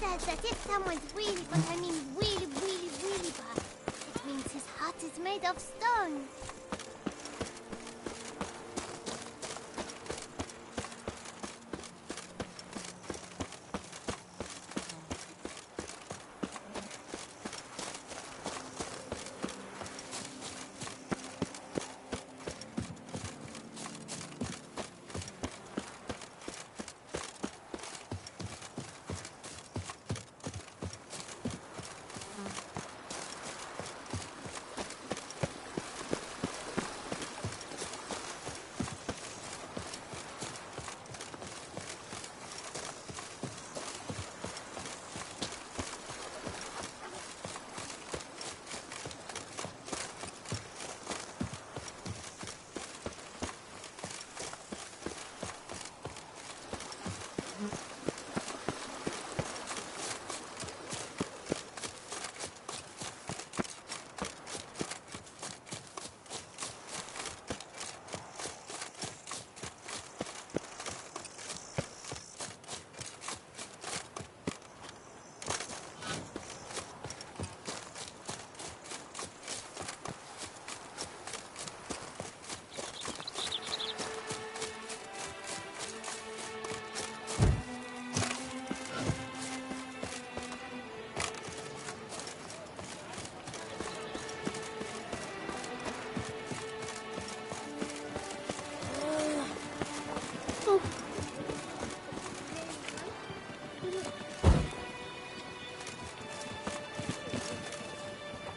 says that if someone's really, but I mean really, really, really bad, it means his heart is made of stone.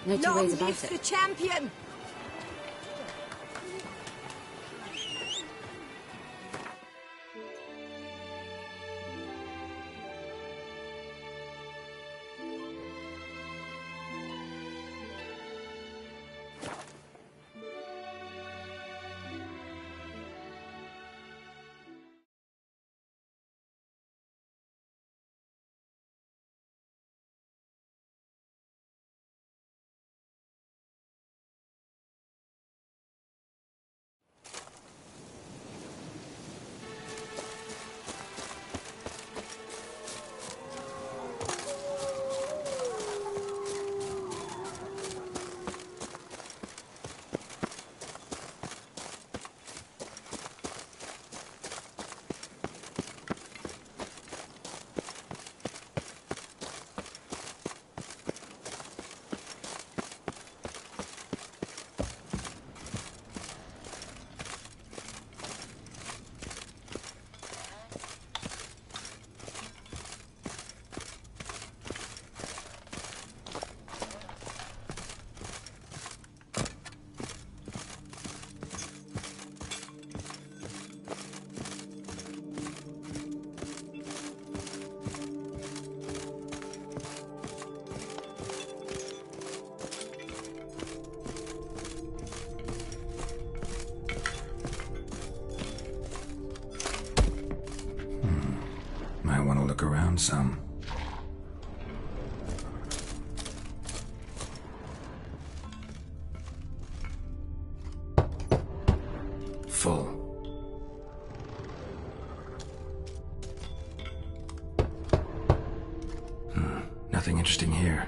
No two ways about live it. the champion! Look around some. Full. Nothing interesting here.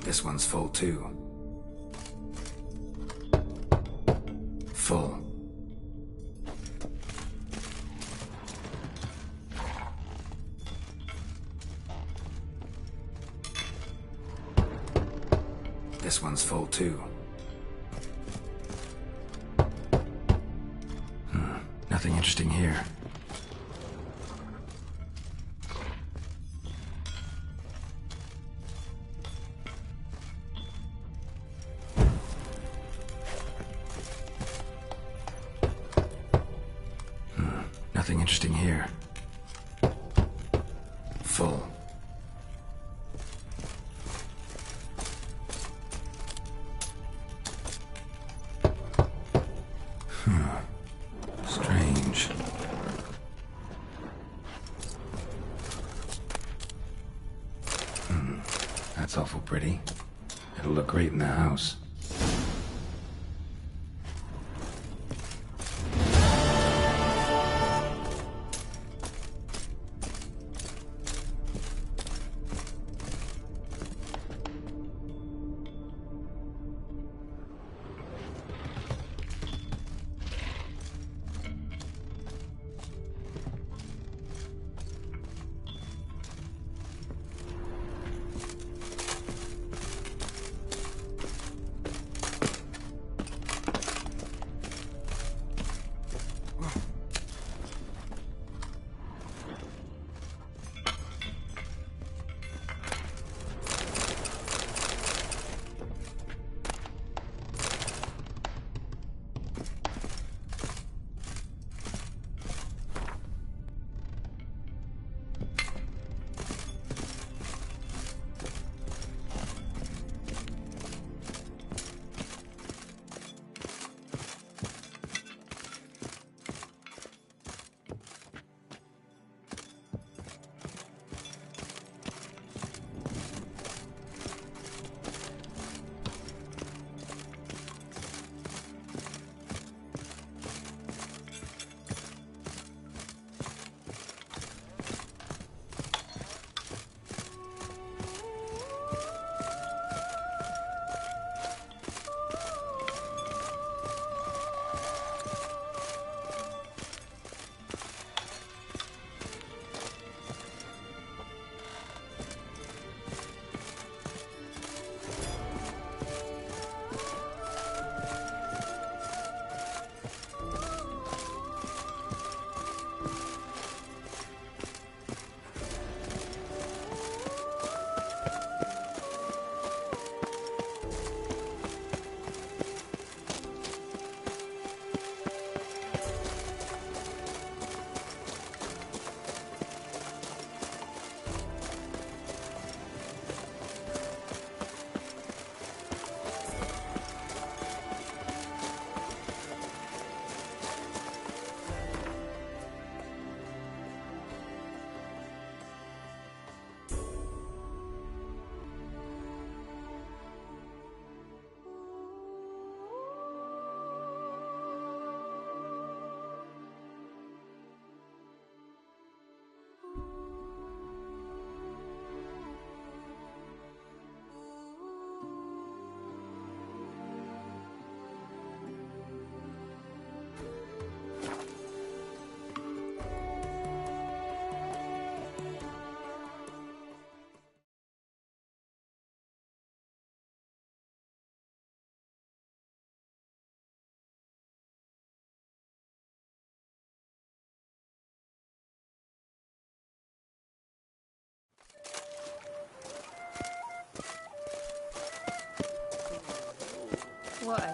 This one's full too. Full. This one's full too. Nothing interesting here. Nothing interesting here. Full. Strange. That's awful pretty. It'll look great in the house.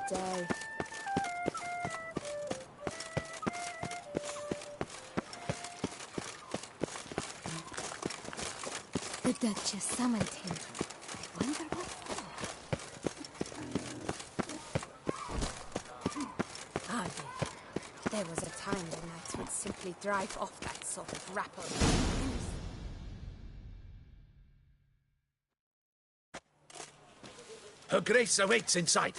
day. The Duchess summoned him. I wonder what for. Ah, there was a time the knights would simply drive off that sort of rabble. Her Grace awaits inside.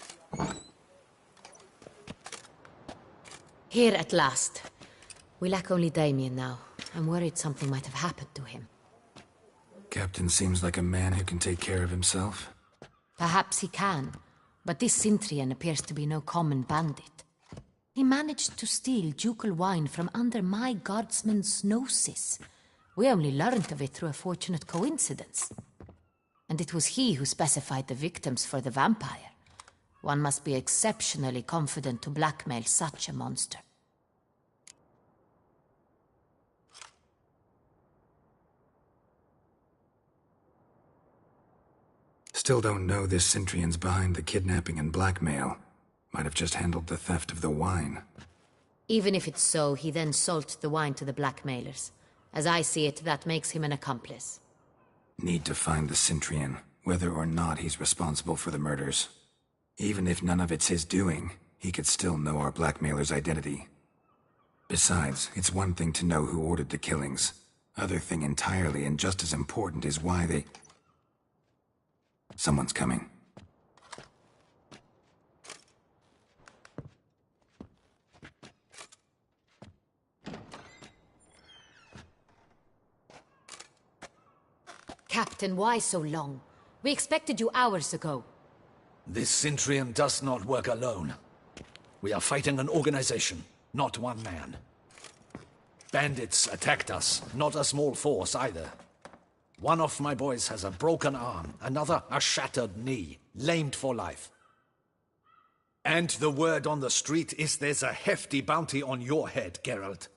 Here at last. We lack only Damien now. I'm worried something might have happened to him. Captain seems like a man who can take care of himself. Perhaps he can, but this Cintrian appears to be no common bandit. He managed to steal ducal wine from under my guardsman's noses. We only learned of it through a fortunate coincidence. And it was he who specified the victims for the vampire. One must be exceptionally confident to blackmail such a monster. Still don't know this Cintrian's behind the kidnapping and blackmail. Might have just handled the theft of the wine. Even if it's so, he then sold the wine to the blackmailers. As I see it, that makes him an accomplice. Need to find the Cintrian, whether or not he's responsible for the murders. Even if none of it's his doing, he could still know our blackmailer's identity. Besides, it's one thing to know who ordered the killings. Other thing entirely, and just as important, is why they... Someone's coming. Captain, why so long? We expected you hours ago. This Cintrian does not work alone. We are fighting an organization, not one man. Bandits attacked us, not a small force either. One of my boys has a broken arm, another a shattered knee, lamed for life. And the word on the street is there's a hefty bounty on your head, Geralt.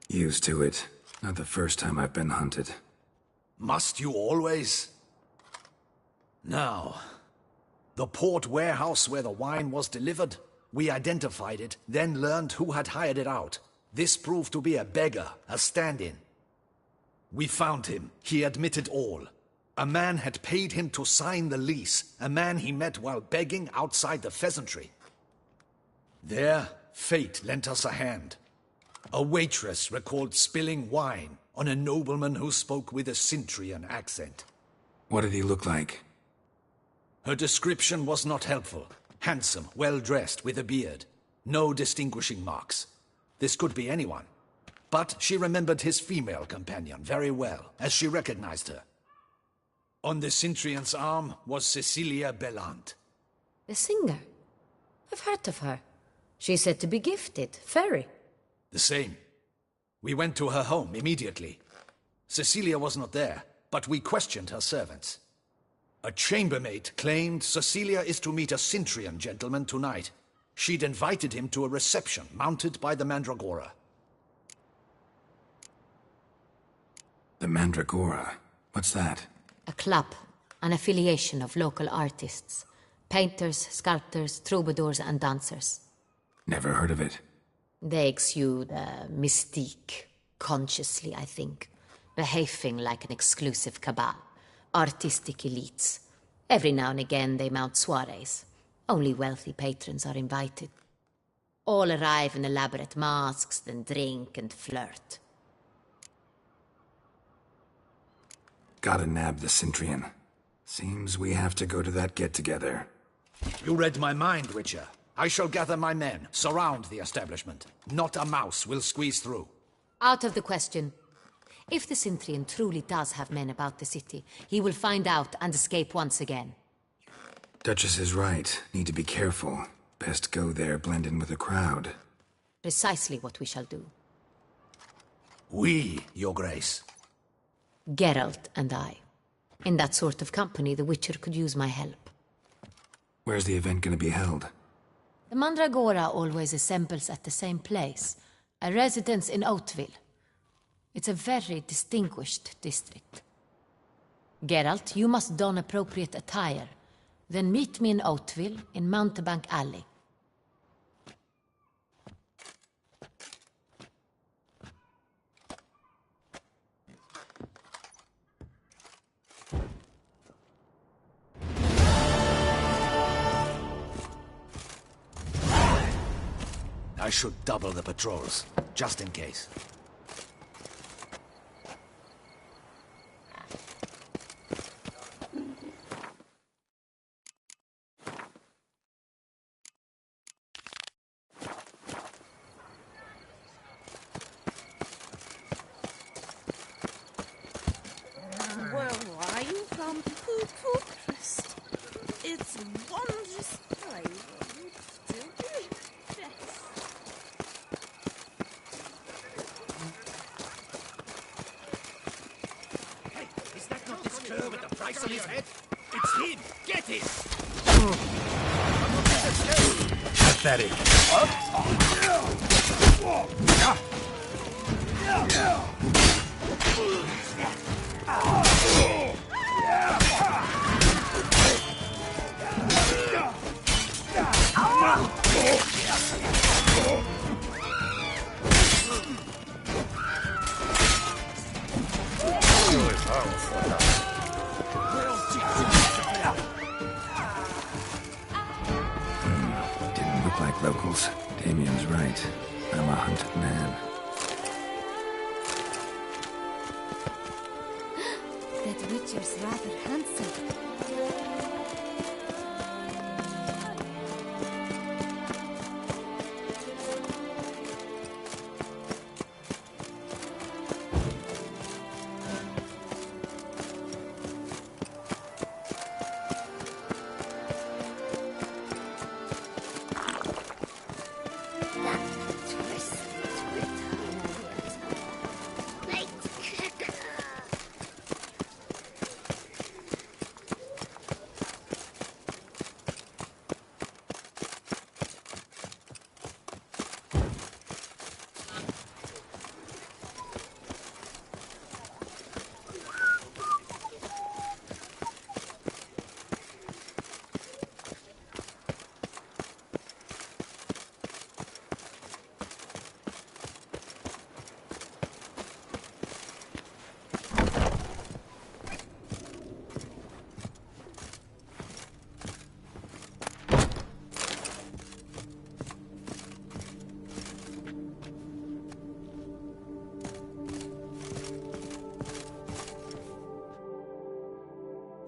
Used to it. Not the first time I've been hunted. Must you always? Now, the port warehouse where the wine was delivered, we identified it, then learned who had hired it out. This proved to be a beggar, a stand-in. We found him. He admitted all. A man had paid him to sign the lease, a man he met while begging outside the pheasantry. There, fate lent us a hand. A waitress recalled spilling wine on a nobleman who spoke with a Cintrian accent. What did he look like? Her description was not helpful. Handsome, well-dressed, with a beard. No distinguishing marks. This could be anyone. But she remembered his female companion very well, as she recognized her. On the Cintrian's arm was Cecilia Bellant. The singer? I've heard of her. She's said to be gifted, fairy. The same. We went to her home immediately. Cecilia was not there, but we questioned her servants. A chambermaid claimed Cecilia is to meet a Cintrian gentleman tonight. She'd invited him to a reception mounted by the Mandragora. The Mandragora? What's that? A club, an affiliation of local artists. Painters, sculptors, troubadours and dancers. Never heard of it. They exude mystique, consciously, I think. Behaving like an exclusive cabal. Artistic elites. Every now and again they mount soirees. Only wealthy patrons are invited. All arrive in elaborate masks, then drink and flirt. Gotta nab the Cintrian. Seems we have to go to that get-together. You read my mind, Witcher. I shall gather my men, surround the establishment. Not a mouse will squeeze through. Out of the question. If the Cintrian truly does have men about the city, he will find out and escape once again. Duchess is right. Need to be careful. Best go there, blend in with the crowd. Precisely what we shall do. We, Your Grace. Geralt and I. In that sort of company, the Witcher could use my help. Where's the event gonna be held? The Mandragora always assembles at the same place, a residence in Oatville. It's a very distinguished district. Geralt, you must don appropriate attire. Then meet me in Oatville, in Mountebank Alley. I should double the patrols, just in case. Where are you from, Poo-Poo Crest? It's wondrous flavor. Still delicious. Hey, is that not this cur with the price on his head? It's him! Get him! Pathetic. Didn't look like locals. Damien's right. I'm a hunted man. That Witcher's rather handsome.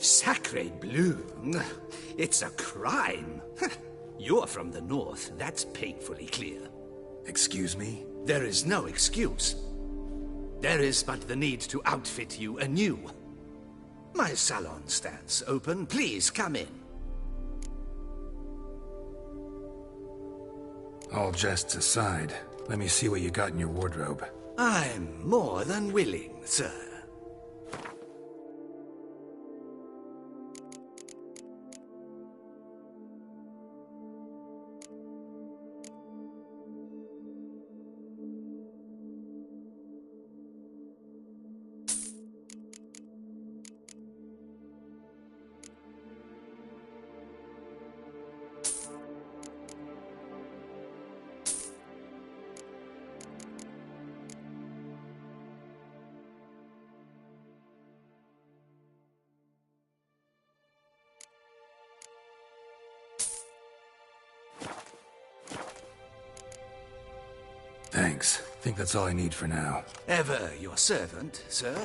Sacre bleu! It's a crime! You're from the north, that's painfully clear. Excuse me? There is no excuse. There is but the need to outfit you anew. My salon stands open. Please come in. All jests aside, let me see what you got in your wardrobe. I'm more than willing, sir. Thanks. Think that's all I need for now. Ever your servant, sir.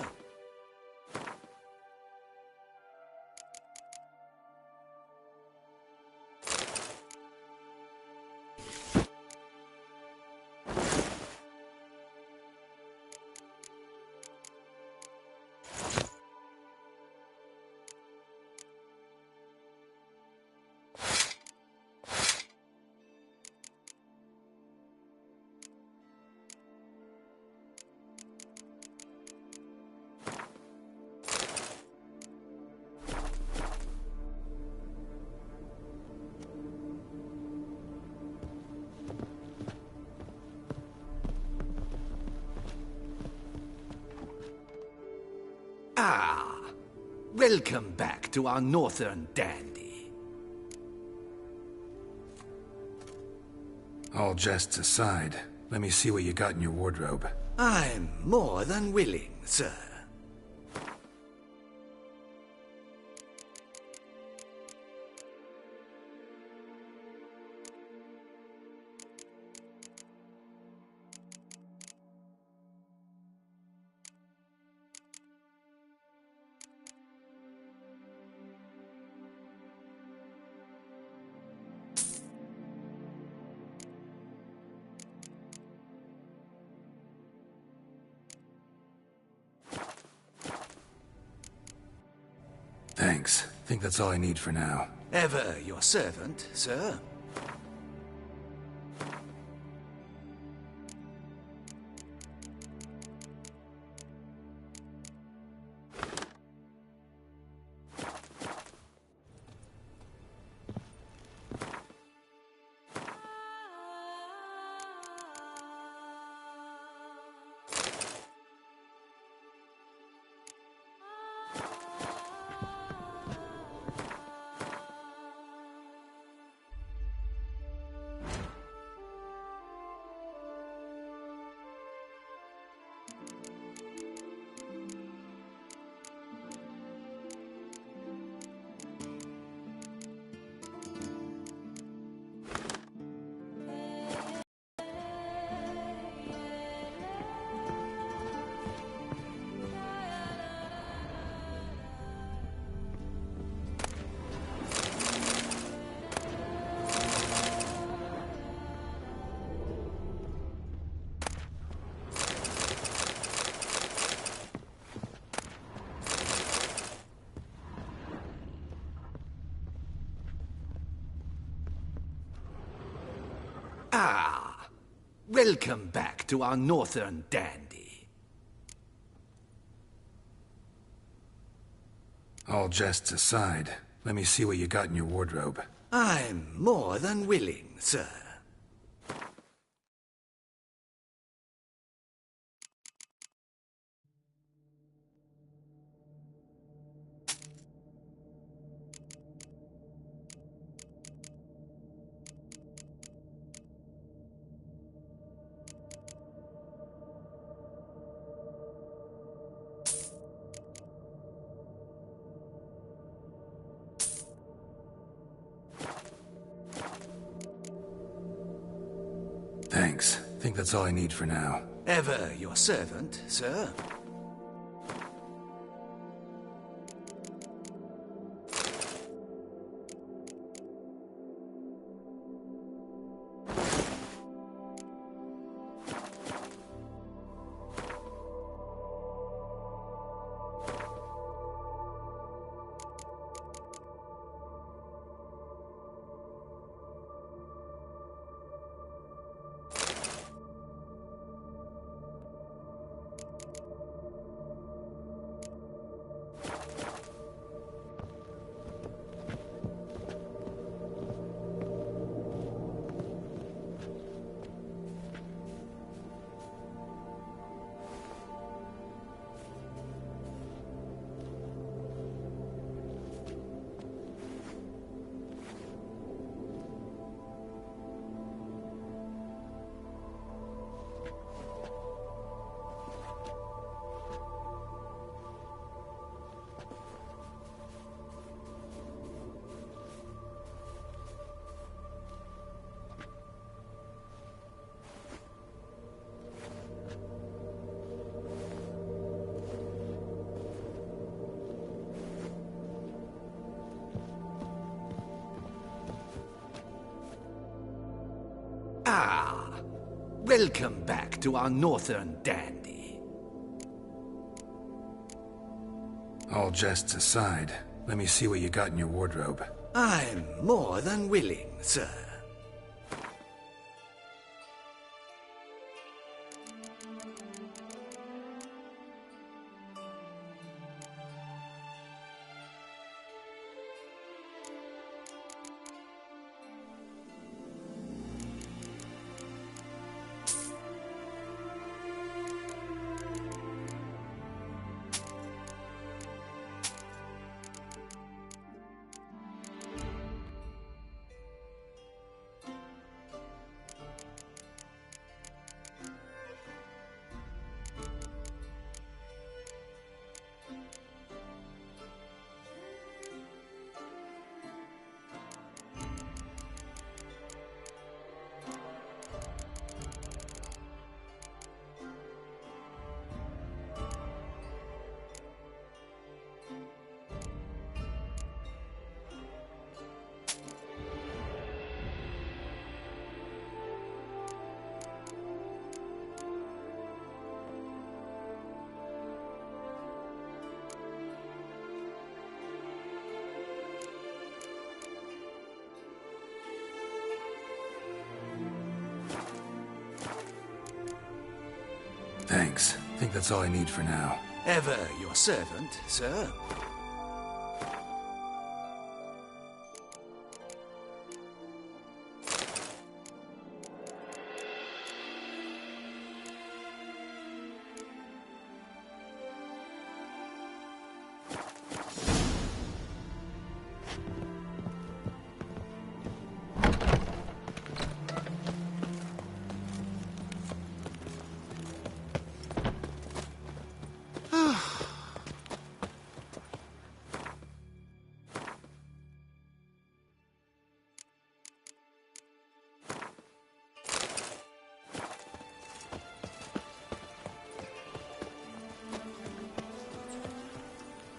Welcome back to our northern dandy. All jests aside, let me see what you got in your wardrobe. I'm more than willing, sir. Thanks. Think that's all I need for now. Ever your servant, sir. Ah, welcome back to our northern dandy. All jests aside, let me see what you got in your wardrobe. I'm more than willing, sir. Thanks. Think that's all I need for now. Ever your servant, sir. Ah, welcome back to our northern dandy. All jests aside, let me see what you got in your wardrobe. I'm more than willing, sir. Thanks. I think that's all I need for now. Ever your servant, sir.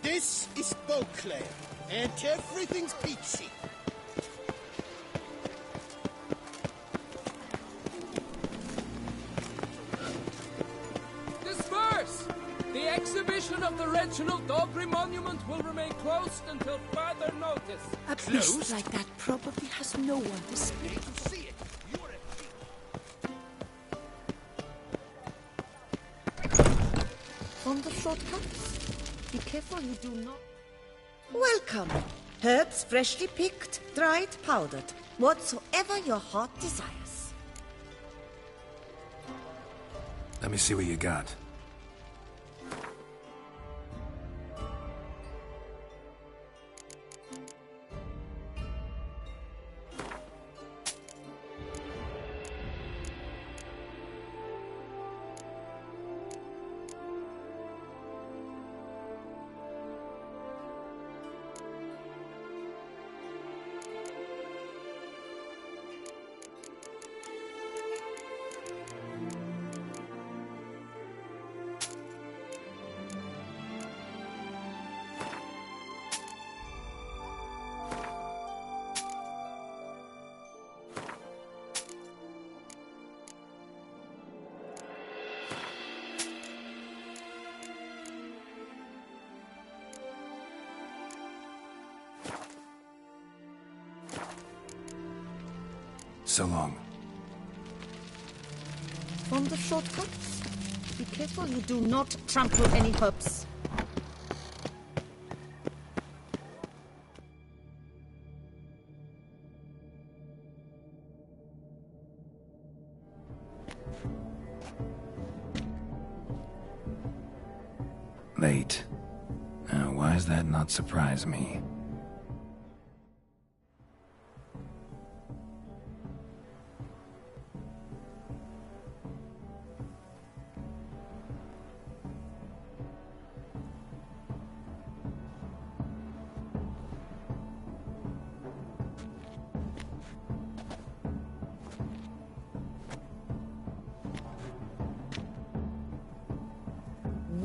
This is Beauclair, and everything's peachy. Disperse! The exhibition of the Reginald Daubrey monument will remain closed until further notice. A beast like that probably has no one to speak. Need to see it. You're a On the shortcuts. Be careful you do not... Welcome. Herbs freshly picked, dried, powdered. Whatsoever your heart desires. Let me see what you got. So long. On the shortcuts. Be careful you do not trample any herbs. Late. Now, why does that not surprise me?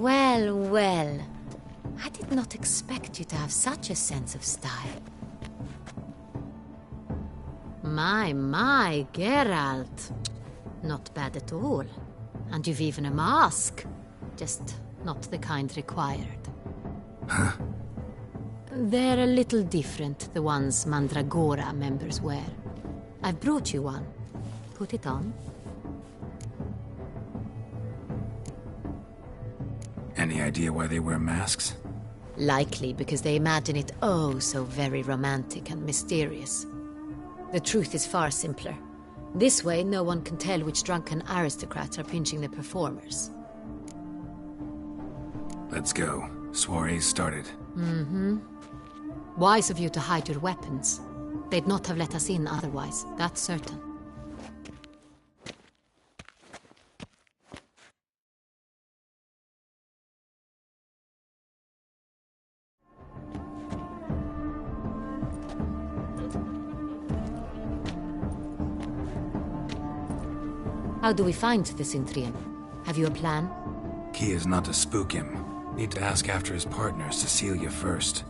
Well, well. I did not expect you to have such a sense of style. My, Geralt. Not bad at all. And you've even a mask. Just not the kind required. Huh? They're a little different, the ones Mandragora members wear. I've brought you one. Put it on. Any idea why they wear masks? Likely because they imagine it oh so very romantic and mysterious. The truth is far simpler. This way, no one can tell which drunken aristocrats are pinching the performers. Let's go. Soiree's started. Mm-hmm. Wise of you to hide your weapons. They'd not have let us in otherwise, that's certain. How do we find the Cintrian? Have you a plan? Key is not to spook him. Need to ask after his partner, Cecilia, first.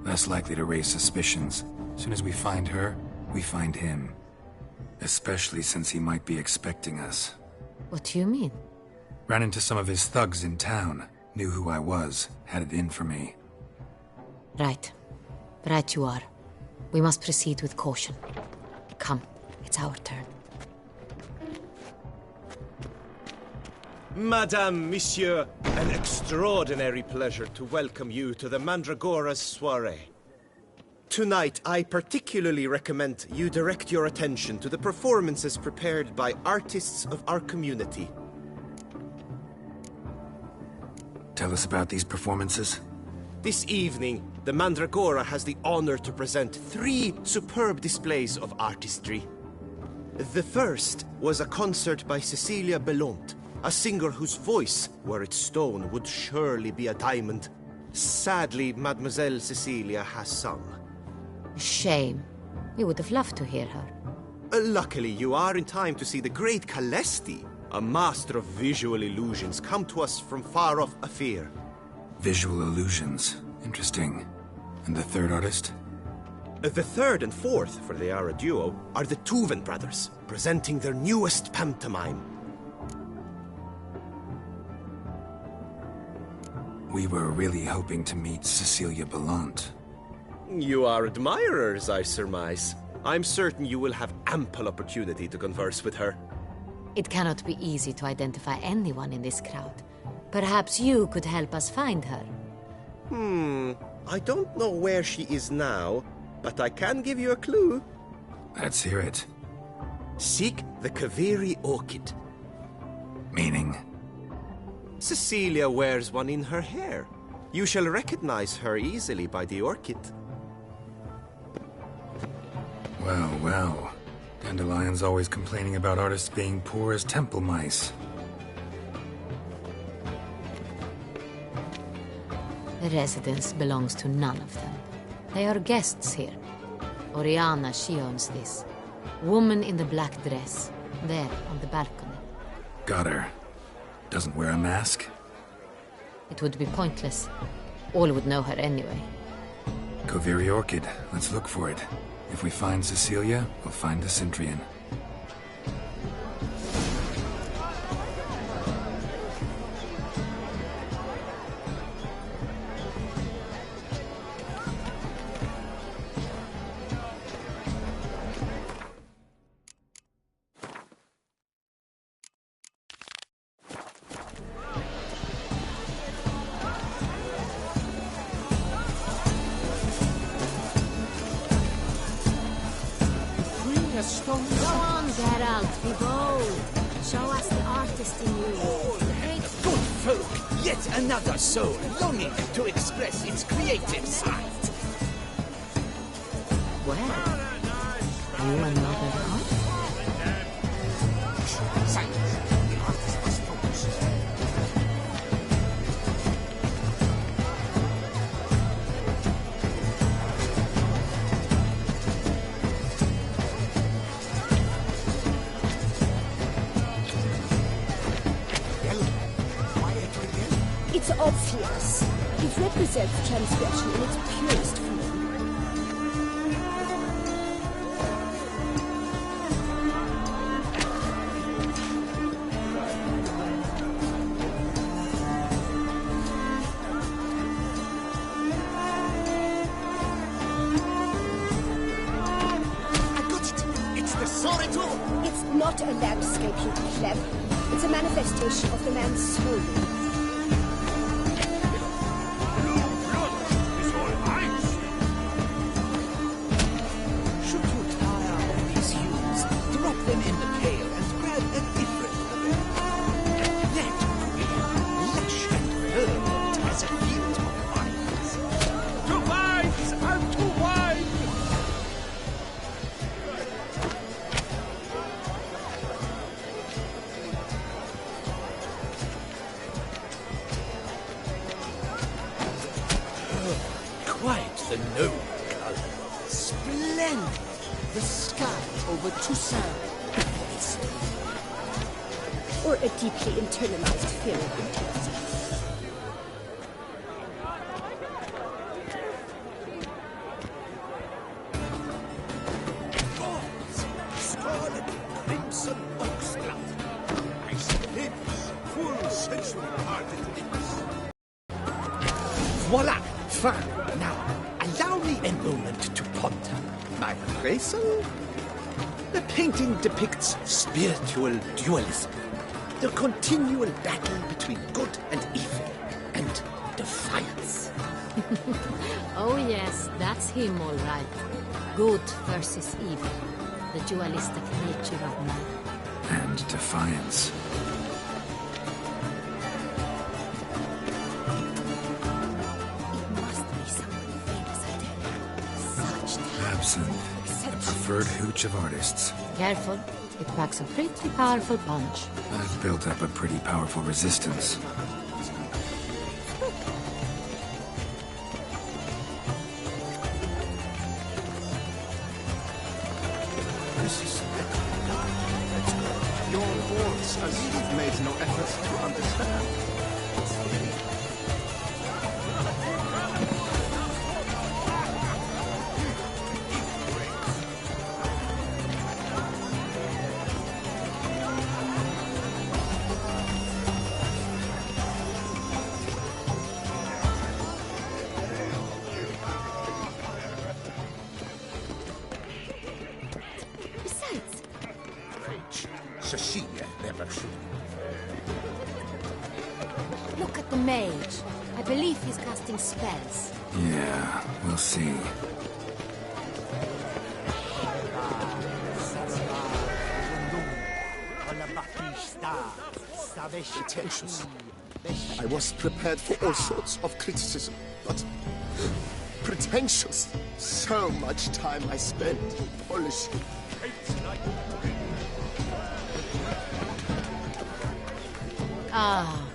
Less likely to raise suspicions. Soon as we find her, we find him. Especially since he might be expecting us. What do you mean? Ran into some of his thugs in town. Knew who I was. Had it in for me. Right. Right you are. We must proceed with caution. Come, it's our turn. Madame, Monsieur, an extraordinary pleasure to welcome you to the Mandragora's soiree. Tonight, I particularly recommend you direct your attention to the performances prepared by artists of our community. Tell us about these performances. This evening, the Mandragora has the honor to present 3 superb displays of artistry. The first was a concert by Cecilia Belont, a singer whose voice, were it stone, would surely be a diamond. Sadly, Mademoiselle Cecilia has sung. Shame. We would have loved to hear her. Luckily, you are in time to see the great Calesti, a master of visual illusions, come to us from far off Afir. Visual illusions. Interesting. And the third artist? The third and fourth, for they are a duo, are the Tuven brothers, presenting their newest pantomime. We were really hoping to meet Cecilia Bellant. You are admirers, I surmise. I'm certain you will have ample opportunity to converse with her. It cannot be easy to identify anyone in this crowd. Perhaps you could help us find her. I don't know where she is now, but I can give you a clue. Let's hear it. Seek the Kaveri orchid. Meaning? Cecilia wears one in her hair. You shall recognize her easily by the orchid. Well, well. Dandelion's always complaining about artists being poor as temple mice. The residence belongs to none of them. They are guests here. Oriana, she owns this. Woman in the black dress, there on the balcony. Got her. Doesn't wear a mask? It would be pointless. All would know her anyway. Kaveri Orchid. Let's look for it. If we find Cecilia, we'll find the Centrian. Go on, Geralt, be bold. Show us the artist in you. Good folk, yet another soul longing to express its creative side. Well, you another artist? Silence. The artist must focus. It's obvious. It represents transgression in its purest form. I got it. It's the Sorito. It's not a landscape, you pleb. It's a manifestation of the man's soul. Quite the noble color. Splendid. The sky over Toussaint. Or a deeply internalized fear of intimacy. Scarlet crimson oxblood. Ice lips, full sensual parted lips. Voila! Fine. Now, allow me a moment to ponder. My appraisal? The painting depicts spiritual dualism. The continual battle between good and evil, and defiance. Oh yes, that's him all right. Good versus evil. The dualistic nature of man. And defiance. It must be someone famous, I tell you. Such Absinthe, the preferred hooch of artists. Careful, it packs a pretty powerful punch. I've built up a pretty powerful resistance. This is your words as you've made no effort to understand. Besides, Cecilia never should. Look at the mage. I believe he's casting spells. Yeah, we'll see. Pretentious. I was prepared for all sorts of criticism, but pretentious. So much time I spent polishing. Ah,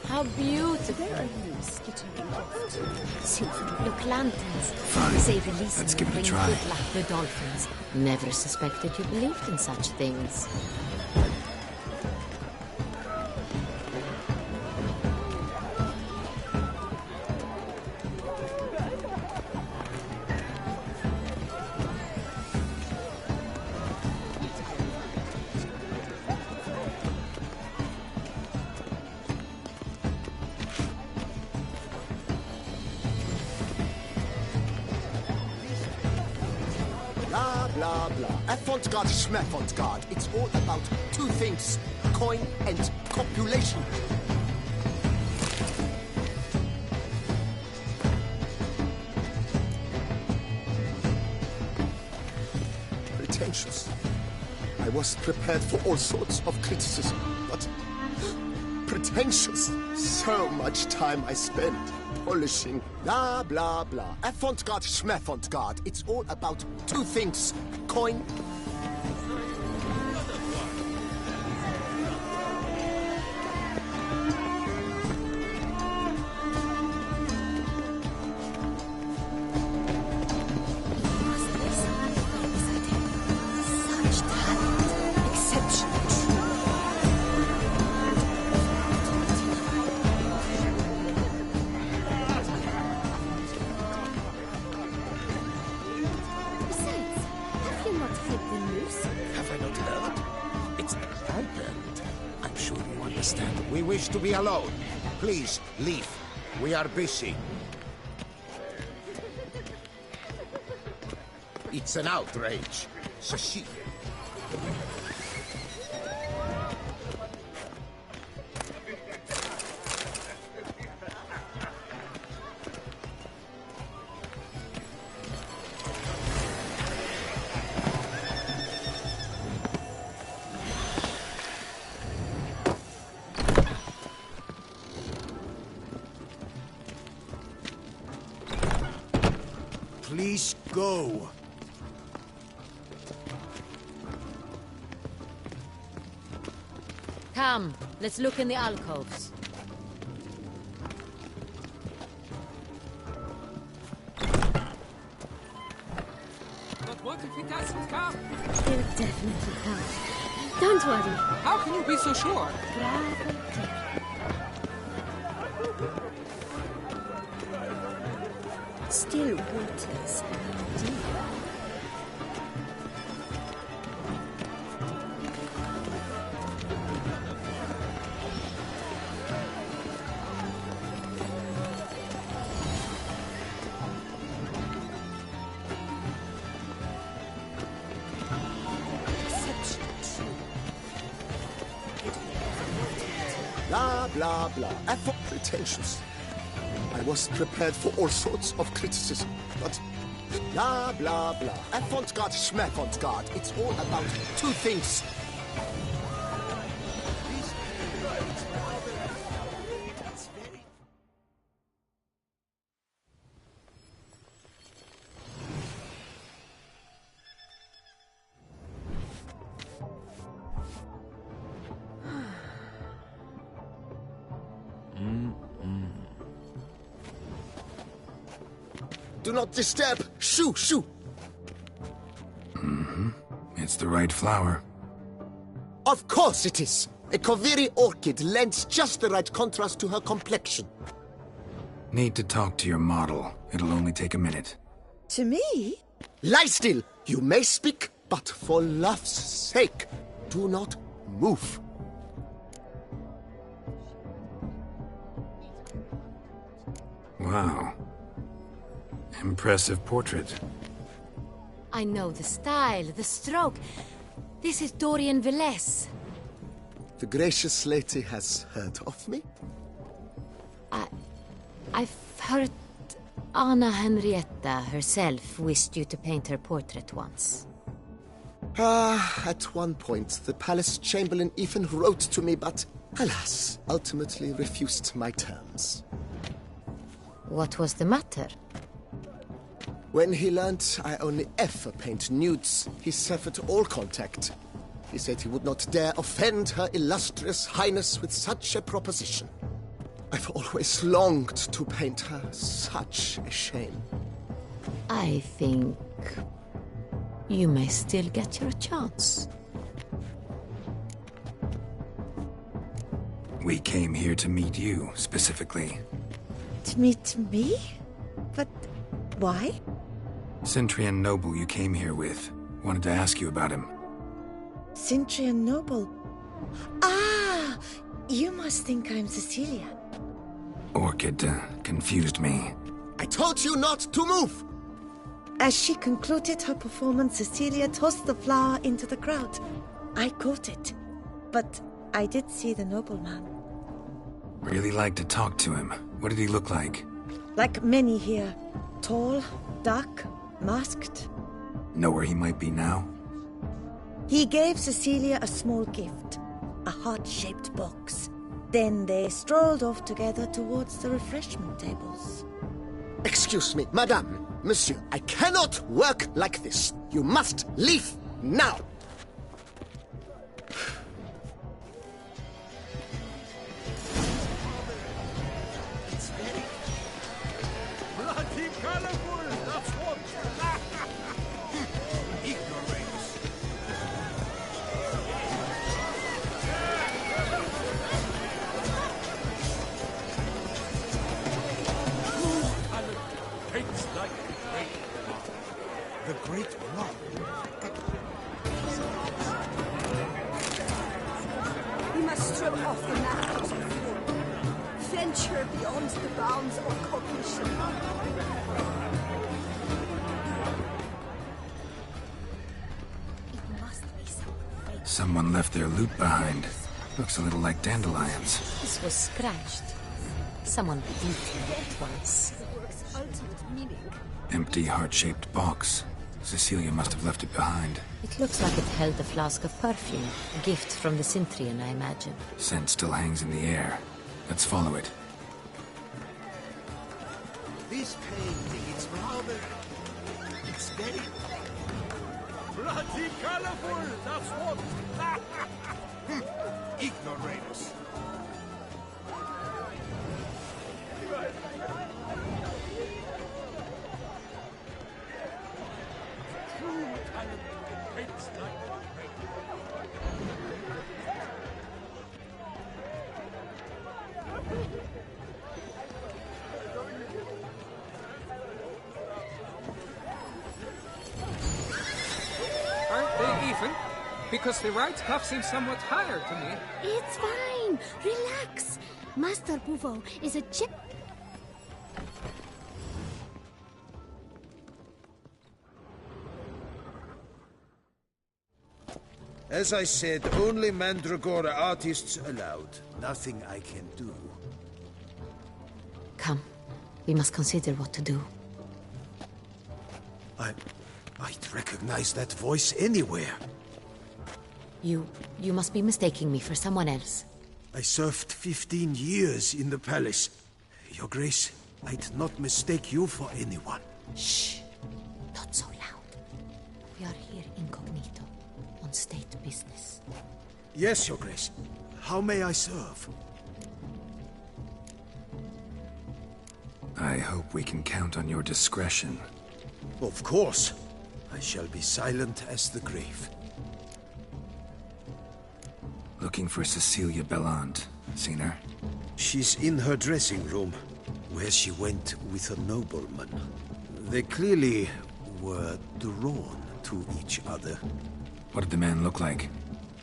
how beautiful. Where are you skittering off to? Look, lanterns. Fine. They say releasing Let's give it a brings try. good luck to dolphins. Never suspected you believed in such things. Blah, blah, blah. Avant-garde, schmavant-garde. It's all about two things. Coin and copulation. Pretentious. I was prepared for all sorts of criticism, but pretentious. So much time I spent polishing. Blah, blah, blah. Avant-garde, schmavant-garde. It's all about two things. Coin. must be someone famous, I tell you. Such talent. Exceptional true. Besides, have you not heard the news? Have I not heard? It's happened. I'm sure you understand. We wish to be alone. Please, leave. We are busy. It's an outrage. Cecilia. Please go. Come, let's look in the alcoves. But what if he doesn't come? He'll definitely come. Don't worry. How can you be so sure? Bravo. Still waters deep. Exceptional true. blah, blah, blah. Effort pretentious. I was prepared for all sorts of criticism, but blah, blah, blah. Avant-garde, schmavant-garde. It's all about two things. Do not disturb! Shoo, shoo! It's the right flower. Of course it is! A Koviri orchid lends just the right contrast to her complexion. Need to talk to your model. It'll only take a minute. To me? Lie still! You may speak, but for love's sake, do not move. Wow. Impressive portrait. I know the style, the stroke. This is Dorian Velez. The gracious lady has heard of me? I've heard Anna Henrietta herself wished you to paint her portrait once. At one point, the palace chamberlain even wrote to me, but alas, ultimately refused my terms. What was the matter? When he learned I only ever paint nudes, he severed all contact. He said he would not dare offend her illustrious highness with such a proposition. I've always longed to paint her. Such a shame. I think you may still get your chance. We came here to meet you, specifically. To meet me? But why? Centrian noble you came here with. Wanted to ask you about him. Centrian noble. Ah! You must think I'm Cecilia. Orchid confused me. I told you not to move! As she concluded her performance, Cecilia tossed the flower into the crowd. I caught it. But I did see the nobleman. Really like to talk to him. What did he look like? Like many here. Tall, dark, masked. Know where he might be now? He gave Cecilia a small gift. A heart-shaped box. Then they strolled off together towards the refreshment tables. Excuse me, madame, monsieur, I cannot work like this. You must leave now. Bloody colorful, that's what! Ignoramus. Hates like the great one. We must strip off the knackers of war. Venture beyond the bounds of cognition. It must be someone fake. Someone left their loot behind. Looks a little like dandelions. This was scratched. Someone detailed it once. The work's ultimate meaning. Empty heart-shaped box. Cecilia must have left it behind. It looks like it held a flask of perfume. A gift from the Cintrian, I imagine. Scent still hangs in the air. Let's follow it. This painting, it's rather... It's very... Bloody colorful, that's what! Ignoramus. True talent hates like Aren't they even? Because the right cuff seems somewhat higher to me. It's fine. Relax. Master Buvo is a chip. As I said, only Mandragora artists allowed. Nothing I can do. Come. We must consider what to do. I'd recognize that voice anywhere. You must be mistaking me for someone else. I served 15 years in the palace. Your Grace, I'd not mistake you for anyone. Shh. Not so loud. We are here incognito, on state business. Yes, Your Grace. How may I serve? I hope we can count on your discretion. Of course. I shall be silent as the grave. Looking for Cecilia Bellant. Seen her? She's in her dressing room, where she went with a nobleman. They clearly were drawn to each other. What did the man look like?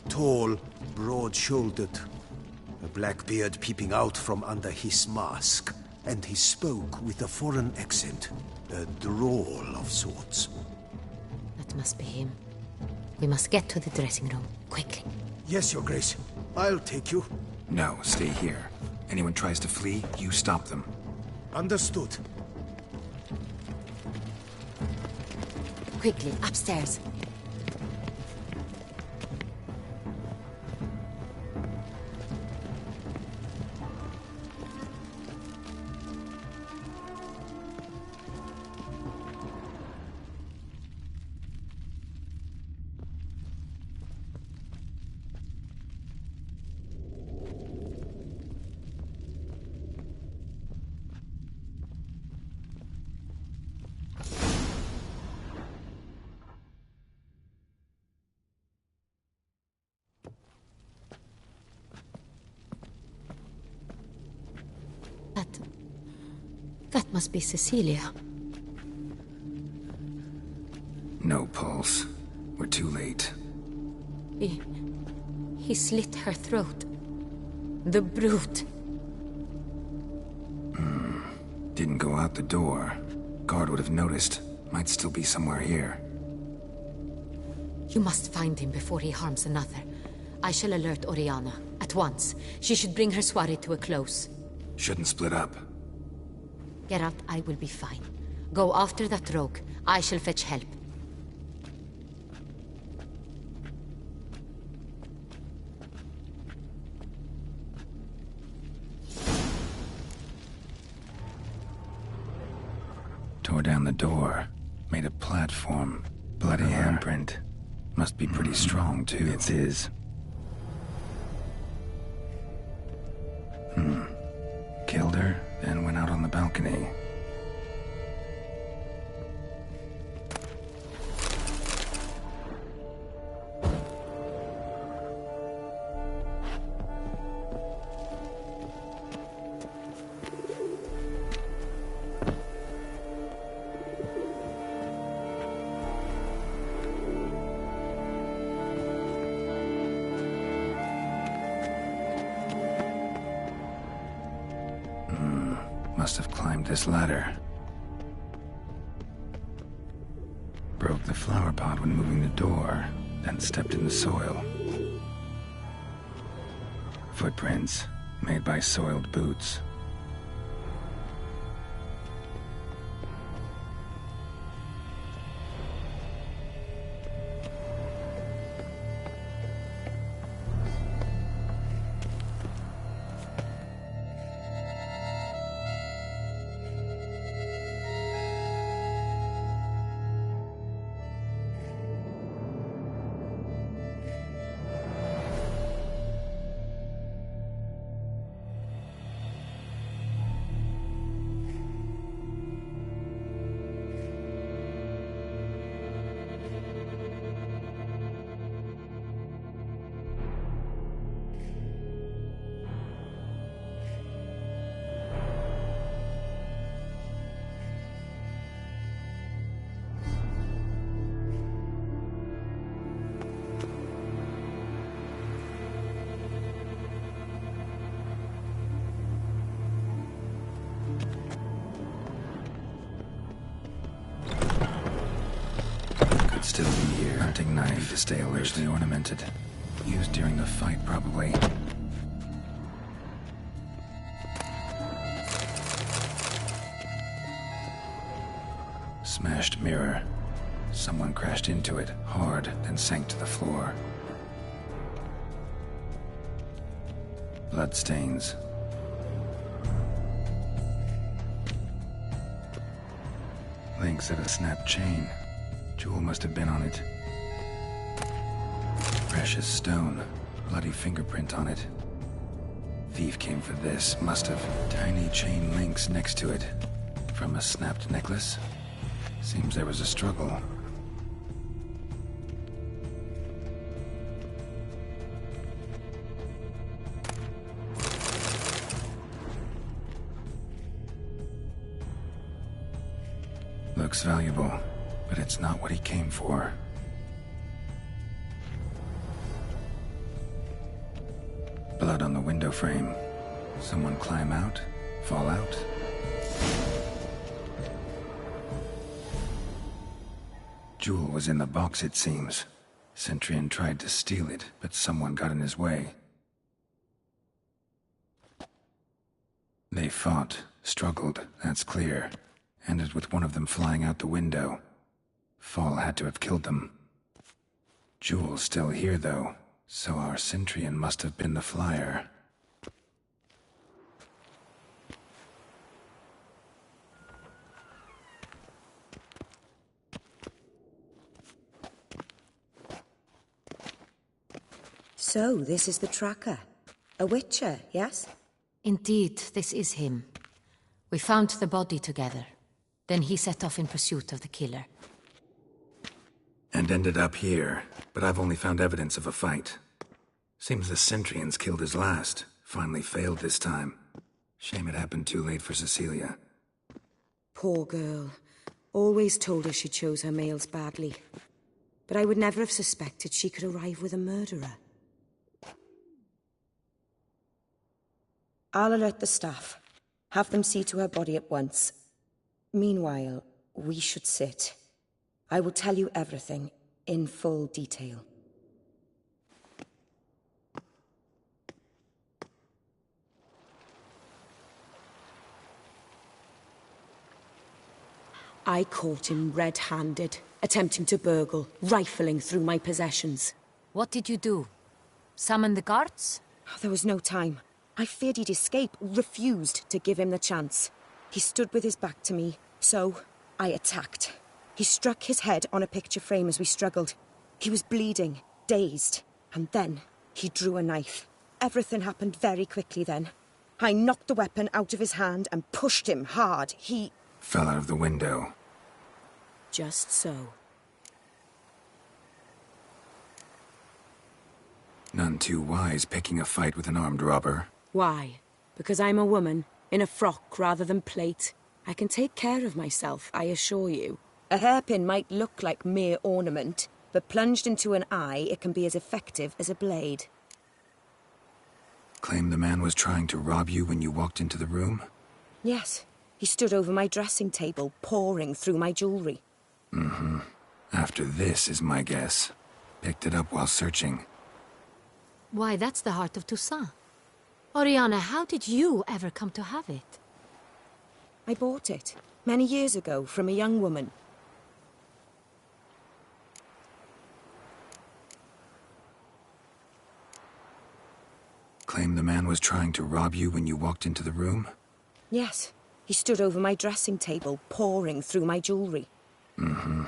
Tall, broad-shouldered, a black beard peeping out from under his mask, and he spoke with a foreign accent, a drawl of sorts. That must be him. We must get to the dressing room, quickly. Yes, Your Grace. I'll take you. No, stay here. Anyone tries to flee, you stop them. Understood. Quickly, upstairs. That must be Cecilia. No pulse. We're too late. He slit her throat. The brute. Didn't go out the door. Guard would have noticed. Might still be somewhere here. You must find him before he harms another. I shall alert Oriana. At once. She should bring her soirée to a close. Shouldn't split up. Geralt, I will be fine. Go after that rogue. I shall fetch help. Tore down the door. Made a platform. Bloody handprint. Must be pretty strong, too. It's his. Killed her, then went out on the balcony. Must have climbed this ladder. Broke the flower pot when moving the door, then stepped in the soil. Footprints made by soiled boots. could still be here. Hunting knife to stay alert. Richly ornamented. Used during the fight, probably. Smashed mirror. Someone crashed into it, hard, then sank to the floor. Bloodstains. Links at a snapped chain. Jewel must have been on it. Precious stone. Bloody fingerprint on it. Thief came for this, must have. Tiny chain links next to it. From a snapped necklace? Seems there was a struggle. Looks valuable, but it's not what he came for. Blood on the window frame. Someone climb out? Fall out? Jewel was in the box, it seems. Centurion tried to steal it, but someone got in his way. They fought, struggled, that's clear. Ended with one of them flying out the window. Fall had to have killed them. Jewel's still here, though, so our Centurion must have been the flyer. So, this is the tracker. A witcher, yes? Indeed, this is him. We found the body together. Then he set off in pursuit of the killer. And ended up here, but I've only found evidence of a fight. Seems the Centurions killed his last. Finally failed this time. Shame it happened too late for Cecilia. Poor girl. Always told her she chose her males badly. But I would never have suspected she could arrive with a murderer. I'll alert the staff. Have them see to her body at once. Meanwhile, we should sit. I will tell you everything, in full detail. I caught him red-handed, attempting to burgle, rifling through my possessions. What did you do? Summon the guards? There was no time. I feared he'd escape, refused to give him the chance. He stood with his back to me, so I attacked. He struck his head on a picture frame as we struggled. He was bleeding, dazed, and then he drew a knife. Everything happened very quickly then. I knocked the weapon out of his hand and pushed him hard. He fell out of the window. Just so. None too wise picking a fight with an armed robber. Why? Because I'm a woman, in a frock rather than plate. I can take care of myself, I assure you. A hairpin might look like mere ornament, but plunged into an eye, it can be as effective as a blade. Claim the man was trying to rob you when you walked into the room? Yes. He stood over my dressing table, pouring through my jewelry. Mm-hmm. After this is my guess. Picked it up while searching. Why, that's the heart of Toussaint. Oriana, how did you ever come to have it? I bought it, many years ago, from a young woman. Claim the man was trying to rob you when you walked into the room? Yes. He stood over my dressing table, pouring through my jewelry. Mm-hmm.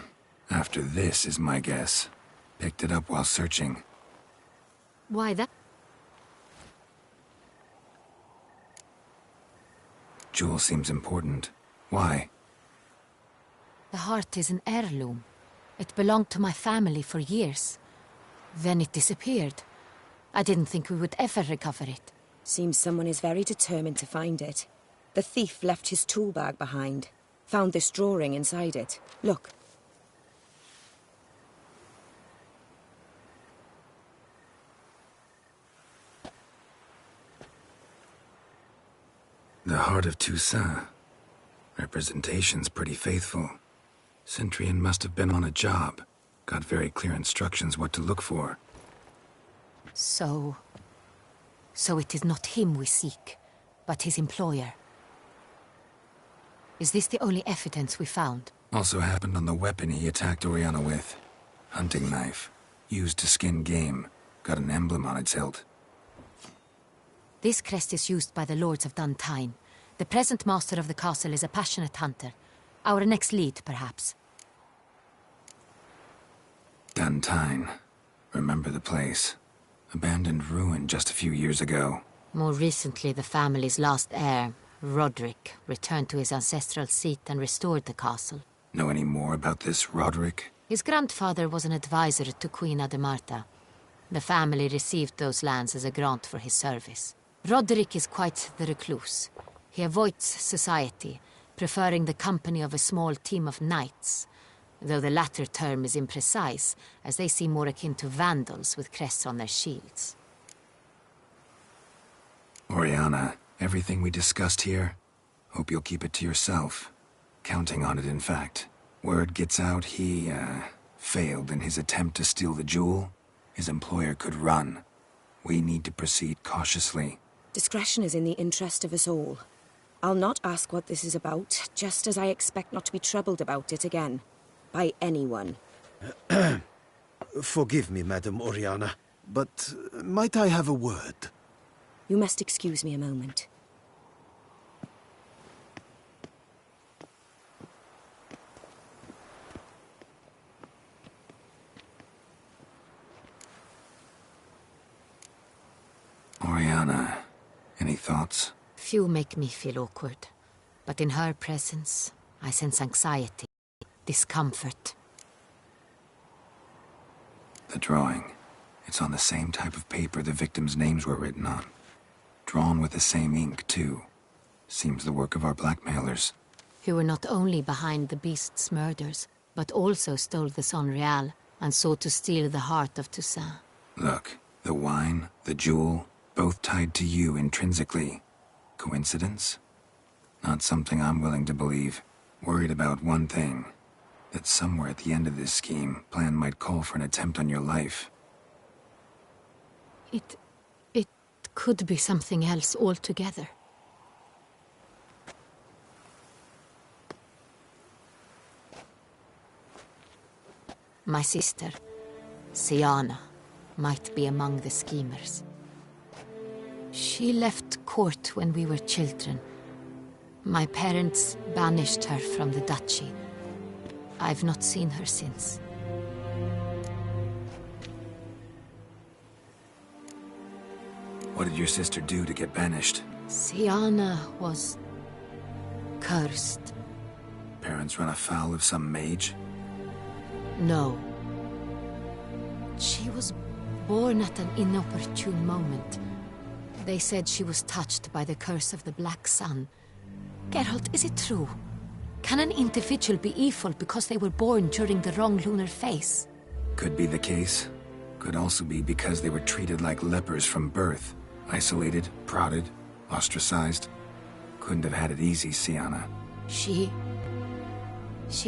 After this is my guess. Picked it up while searching. Why that? Jewel seems important. Why? The heart is an heirloom. It belonged to my family for years. Then it disappeared. I didn't think we would ever recover it. Seems someone is very determined to find it. The thief left his tool bag behind. Found this drawing inside it. Look. The heart of Toussaint. Representation's pretty faithful. Centurion must have been on a job. Got very clear instructions what to look for. So it is not him we seek, but his employer. Is this the only evidence we found? Also happened on the weapon he attacked Oriana with. Hunting knife. Used to skin game. Got an emblem on its hilt. This crest is used by the Lords of Duntine. The present master of the castle is a passionate hunter. Our next lead, perhaps. Duntine. Remember the place. Abandoned ruin just a few years ago. More recently, the family's last heir, Roderick, returned to his ancestral seat and restored the castle. Know any more about this Roderick? His grandfather was an advisor to Queen Ademarta. The family received those lands as a grant for his service. Roderick is quite the recluse. He avoids society, preferring the company of a small team of knights, though the latter term is imprecise, as they seem more akin to vandals with crests on their shields. Oriana, everything we discussed here, hope you'll keep it to yourself. Counting on it, in fact. Word gets out he, failed in his attempt to steal the jewel. His employer could run. We need to proceed cautiously. Discretion is in the interest of us all. I'll not ask what this is about, just as I expect not to be troubled about it again. By anyone. Forgive me, Madam Oriana, but might I have a word? You must excuse me a moment. Oriana, any thoughts? Few make me feel awkward, but in her presence, I sense anxiety, discomfort. The drawing. It's on the same type of paper the victims' names were written on. Drawn with the same ink, too. Seems the work of our blackmailers. Who were not only behind the beast's murders, but also stole the Son Real and sought to steal the heart of Toussaint. Look, the wine, the jewel, both tied to you intrinsically. Coincidence? Not something I'm willing to believe. Worried about one thing. That somewhere at the end of this scheme, plan might call for an attempt on your life. It could be something else altogether. My sister, Siana, might be among the schemers. She left court when we were children. My parents banished her from the duchy. I've not seen her since. What did your sister do to get banished? Siana was cursed. Parents run afoul of some mage? No. She was born at an inopportune moment. They said she was touched by the curse of the Black Sun. Geralt, is it true? Can an individual be evil because they were born during the wrong lunar phase? Could be the case. Could also be because they were treated like lepers from birth. Isolated, prodded, ostracized. Couldn't have had it easy, Siana. She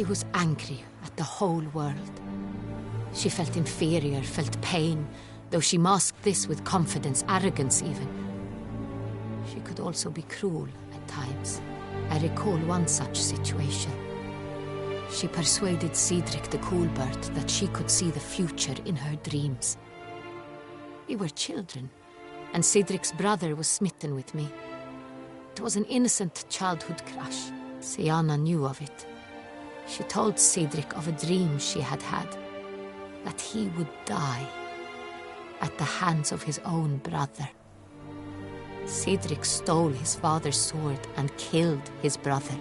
was angry at the whole world. She felt inferior, felt pain, though she masked this with confidence, arrogance even. She could also be cruel at times. I recall one such situation. She persuaded Cedric the Coolbird that she could see the future in her dreams. We were children, and Cedric's brother was smitten with me. It was an innocent childhood crush. Siana knew of it. She told Cedric of a dream she had had, that he would die at the hands of his own brother. Cedric stole his father's sword and killed his brother.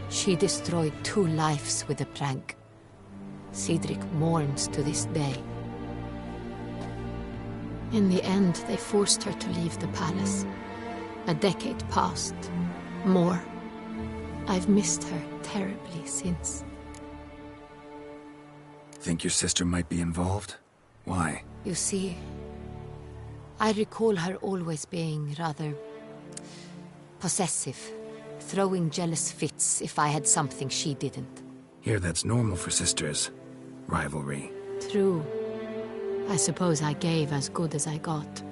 She destroyed 2 lives with a prank. Cedric mourns to this day. In the end, they forced her to leave the palace. A decade passed. More. I've missed her terribly since. Think your sister might be involved? Why? You see, I recall her always being rather possessive, throwing jealous fits if I had something she didn't. Here, that's normal for sisters. rivalry. True. I suppose I gave as good as I got.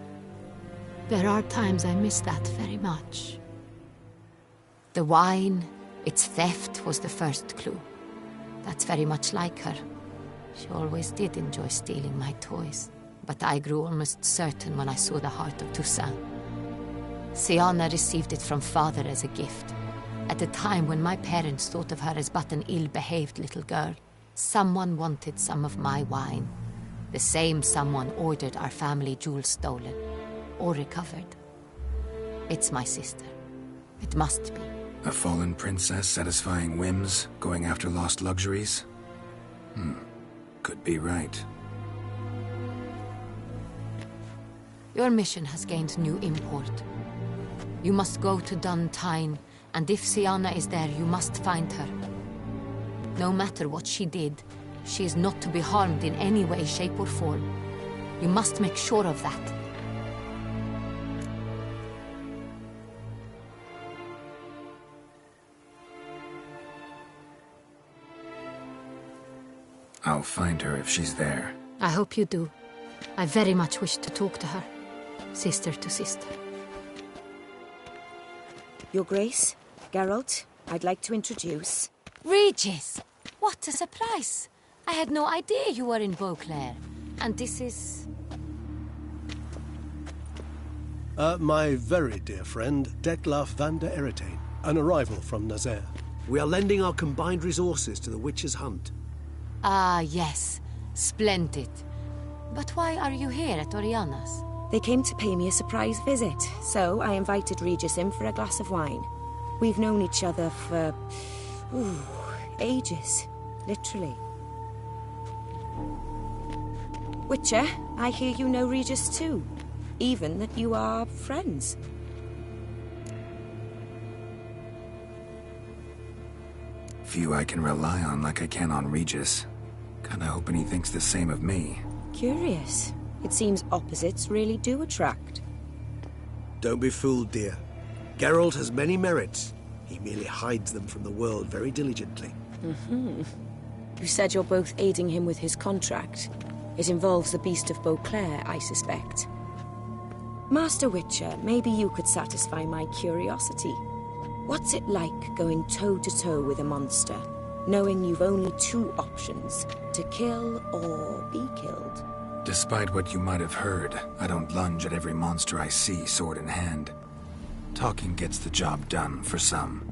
There are times I miss that very much. The wine, its theft, was the first clue. That's very much like her. She always did enjoy stealing my toys. But I grew almost certain when I saw the heart of Toussaint. Siana received it from father as a gift. At a time when my parents thought of her as but an ill-behaved little girl, someone wanted some of my wine. The same someone ordered our family jewels stolen, or recovered. It's my sister. It must be. A fallen princess satisfying whims, going after lost luxuries? Could be right. Your mission has gained new import. You must go to Dun Tyne, and if Siana is there, you must find her. No matter what she did, she is not to be harmed in any way, shape, or form. You must make sure of that. I'll find her if she's there. I hope you do. I very much wish to talk to her. Sister to sister. Your Grace, Geralt, I'd like to introduce... Regis! What a surprise! I had no idea you were in Beauclair. And this is... My very dear friend, Detlef van der Eretain, an arrival from Nazaire. We are lending our combined resources to the Witch's Hunt. Ah, yes. Splendid. But why are you here at Oriana's? They came to pay me a surprise visit, so I invited Regis in for a glass of wine. We've known each other for... ages. Literally. Witcher, I hear you know Regis too. Even that you are friends. Few I can rely on like I can on Regis. Kinda hoping he thinks the same of me. Curious. It seems opposites really do attract. Don't be fooled, dear. Geralt has many merits. He merely hides them from the world very diligently. You said you're both aiding him with his contract. It involves the Beast of Beauclair, I suspect. Master Witcher, maybe you could satisfy my curiosity. What's it like going toe-to-toe with a monster, knowing you've only two options, to kill or be killed? Despite what you might have heard, I don't lunge at every monster I see sword in hand. Talking gets the job done for some.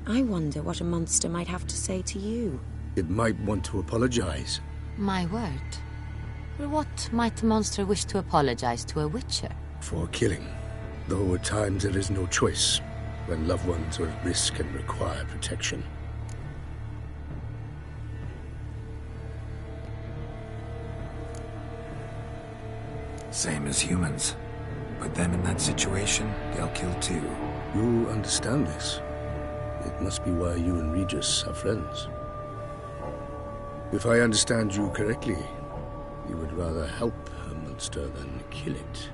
I wonder what a monster might have to say to you. It might want to apologize. My word. For what might a monster wish to apologize to a witcher? For killing. Though at times there is no choice, when loved ones are at risk and require protection. Same as humans. Put them in that situation, they'll kill too. You understand this. It must be why you and Regis are friends. If I understand you correctly, you would rather help a monster than kill it.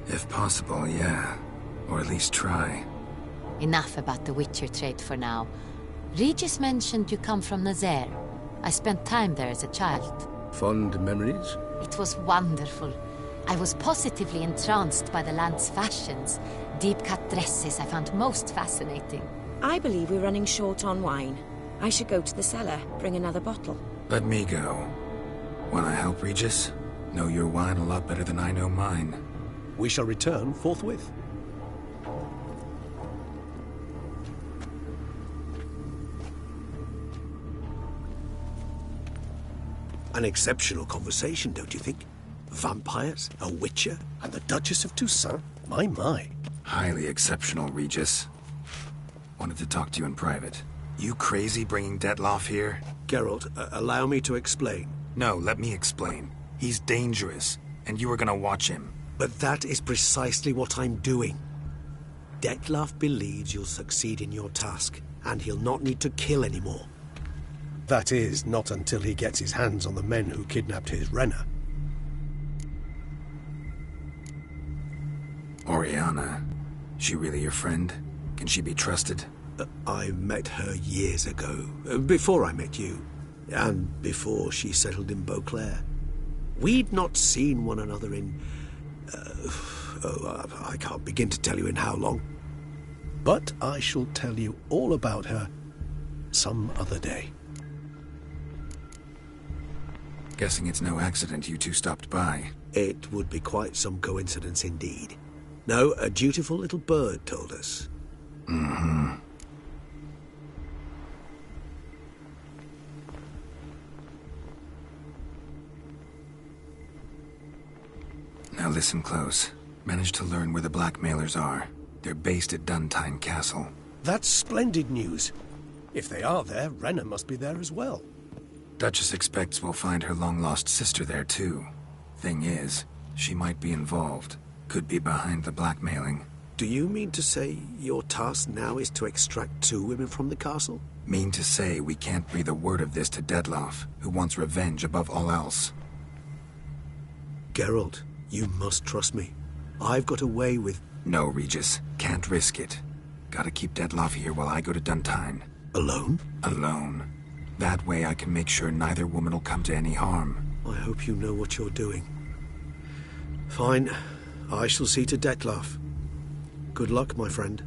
If possible, yeah. Or at least try. Enough about the Witcher trade for now. Regis mentioned you come from Nazaire. I spent time there as a child. Fond memories? It was wonderful. I was positively entranced by the land's fashions. Deep-cut dresses I found most fascinating. I believe we're running short on wine. I should go to the cellar, bring another bottle. Let me go. Wanna help, Regis? Know your wine a lot better than I know mine. We shall return forthwith. An exceptional conversation, don't you think? Vampires, a witcher, And the Duchess of Toussaint? My. Highly exceptional, Regis. Wanted to talk to you in private. You crazy bringing Detlef here? Geralt, allow me to explain. No, let me explain. He's dangerous, and you were gonna watch him. But that is precisely what I'm doing. Detlef believes you'll succeed in your task, and he'll not need to kill anymore. That is, not until he gets his hands on the men who kidnapped his Renner. Oriana, she really your friend? Can she be trusted? I met her years ago, before I met you. And before she settled in Beauclair. We'd not seen one another in... I can't begin to tell you in how long. But I shall tell you all about her some other day. Guessing it's no accident you two stopped by. It would be quite some coincidence indeed. No, a dutiful little bird told us. Mm-hmm. Now listen close. Managed to learn where the blackmailers are. They're based at Duntine Castle. That's splendid news. If they are there, Renna must be there as well. Duchess expects we'll find her long-lost sister there, too. Thing is, she might be involved. Could be behind the blackmailing. Do you mean to say your task now is to extract 2 women from the castle? Mean to say we can't breathe a word of this to Dettlaff, who wants revenge above all else. Geralt, you must trust me. I've got away with... No, Regis. Can't risk it. Gotta keep Dettlaff here while I go to Duntine. Alone? Alone. That way I can make sure neither woman will come to any harm. I hope you know what you're doing. Fine. I shall see to Dettlaff. Good luck, my friend.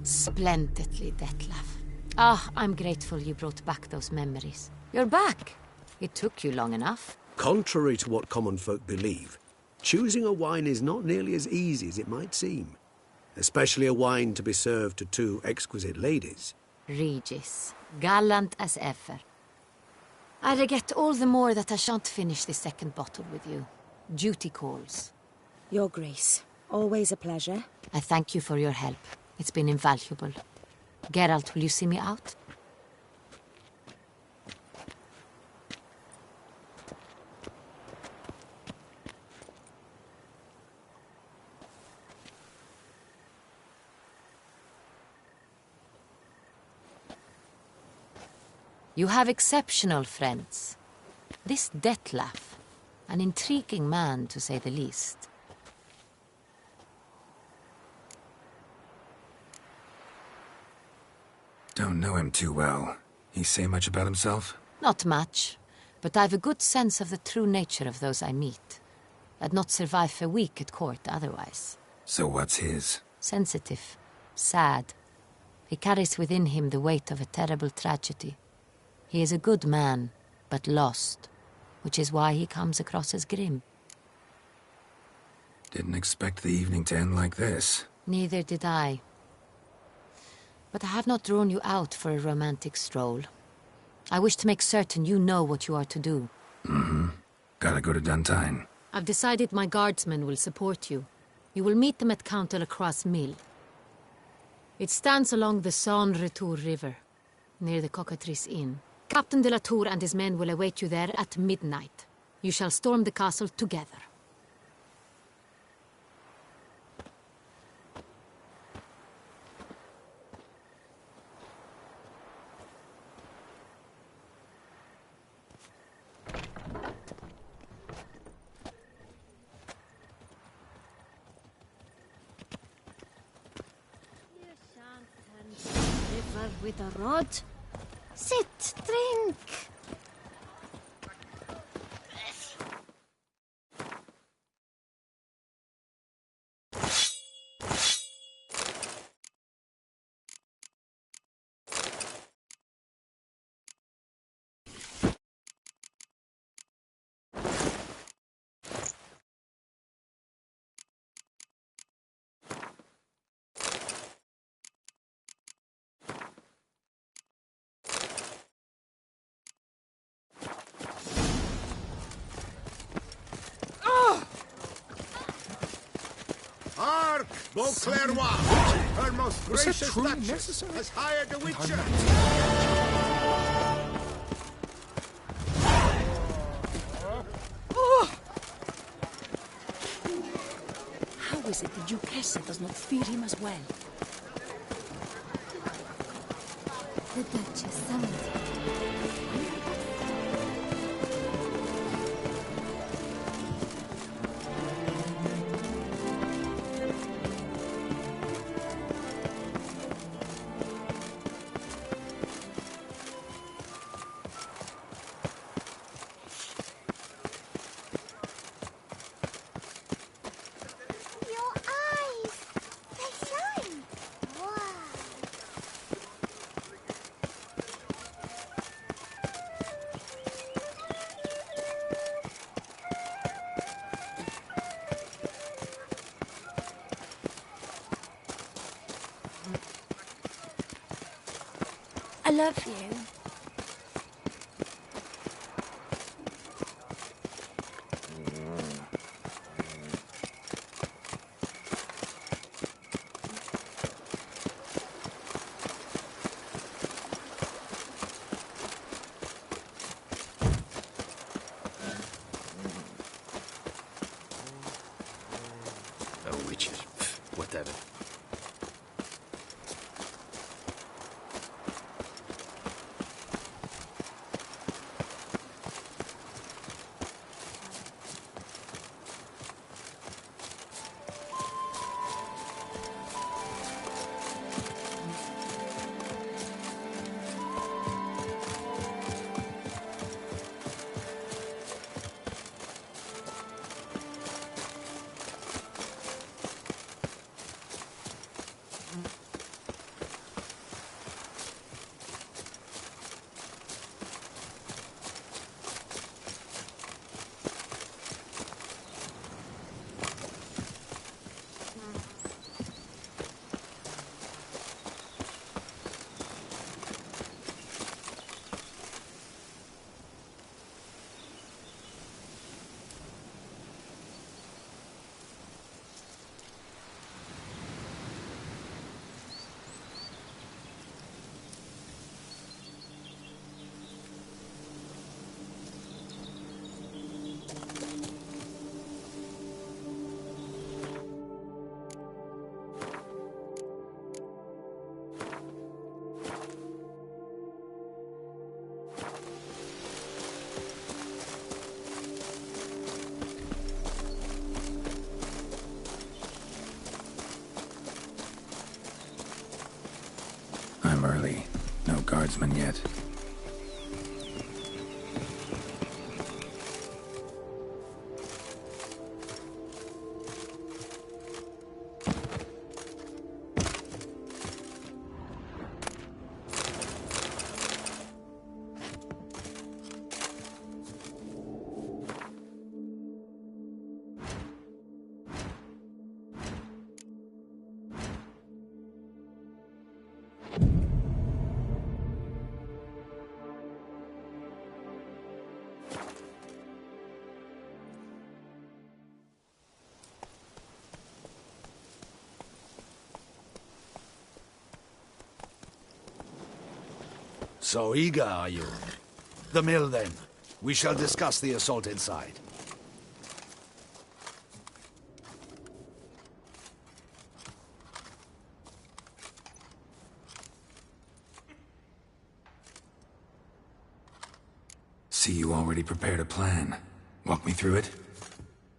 Splendidly, Dettlaff. Ah, I'm grateful you brought back those memories. You're back. It took you long enough. Contrary to what common folk believe, choosing a wine is not nearly as easy as it might seem. Especially a wine to be served to 2 exquisite ladies. Regis, gallant as ever. I regret all the more that I shan't finish the 2nd bottle with you. Duty calls. Your Grace, always a pleasure. I thank you for your help. It's been invaluable. Geralt, will you see me out? You have exceptional friends. This Dettlaff, an intriguing man to say the least. Don't know him too well. He say much about himself? Not much, but I've a good sense of the true nature of those I meet. I'd not survive a week at court otherwise. So what's his? Sensitive, sad. He carries within him the weight of a terrible tragedy. He is a good man, but lost, which is why he comes across as grim. Didn't expect the evening to end like this. Neither did I. But I have not drawn you out for a romantic stroll. I wish to make certain you know what you are to do. Mm-hmm. Gotta go to Duntine. I've decided my guardsmen will support you. You will meet them at Count Delacroix's mill. It stands along the Saône-Retour River, near the Cockatrice Inn. Captain de la Tour and his men will await you there at midnight. You shall storm the castle together. You shan't turn the river with a rod. Sit, drink. Hark, Beauclair, her most gracious Duchess has hired a witcher. How is it the Duchess does not fear him as well? The Duchess summoned him. love you. Oh, witches. Whatever. I'm early. No guardsmen yet. So eager, are you? The mill, then. We shall discuss the assault inside. See, you already prepared a plan. Walk me through it?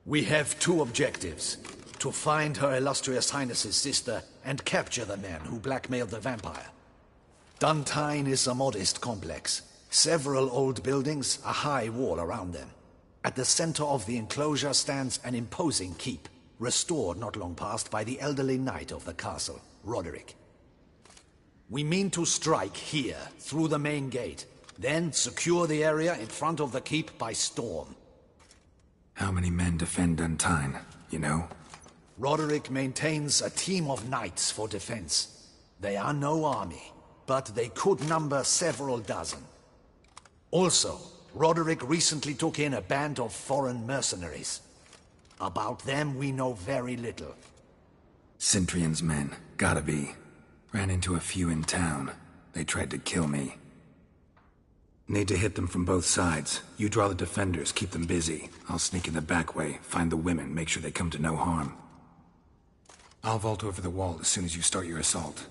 We have two objectives. To find Her Illustrious Highness's sister and capture the man who blackmailed the vampire. Duntine is a modest complex. Several old buildings, a high wall around them. At the center of the enclosure stands an imposing keep, restored not long past by the elderly knight of the castle, Roderick. We mean to strike here, through the main gate, then secure the area in front of the keep by storm. How many men defend Duntine, you know? Roderick maintains a team of knights for defense. They are no army, but they could number several dozen. Also, Roderick recently took in a band of foreign mercenaries. About them we know very little. Cintrian's men, gotta be. Ran into a few in town. They tried to kill me. Need to hit them from both sides. You draw the defenders, keep them busy. I'll sneak in the back way, find the women, make sure they come to no harm. I'll vault over the wall as soon as you start your assault.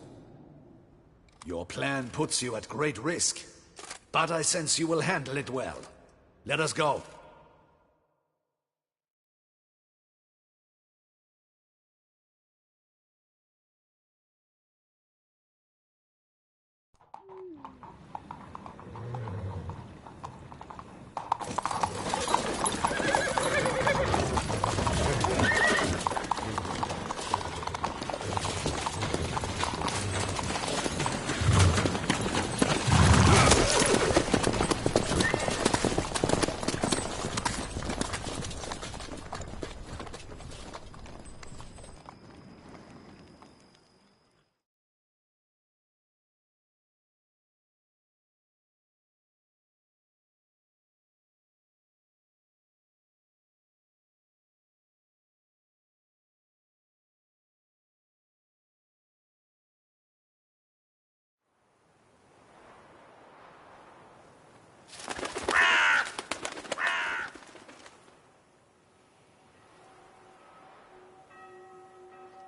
Your plan puts you at great risk, but I sense you will handle it well. Let us go.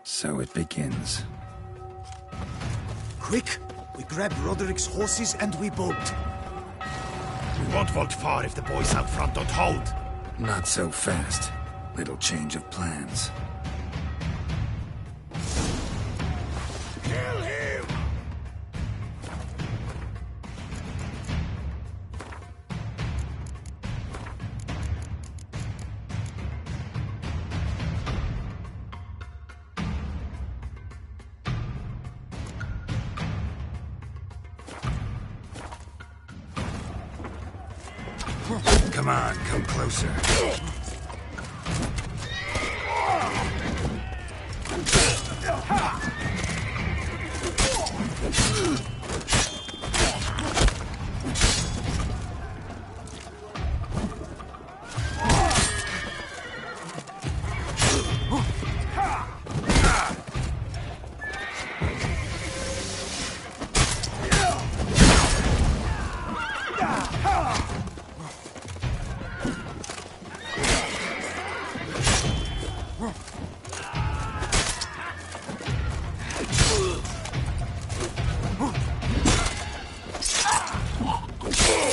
So it begins. Quick! We grab Roderick's horses and we bolt. We won't vault far if the boys out front don't hold. Not so fast. Little change of plans. Kill him! Come on, come closer.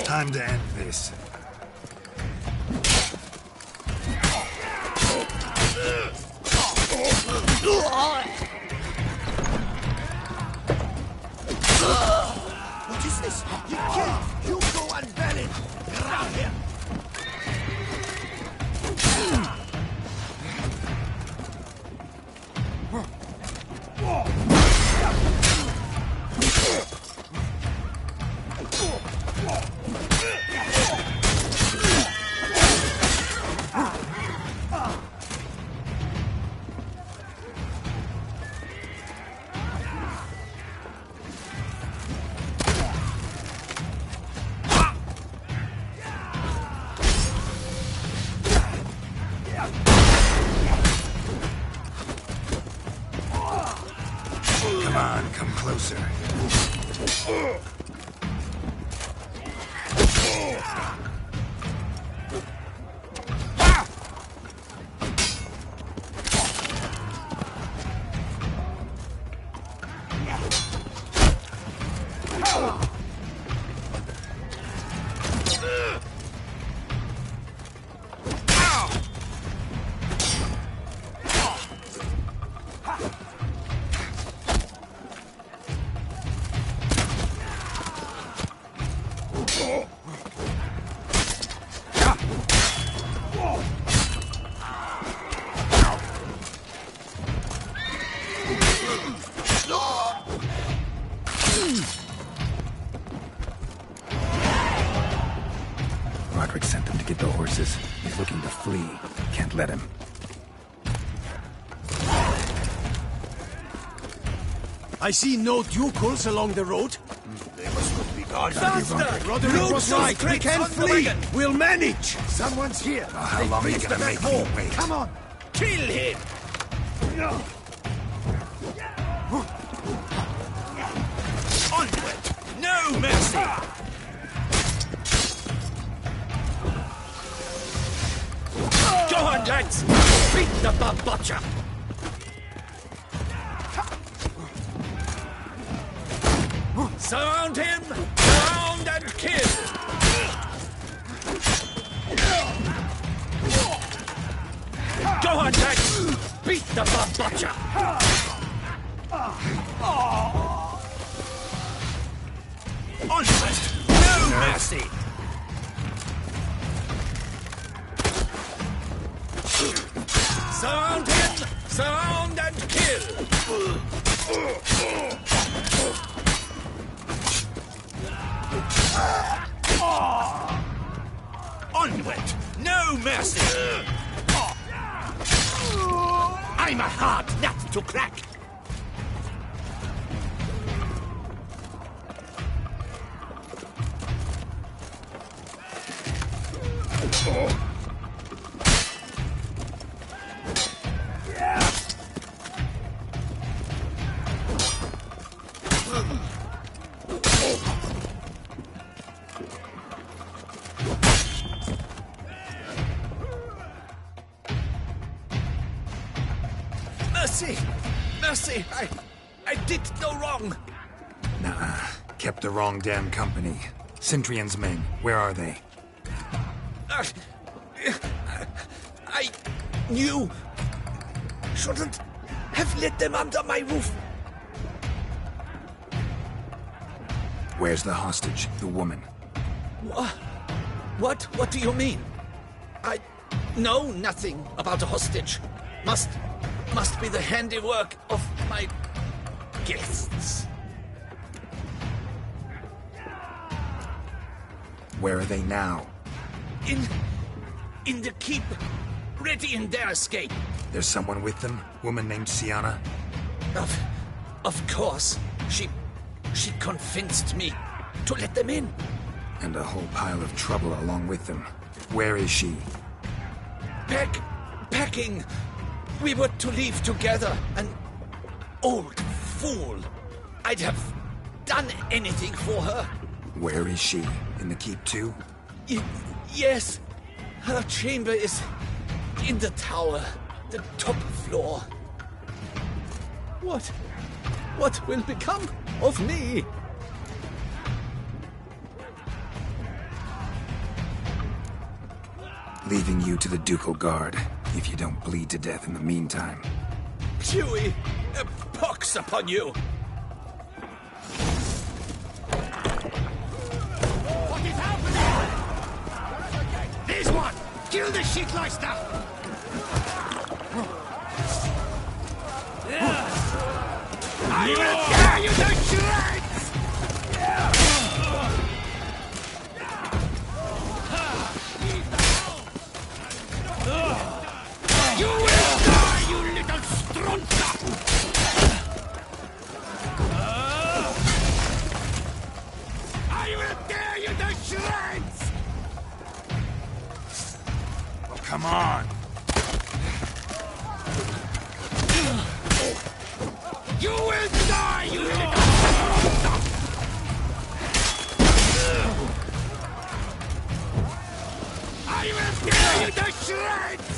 Time to end this. What is this? You killed! You go and ban it! Get around here! Come on, come closer. Roderick sent them to get the horses. He's looking to flee. Can't let him. I see no ducals along the road. They must not be guarded. Faster! Roderick was right. We can flee. We'll manage. Someone's here. Oh, how long are you gonna make me wait? Come on. Kill him. Onward. No mercy. Go on, lads. Beat the butcher. Surround him! Surround and kill! Go on, lads! Beat the butcher! Onward! No mercy! Surround him! Surround and kill! Onward! No mercy! I'm a hard nut to crack! Mercy! Mercy, I did no wrong. Nah, kept the wrong damn company. Centrion's men, where are they? I knew. Shouldn't have let them under my roof. Where's the hostage, the woman? What do you mean? I know nothing about a hostage. Must be the handiwork of my guests. Where are they now? In the keep, ready in their escape. There's someone with them? Woman named Sienna? Of course. She convinced me to let them in. And a whole pile of trouble along with them. Where is she? Packing. We were to leave together. An old fool. I'd have done anything for her. Where is she? In the keep too? Yes. Her chamber is in the tower. The top floor. What will become of me? Leaving you to the ducal guard, if you don't bleed to death in the meantime. Huey, a pox upon you! What is happening? This one! Kill the shitleister! I will tear you to shreds! You will die, you little strunza! I will tear you to shreds! Oh, come on! You will die, you little strunza! I will tear you to shreds!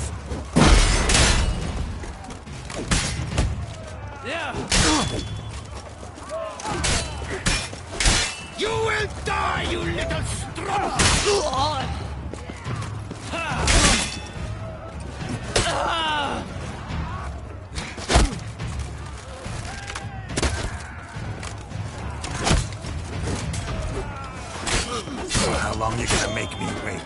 You will die, you little strunza! So how long you gonna make me wait?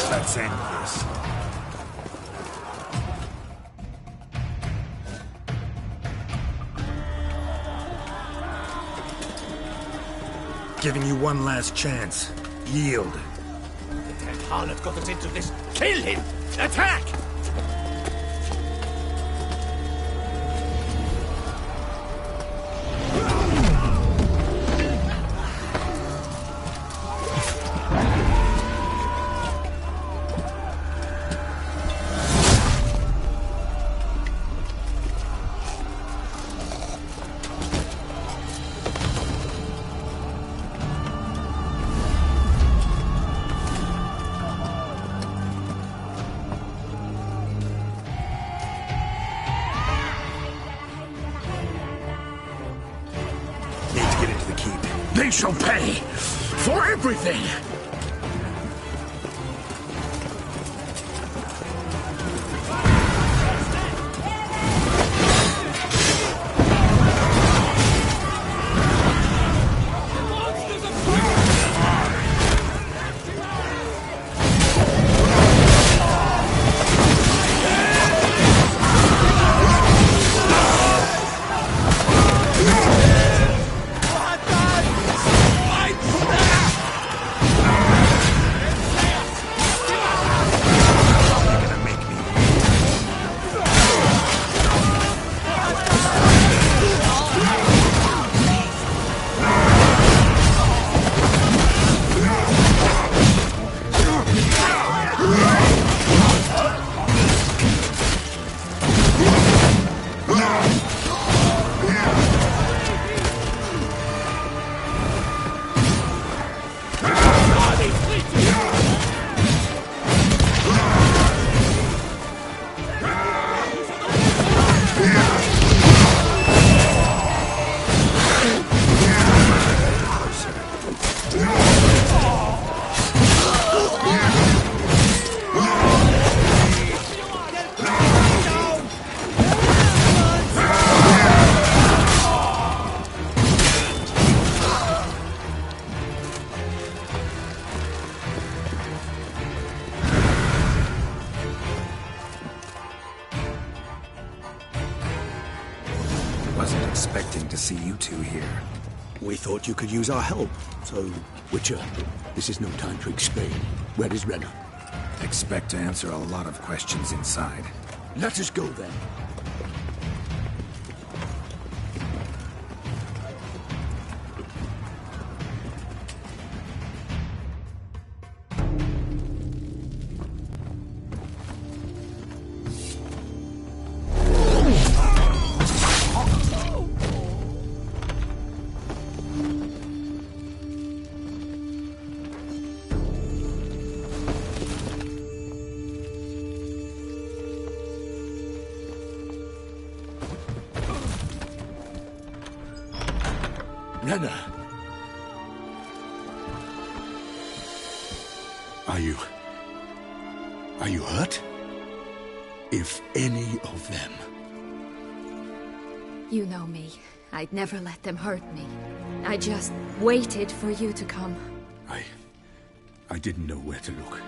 Let's end this. Giving you one last chance. Yield. That harlot got us into this. Kill him! Attack! They shall pay for everything! Wasn't expecting to see you two here. We thought you could use our help, so... Witcher, this is no time to explain. Where is Renna? Expect to answer a lot of questions inside. Let us go then. Renna! Are you hurt? If any of them... You know me. I'd never let them hurt me. I just waited for you to come. I didn't know where to look.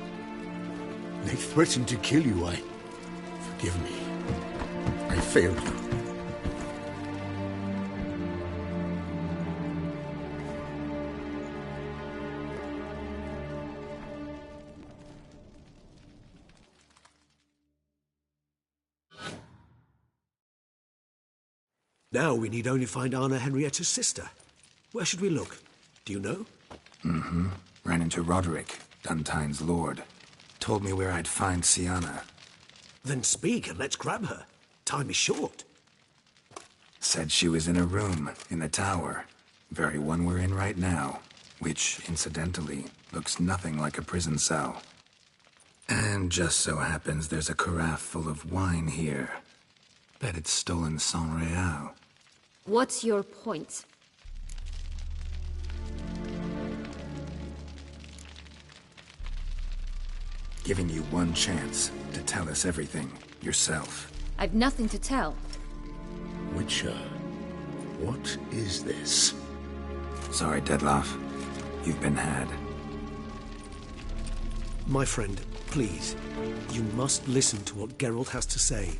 They threatened to kill you. Forgive me. I failed you. Now we need only find Anna Henrietta's sister. Where should we look? Do you know? Mm-hmm. Ran into Roderick, Duntine's lord. Told me where I'd find Sienna. Then speak and let's grab her. Time is short. Said she was in a room in the tower. Very one we're in right now. Which, incidentally, looks nothing like a prison cell. And just so happens there's a carafe full of wine here. Bet it's stolen sans real. What's your point? Giving you one chance to tell us everything yourself. I've nothing to tell. Witcher, what is this? Sorry, Dettlaff. You've been had. My friend, please. You must listen to what Geralt has to say.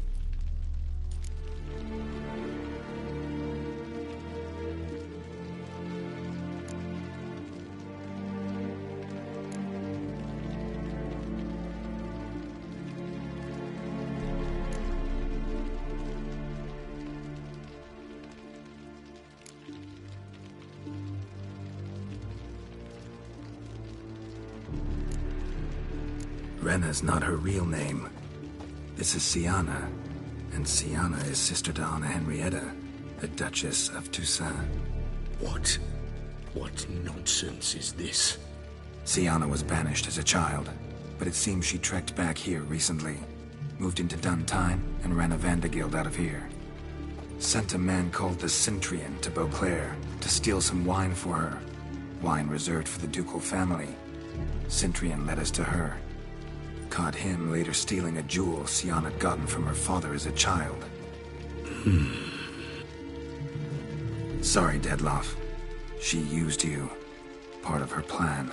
Renna's not her real name. This is Sienna, and Sienna is sister to Anna Henrietta, the Duchess of Toussaint. What nonsense is this? Sienna was banished as a child, but it seems she trekked back here recently. Moved into Duntine and ran a Vandergild out of here. Sent a man called the Centrian to Beauclair to steal some wine for her, Wine reserved for the ducal family. Centrian led us to her. Caught him later stealing a jewel Sian had gotten from her father as a child. Sorry, Dettlaff. She used you. Part of her plan.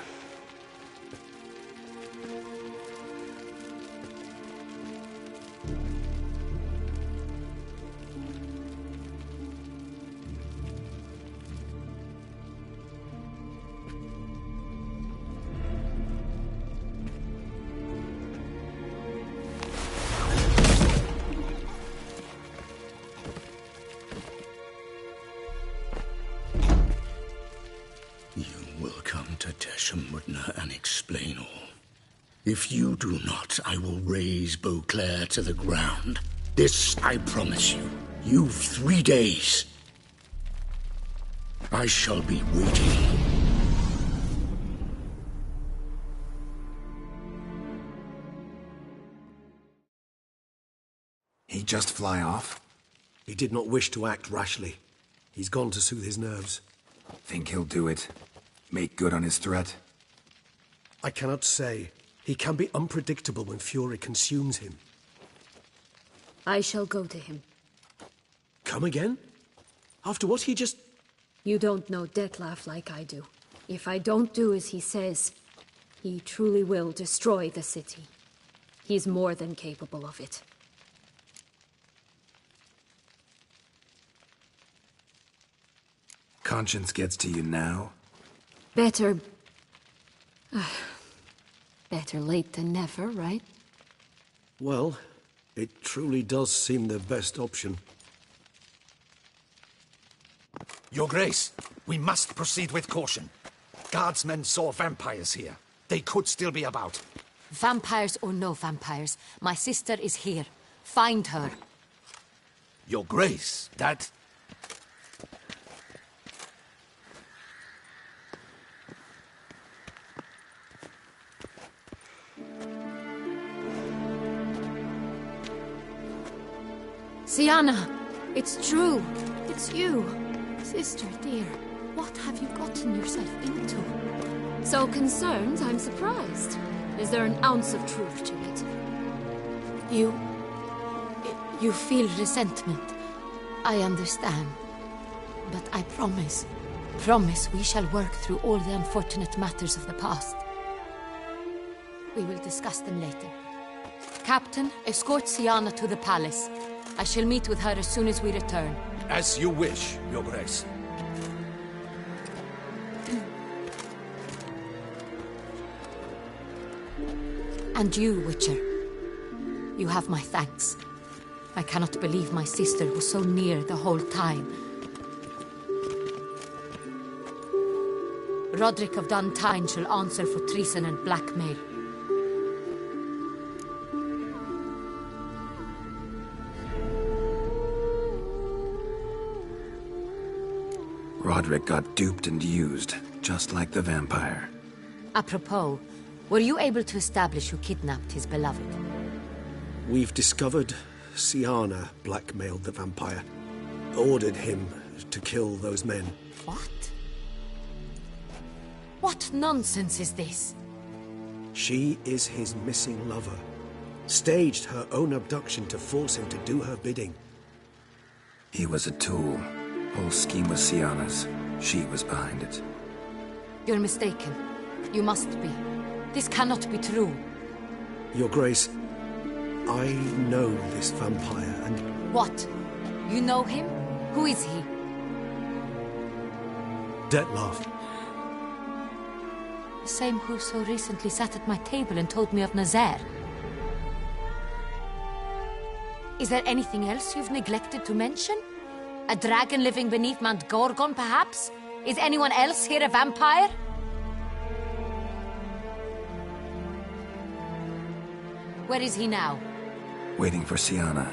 And explain all. If you do not, I will raze Beauclair to the ground. This I promise you. You've 3 days. I shall be waiting. He just fly off? He did not wish to act rashly. He's gone to soothe his nerves. Think he'll do it? Make good on his threat? I cannot say. He can be unpredictable when fury consumes him. I shall go to him. Come again? After what he just... You don't know Dettlaff like I do. If I don't do as he says, he truly will destroy the city. He's more than capable of it. Conscience gets to you now? Better... better late than never, right? Well, it truly does seem the best option. Your Grace, we must proceed with caution. Guardsmen saw vampires here. They could still be about. Vampires or no vampires, my sister is here. Find her. Your Grace, that... Sienna! It's true! It's you! Sister dear, what have you gotten yourself into? So concerned, I'm surprised. Is there an ounce of truth to it? You feel resentment. I understand. But I promise we shall work through all the unfortunate matters of the past. We will discuss them later. Captain, escort Sienna to the palace. I shall meet with her as soon as we return. As you wish, Your Grace. And you, Witcher. You have my thanks. I cannot believe my sister was so near the whole time. Roderick of Duntine shall answer for treason and blackmail. Roderick got duped and used, just like the vampire. Apropos, were you able to establish who kidnapped his beloved? We've discovered Sienna blackmailed the vampire. Ordered him to kill those men. What? What nonsense is this? She is his missing lover. Staged her own abduction to force him to do her bidding. He was a tool. Whole scheme was Sienna's. She was behind it. You're mistaken. You must be. This cannot be true. Your Grace, I know this vampire and... What? You know him? Who is he? Dettlaff. The same who so recently sat at my table and told me of Nazaire. Is there anything else you've neglected to mention? A dragon living beneath Mount Gorgon, perhaps? Is anyone else here a vampire? Where is he now? Waiting for Sienna.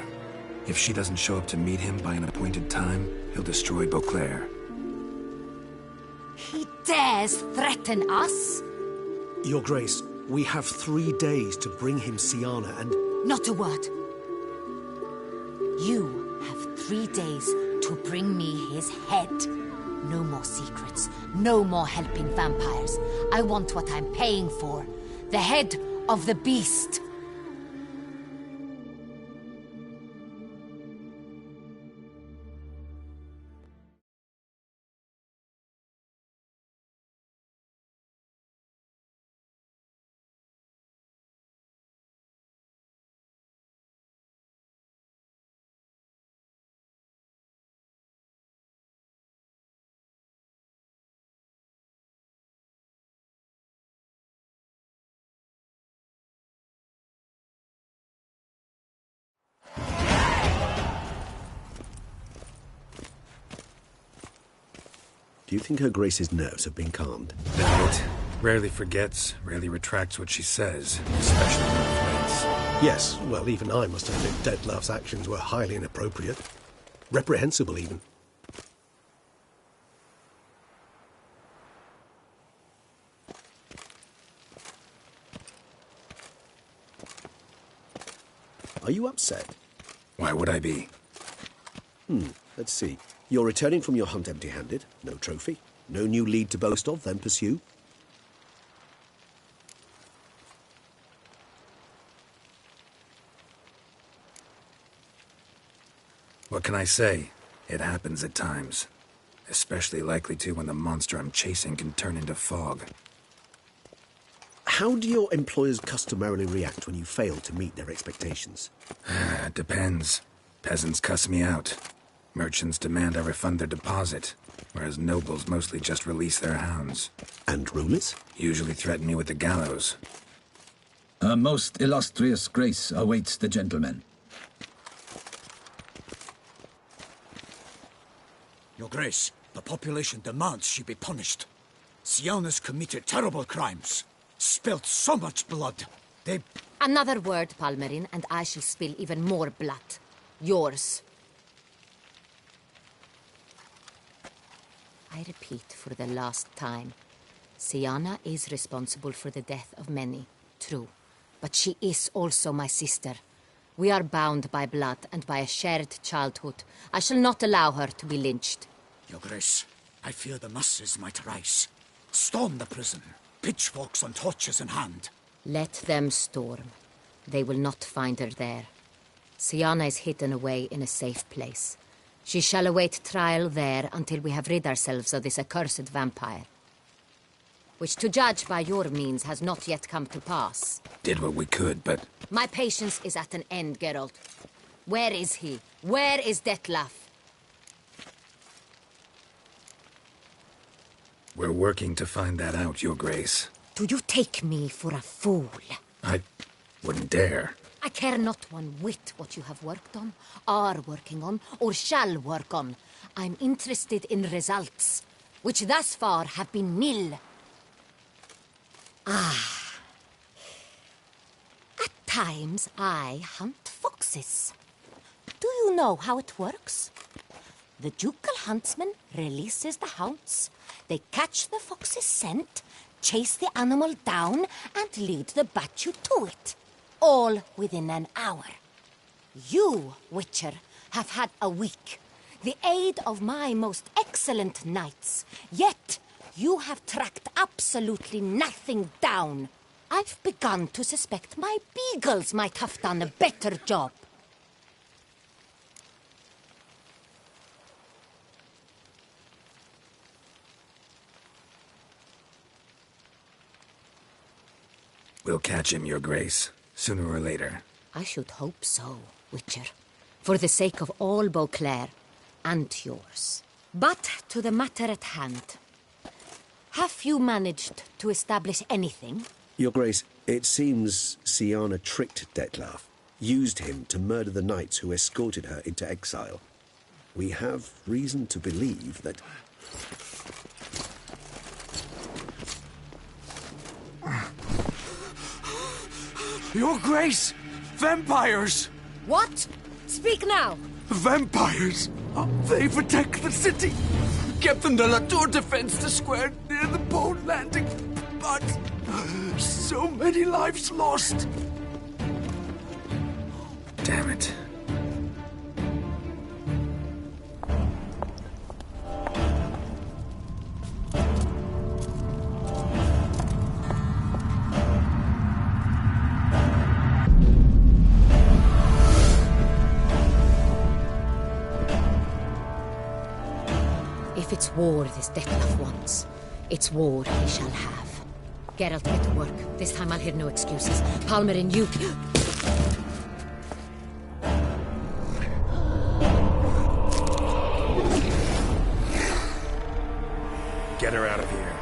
If she doesn't show up to meet him by an appointed time, he'll destroy Beauclair. He dares threaten us? Your Grace, we have 3 days to bring him Sienna and... Not a word. You have 3 days to bring me his head. No more secrets. No more helping vampires. I want what I'm paying for. The head of the beast. Do you think Her Grace's nerves have been calmed? Doubt it. Rarely forgets, rarely retracts what she says, especially when it flates. Yes, well, even I must admit Dettlaff's actions were highly inappropriate. Reprehensible, even. Are you upset? Why would I be? Let's see. You're returning from your hunt empty-handed. No trophy. No new lead to boast of, then pursue. What can I say? It happens at times. Especially likely to when the monster I'm chasing can turn into fog. How do your employers customarily react when you fail to meet their expectations? It depends. Peasants cuss me out. Merchants demand I refund their deposit, whereas nobles mostly just release their hounds. And rulers? Usually threaten me with the gallows. Her most illustrious grace awaits the gentleman. Your Grace, the population demands she be punished. Siana's committed terrible crimes. Spilt so much blood. They... Another word, Palmerin, and I shall spill even more blood. Yours. I repeat for the last time. Siana is responsible for the death of many, true. But she is also my sister. We are bound by blood and by a shared childhood. I shall not allow her to be lynched. Your Grace, I fear the masses might rise. Storm the prison, pitchforks and torches in hand. Let them storm. They will not find her there. Siana is hidden away in a safe place. She shall await trial there until we have rid ourselves of this accursed vampire. Which, to judge by your means, has not yet come to pass. Did what we could, but... My patience is at an end, Geralt. Where is he? Where is Dettlaff? We're working to find that out, Your Grace. Do you take me for a fool? I wouldn't dare. I care not one whit what you have worked on, are working on, or shall work on. I'm interested in results, which thus far have been nil. At times I hunt foxes. Do you know how it works? The ducal huntsman releases the hounds. They catch the fox's scent, chase the animal down, and lead the battue to it. All within an hour. You, Witcher, have had a week. The aid of my most excellent knights. Yet, you have tracked absolutely nothing down. I've begun to suspect my beagles might have done a better job. We'll catch him, Your Grace. Sooner or later. I should hope so, Witcher. For the sake of all Beauclair and yours. But to the matter at hand. Have you managed to establish anything? Your Grace, it seems Siana tricked Dettlaff, used him to murder the knights who escorted her into exile. We have reason to believe that... Your Grace! Vampires! What? Speak now! Vampires! They protect the city! Captain de la Tour defends the square near the boat landing, but so many lives lost! Damn it. It's war this Detlef wants. It's war he shall have. Geralt, get to work. This time I'll hear no excuses. Palmer and you... Get her out of here.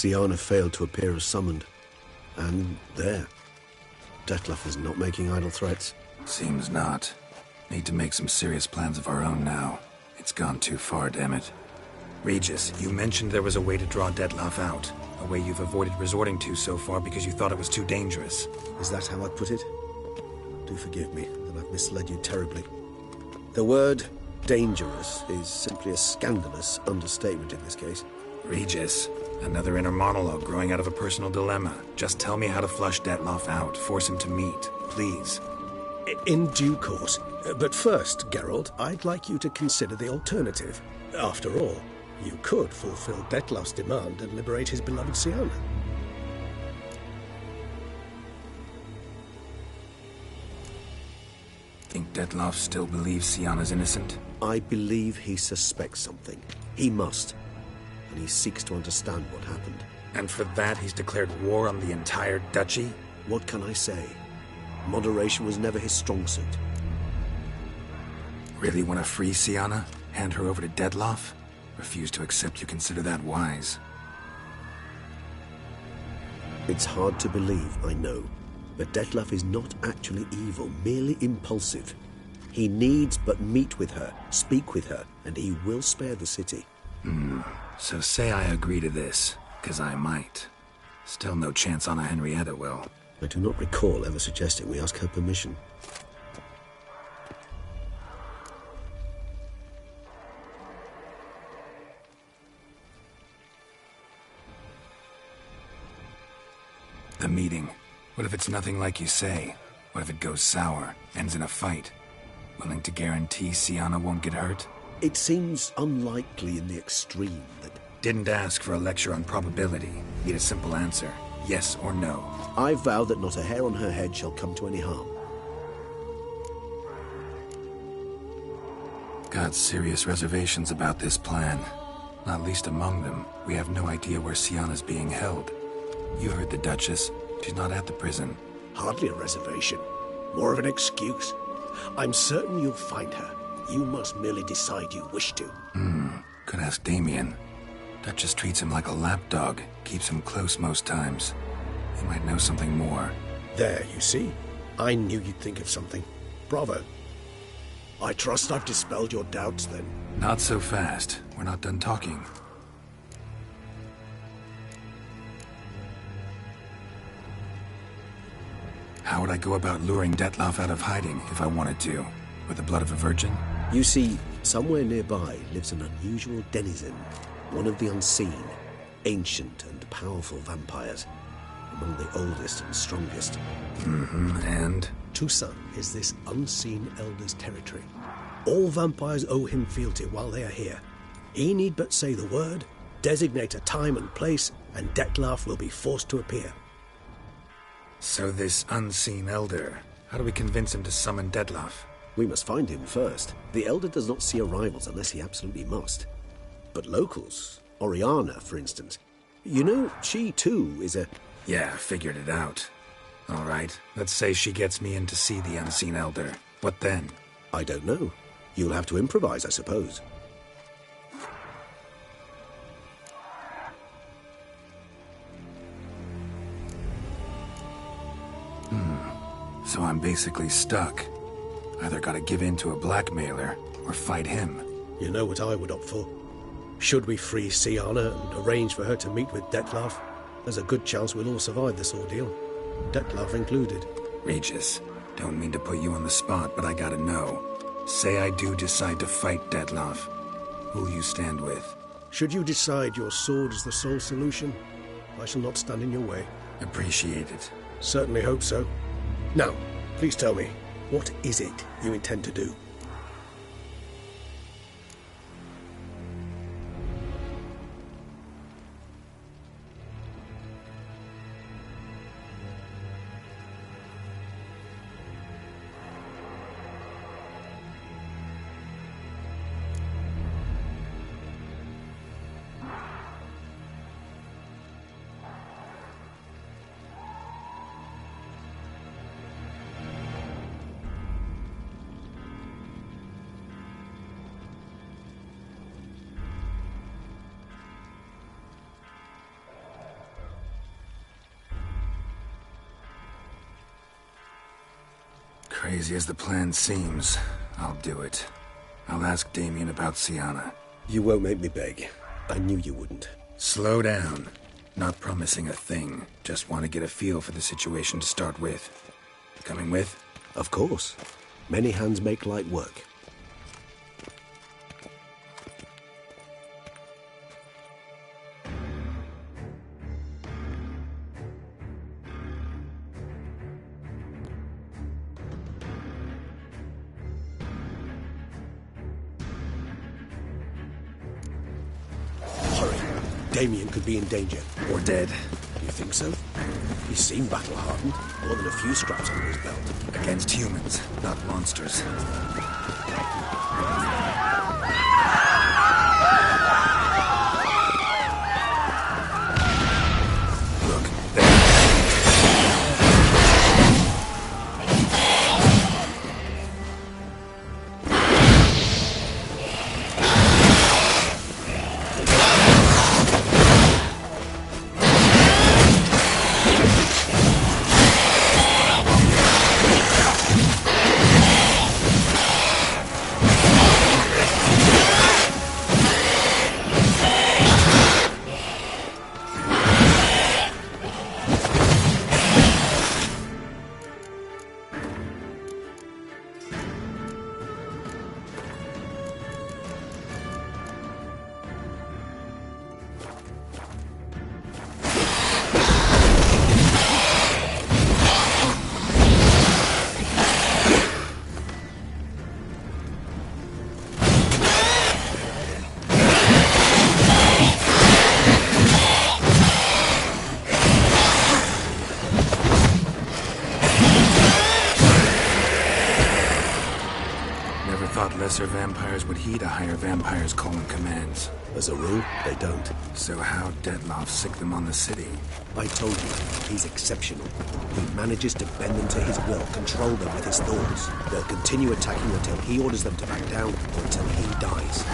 Syanna failed to appear as summoned. And there. Detlef is not making idle threats. Seems not. Need to make some serious plans of our own now. It's gone too far, damn it. Regis, you mentioned there was a way to draw Detlaff out. A way you've avoided resorting to so far because you thought it was too dangerous. Is that how I put it? Do forgive me that I've misled you terribly. The word dangerous is simply a scandalous understatement in this case. Regis, another inner monologue growing out of a personal dilemma. Just tell me how to flush Detlaff out, force him to meet, please. In due course. But first, Geralt, I'd like you to consider the alternative. After all, you could fulfill Detlaff's demand and liberate his beloved Siana. Think Detlaff still believes Siana's innocent? I believe he suspects something. He must. And he seeks to understand what happened. And for that he's declared war on the entire duchy? What can I say? Moderation was never his strong suit. Really want to free Siana? Hand her over to Detlaff? Refuse to accept you consider that wise. It's hard to believe, I know. But Detlaff is not actually evil, merely impulsive. He needs but meet with her, speak with her, and he will spare the city. So say I agree to this, 'cause I might. Still no chance Anna Henrietta will. I do not recall ever suggesting we ask her permission. The meeting. What if it's nothing like you say? What if it goes sour, ends in a fight? Willing to guarantee Siana won't get hurt? It seems unlikely in the extreme that... Didn't ask for a lecture on probability. Need a simple answer. Yes or no. I vow that not a hair on her head shall come to any harm. Got serious reservations about this plan. Not least among them, we have no idea where Siana's being held. You heard the Duchess. She's not at the prison. Hardly a reservation. More of an excuse. I'm certain you'll find her. You must merely decide you wish to. Could ask Damien. Duchess treats him like a lapdog. Keeps him close most times. He might know something more. There, you see? I knew you'd think of something. Bravo. I trust I've dispelled your doubts, then. Not so fast. We're not done talking. How would I go about luring Detlaff out of hiding if I wanted to? With the blood of a virgin? You see, somewhere nearby lives an unusual denizen. One of the unseen, ancient and powerful vampires. Among the oldest and strongest. And? Toussaint is this unseen elder's territory. All vampires owe him fealty while they are here. He need but say the word, designate a time and place, and Detlaff will be forced to appear. So this unseen elder, how do we convince him to summon Detlaff? We must find him first. The elder does not see arrivals unless he absolutely must. But locals, Oriana, for instance, you know, she too is a... Yeah, figured it out. All right, let's say she gets me in to see the unseen elder. What then? I don't know. You'll have to improvise, I suppose. So I'm basically stuck. Either gotta give in to a blackmailer, or fight him. You know what I would opt for. Should we free Siana and arrange for her to meet with Detlaff, there's a good chance we'll all survive this ordeal. Detlaff included. Regis, don't mean to put you on the spot, but I gotta know. Say I do decide to fight Detlaff. Who'll you stand with? Should you decide your sword is the sole solution, I shall not stand in your way. Appreciate it. Certainly hope so. Now, please tell me, what is it you intend to do? Crazy as the plan seems, I'll do it. I'll ask Damien about Sienna. You won't make me beg. I knew you wouldn't. Slow down. Not promising a thing. Just want to get a feel for the situation to start with. Coming with? Of course. Many hands make light work. Damien could be in danger. Or dead. You think so? He seemed battle-hardened. More than a few scraps under his belt. Against humans, not monsters. Look, there. Lesser vampires would heed a higher vampire's calling commands. As a rule, they don't. So how'd Detloff sick them on the city? I told you, he's exceptional. He manages to bend them to his will, control them with his thoughts. They'll continue attacking until he orders them to back down, or until he dies.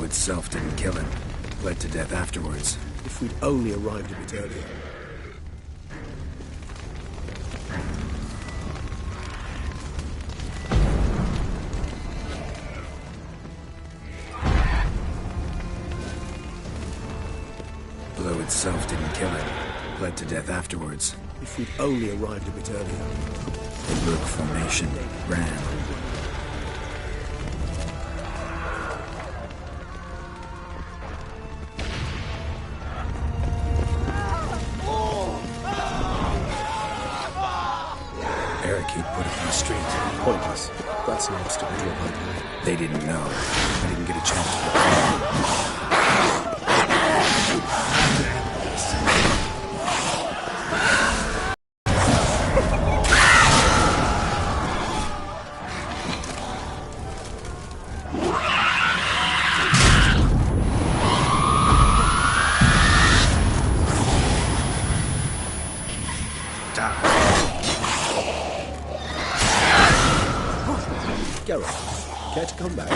Itself didn't kill him. Bled to death afterwards. If we'd only arrived a bit earlier. Blow itself didn't kill him. Bled to death afterwards. If we'd only arrived a bit earlier. They broke formation, ran. Pointless. That's an obstacle to a pipeline. They didn't know. I didn't get a chance to prepare. Geralt, care to come back?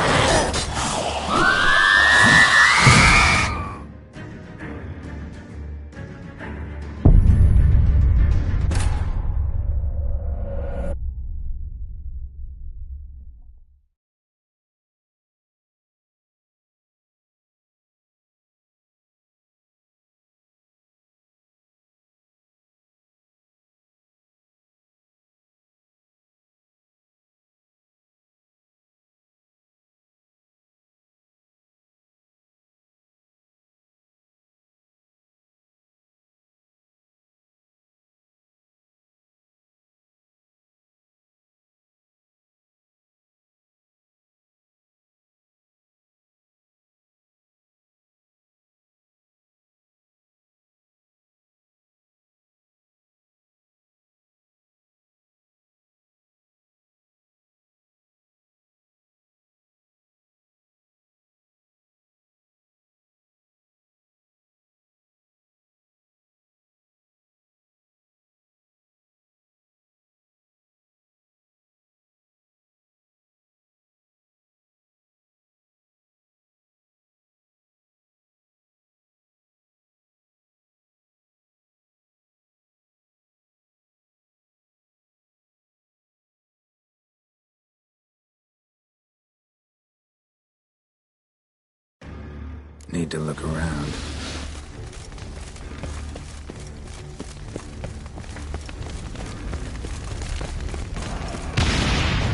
Need to look around.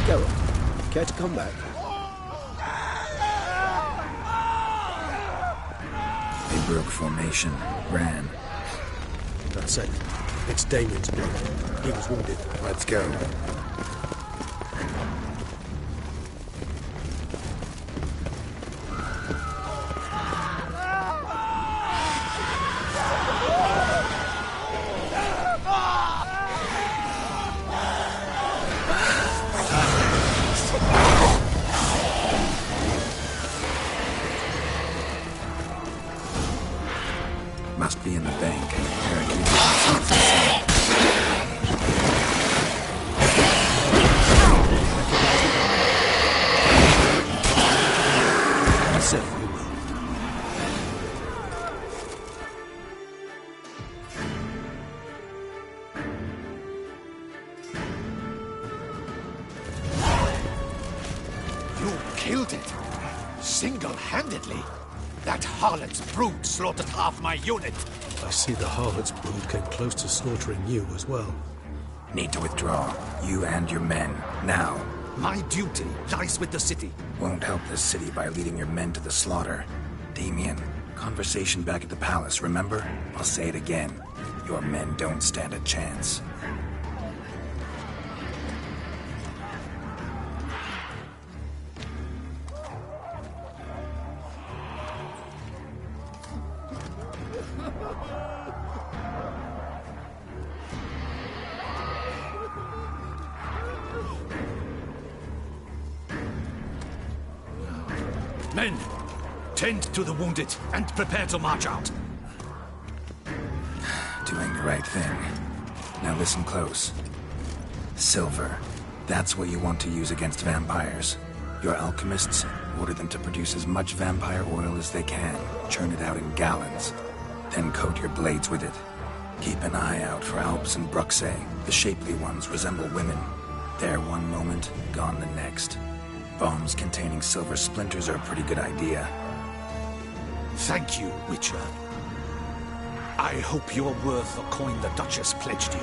Geralt, care to come back? They broke formation, ran. That's it. It's Damien's blood. He was wounded. Let's go. Must be in the bank. You killed it! Single-handedly? That harlot's brood slaughtered half my unit! I see the harlot's brood came close to slaughtering you as well. Need to withdraw. You and your men. Now. My duty lies with the city. Won't help the city by leading your men to the slaughter. Damien, conversation back at the palace, remember? I'll say it again. Your men don't stand a chance. Men, tend to the wounded and prepare to march out. Doing the right thing. Now listen close. Silver. That's what you want to use against vampires. Your alchemists, order them to produce as much vampire oil as they can. Churn it out in gallons. Then coat your blades with it. Keep an eye out for Alps and Bruxae. The shapely ones resemble women. There one moment, gone the next. Bombs containing silver splinters are a pretty good idea. Thank you, Witcher. I hope you're worth the coin the Duchess pledged you.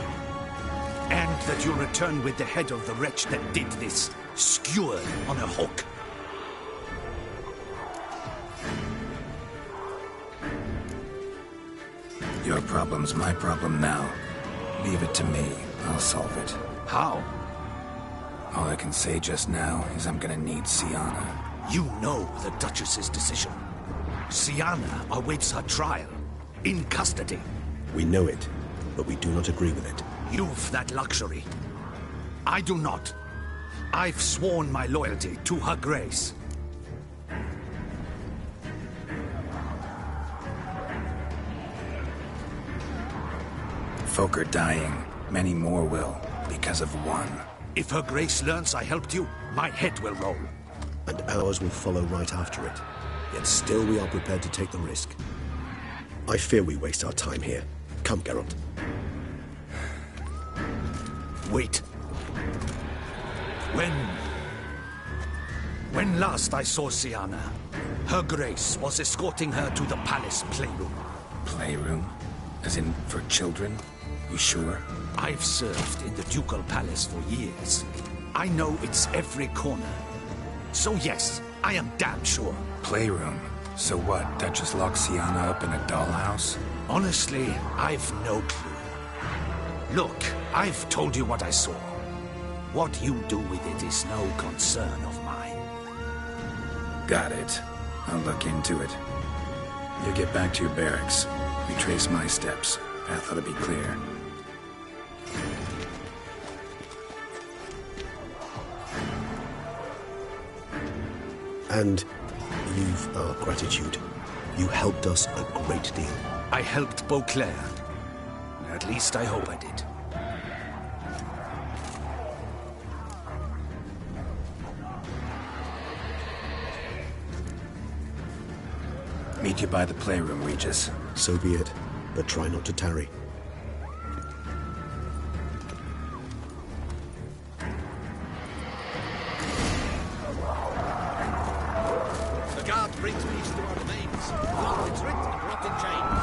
And that you'll return with the head of the wretch that did this, skewered on a hook. Your problem's my problem now. Leave it to me. I'll solve it. How? All I can say just now is I'm gonna need Sienna. You know the Duchess's decision. Sienna awaits her trial. In custody. We know it, but we do not agree with it. You've that luxury. I do not. I've sworn my loyalty to her grace. Folk are dying. Many more will, because of one. If Her Grace learns I helped you, my head will roll. And ours will follow right after it. Yet still we are prepared to take the risk. I fear we waste our time here. Come, Geralt. Wait. When last I saw Sienna, Her Grace was escorting her to the palace playroom. Playroom? As in, for children? You sure? I've served in the ducal palace for years. I know it's every corner. So yes, I am damn sure. Playroom? So what, that just locks Sienna up in a dollhouse? Honestly, I've no clue. Look, I've told you what I saw. What you do with it is no concern of mine. Got it. I'll look into it. You get back to your barracks. Retrace my steps. Path ought to be clear. And you've our gratitude. You helped us a great deal. I helped Beauclair. At least I hope I did. Meet you by the playroom, Regis. So be it, but try not to tarry. The guard brings peace to our domains. Lord retreat and brought in chains.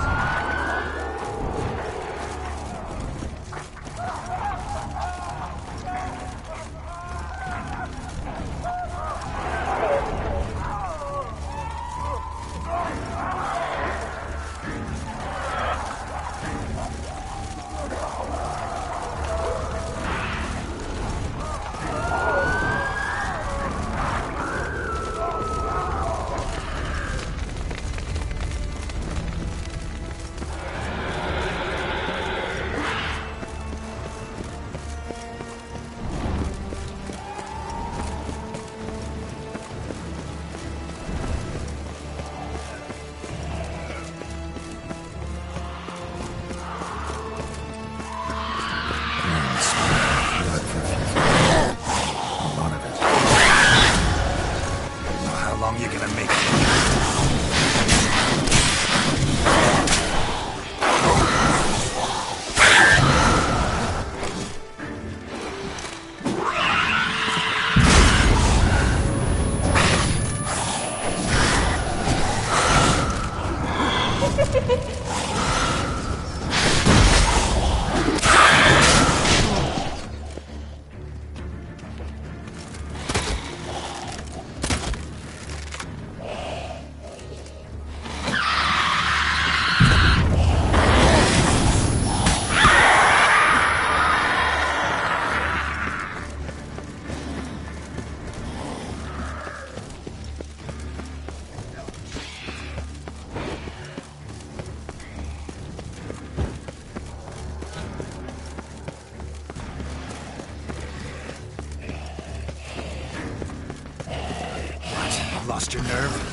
Lost your nerve?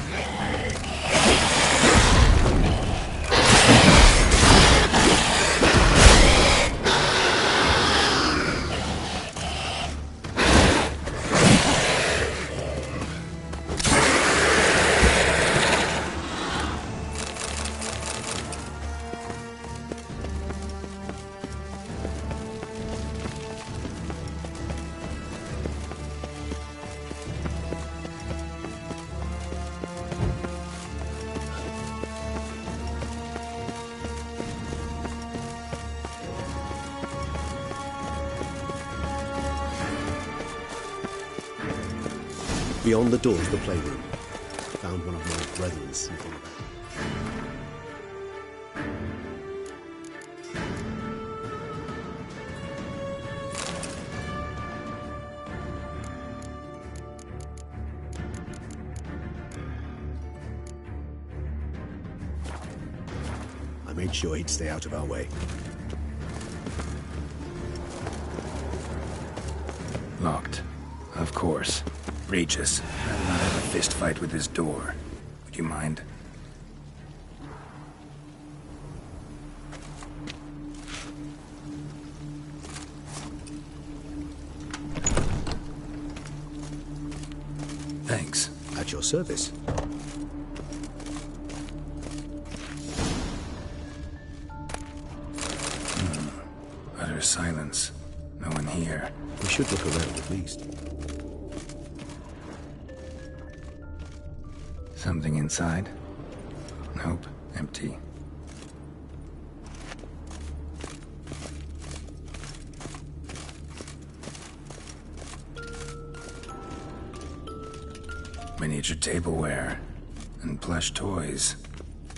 Beyond the door to the playroom, found one of my brethren sleeping about. I made sure he'd stay out of our way. Locked. Of course. Regis, I'd not have a fist fight with this door. Would you mind? Thanks. At your service. Utter silence. No one here. We should look around at least. Something inside? Nope, empty. Miniature tableware and plush toys.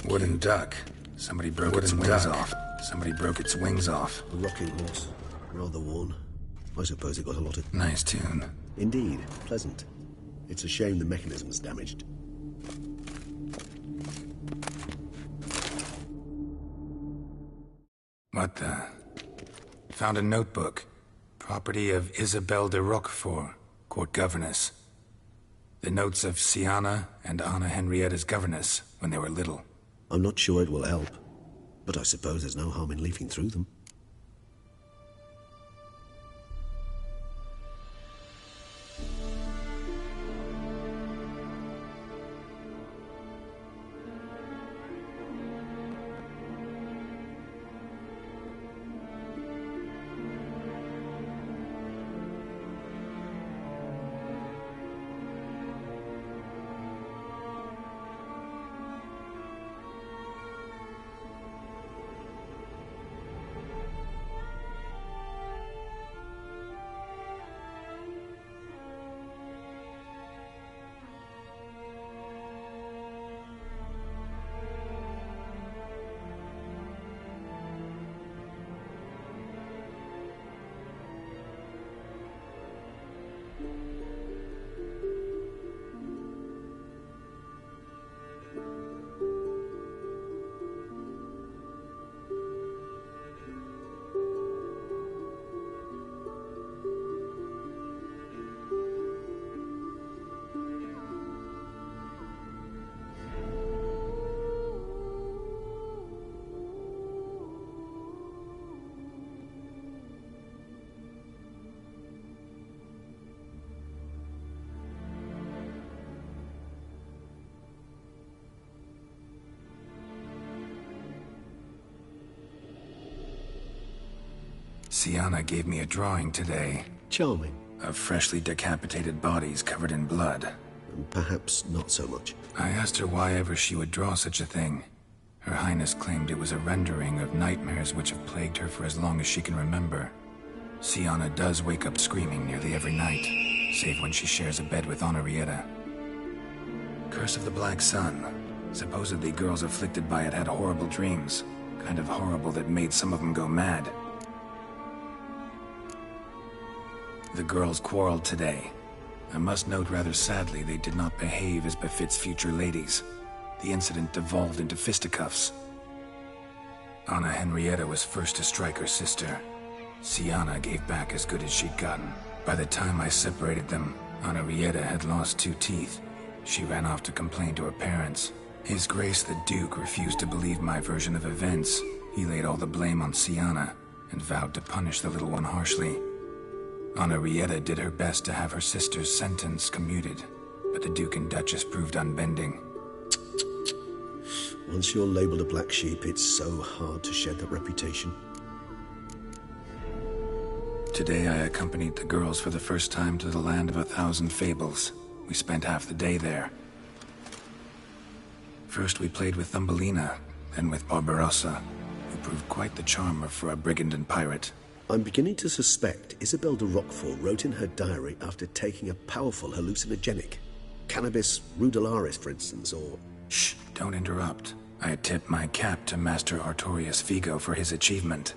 Wooden duck. Somebody broke its wings off. Somebody broke its wings off. A rocking horse. Rather worn. I suppose it got a lot of... Nice tune. Indeed. Pleasant. It's a shame the mechanism's damaged. What the... Found a notebook. Property of Isabelle de Roquefort, court governess. The notes of Sienna and Anna Henrietta's governess when they were little. I'm not sure it will help, but I suppose there's no harm in leafing through them. Sienna gave me a drawing today. Charming. Of freshly decapitated bodies covered in blood. Perhaps not so much. I asked her why ever she would draw such a thing. Her Highness claimed it was a rendering of nightmares which have plagued her for as long as she can remember. Sienna does wake up screaming nearly every night, save when she shares a bed with Henrietta. Curse of the Black Sun. Supposedly girls afflicted by it had horrible dreams. Kind of horrible that made some of them go mad. The girls quarreled today. I must note rather sadly they did not behave as befits future ladies. The incident devolved into fisticuffs. Anna Henrietta was first to strike her sister. Sienna gave back as good as she'd gotten. By the time I separated them, Henrietta had lost 2 teeth. She ran off to complain to her parents. His Grace the Duke refused to believe my version of events. He laid all the blame on Sienna and vowed to punish the little one harshly. Henrietta did her best to have her sister's sentence commuted, but the Duke and Duchess proved unbending. Once you're labeled a black sheep, it's so hard to shed that reputation. Today I accompanied the girls for the first time to the land of 1,000 fables. We spent half the day there. First we played with Thumbelina, then with Barbarossa, who proved quite the charmer for a brigand and pirate. I'm beginning to suspect Isabelle de Roquefort wrote in her diary after taking a powerful hallucinogenic. Cannabis rudelaris, for instance, or... Shh, don't interrupt. I tip my cap to Master Artorius Figo for his achievement.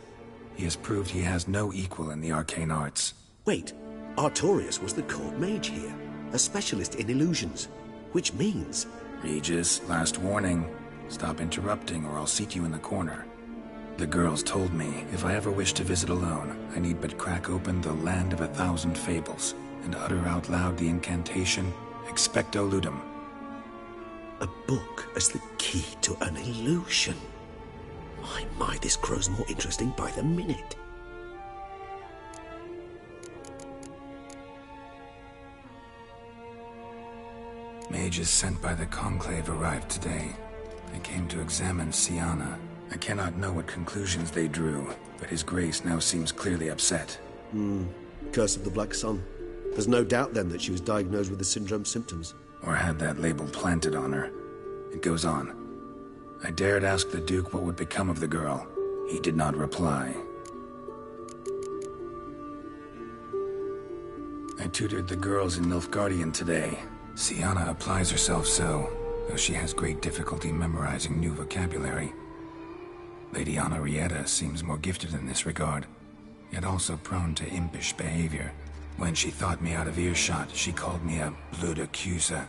He has proved he has no equal in the arcane arts. Wait, Artorius was the court mage here, a specialist in illusions, which means... Regis, last warning. Stop interrupting or I'll seat you in the corner. The girls told me if I ever wish to visit alone, I need but crack open the land of 1,000 fables and utter out loud the incantation, Expecto Ludum. A book as the key to an illusion. My, this grows more interesting by the minute. Mages sent by the Conclave arrived today. They came to examine Siana. I cannot know what conclusions they drew, but His Grace now seems clearly upset. Curse of the Black Sun. There's no doubt then that she was diagnosed with the syndrome symptoms. Or had that label planted on her. It goes on. I dared ask the Duke what would become of the girl. He did not reply. I tutored the girls in Nilfgaardian today. Siana applies herself so, though she has great difficulty memorizing new vocabulary. Lady Henrietta seems more gifted in this regard, yet also prone to impish behavior. When she thought me out of earshot, she called me a blood accuser.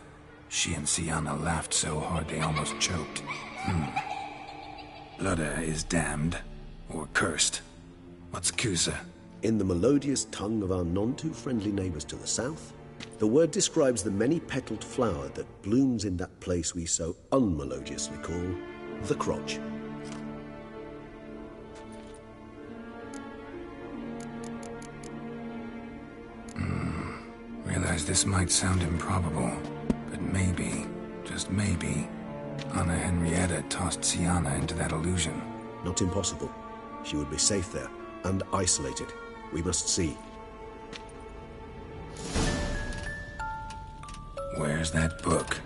She and Siana laughed so hard they almost choked. Blooda is damned, or cursed. What's Cusa? In the melodious tongue of our none-too-friendly neighbours to the south, the word describes the many-petaled flower that blooms in that place we so unmelodiously call the crotch. Realize this might sound improbable, but maybe, just maybe, Anna Henrietta tossed Siana into that illusion. Not impossible. She would be safe there, and isolated. We must see. Where's that book?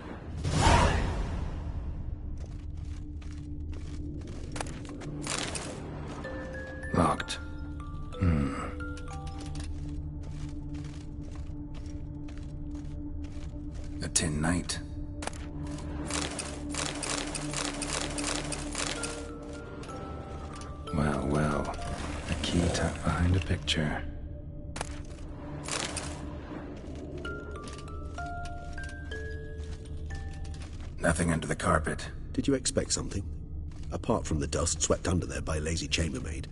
Locked. A Tin Knight. Well, well. A key tucked behind a picture. Nothing under the carpet. Did you expect something? Apart from the dust swept under there by a lazy chambermaid.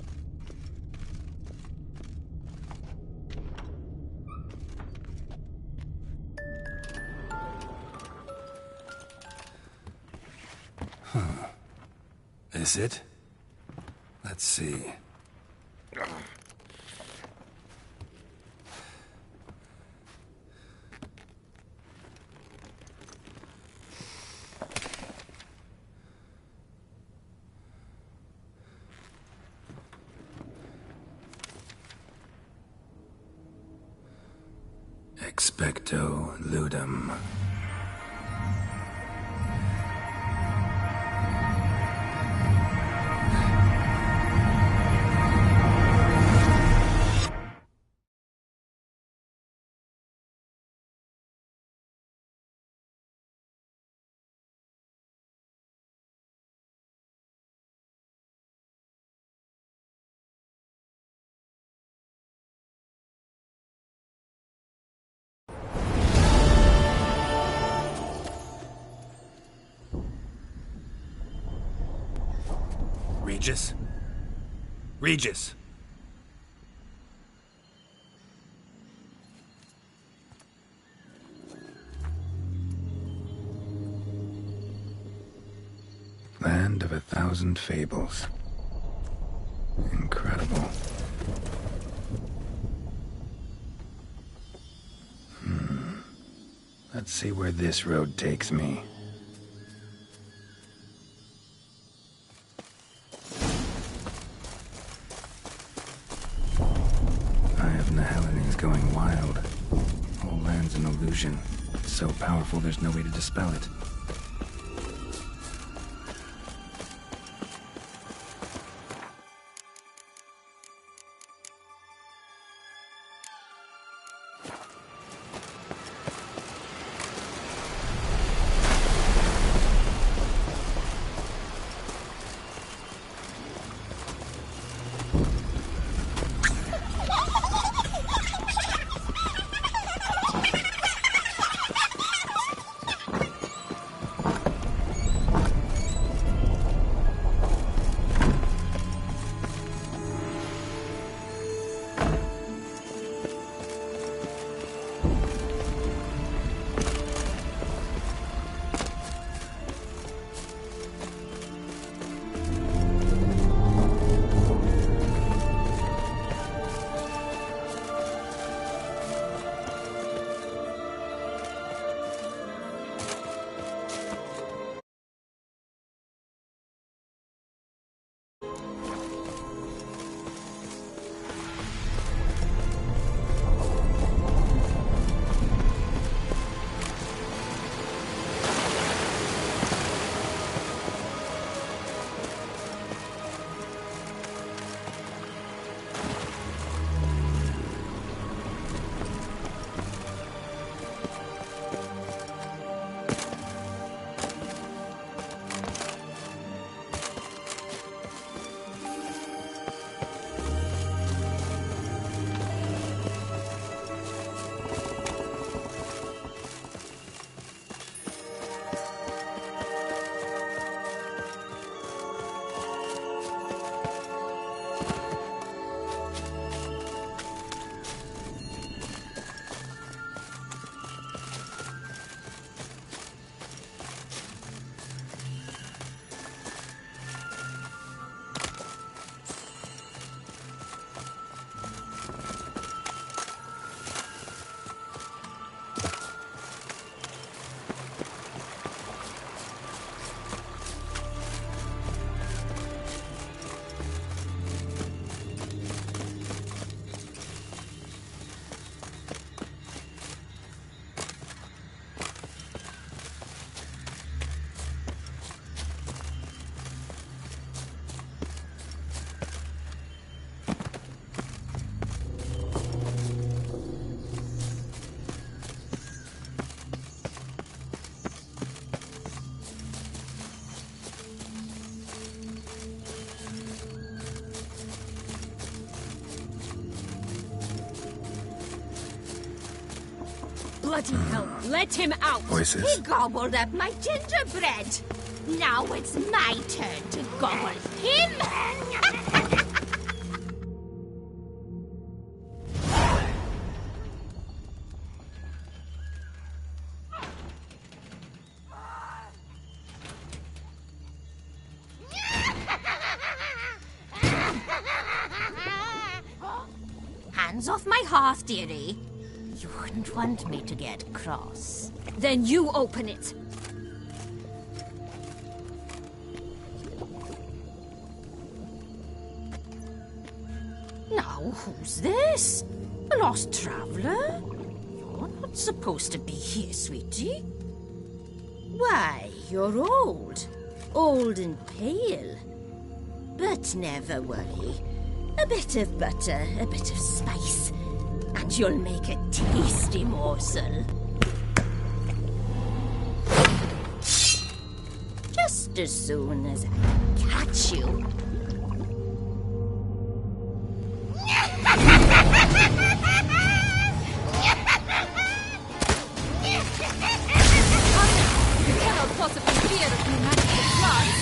This it? Let's see. Expecto ludum. Regis? Regis! Land of 1,000 fables. Incredible. Let's see where this road takes me. Is going wild. Whole land's an illusion. So powerful there's no way to dispel it. Bloody hell, let him out! Voices. He gobbled up my gingerbread. Now it's my turn to gobble him. Hands off my hearth, dearie. You wouldn't want me to get cross. Then you open it. Now, who's this? A lost traveler? You're not supposed to be here, sweetie. Why, you're old. Old and pale. But never worry. A bit of butter, a bit of spice, and you'll make a tasty morsel. Just as soon as I catch you. You cannot possibly fear the humanity of floods.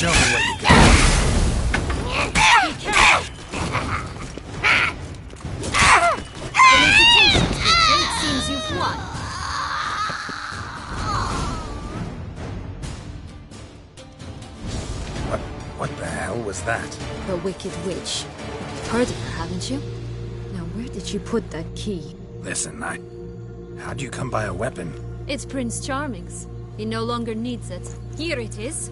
Show me what you got. It seems you've won. What the hell was that? The Wicked Witch. Heard of her, haven't you? Now, where did you put that key? Listen, how'd you come by a weapon? It's Prince Charming's. He no longer needs it. Here it is.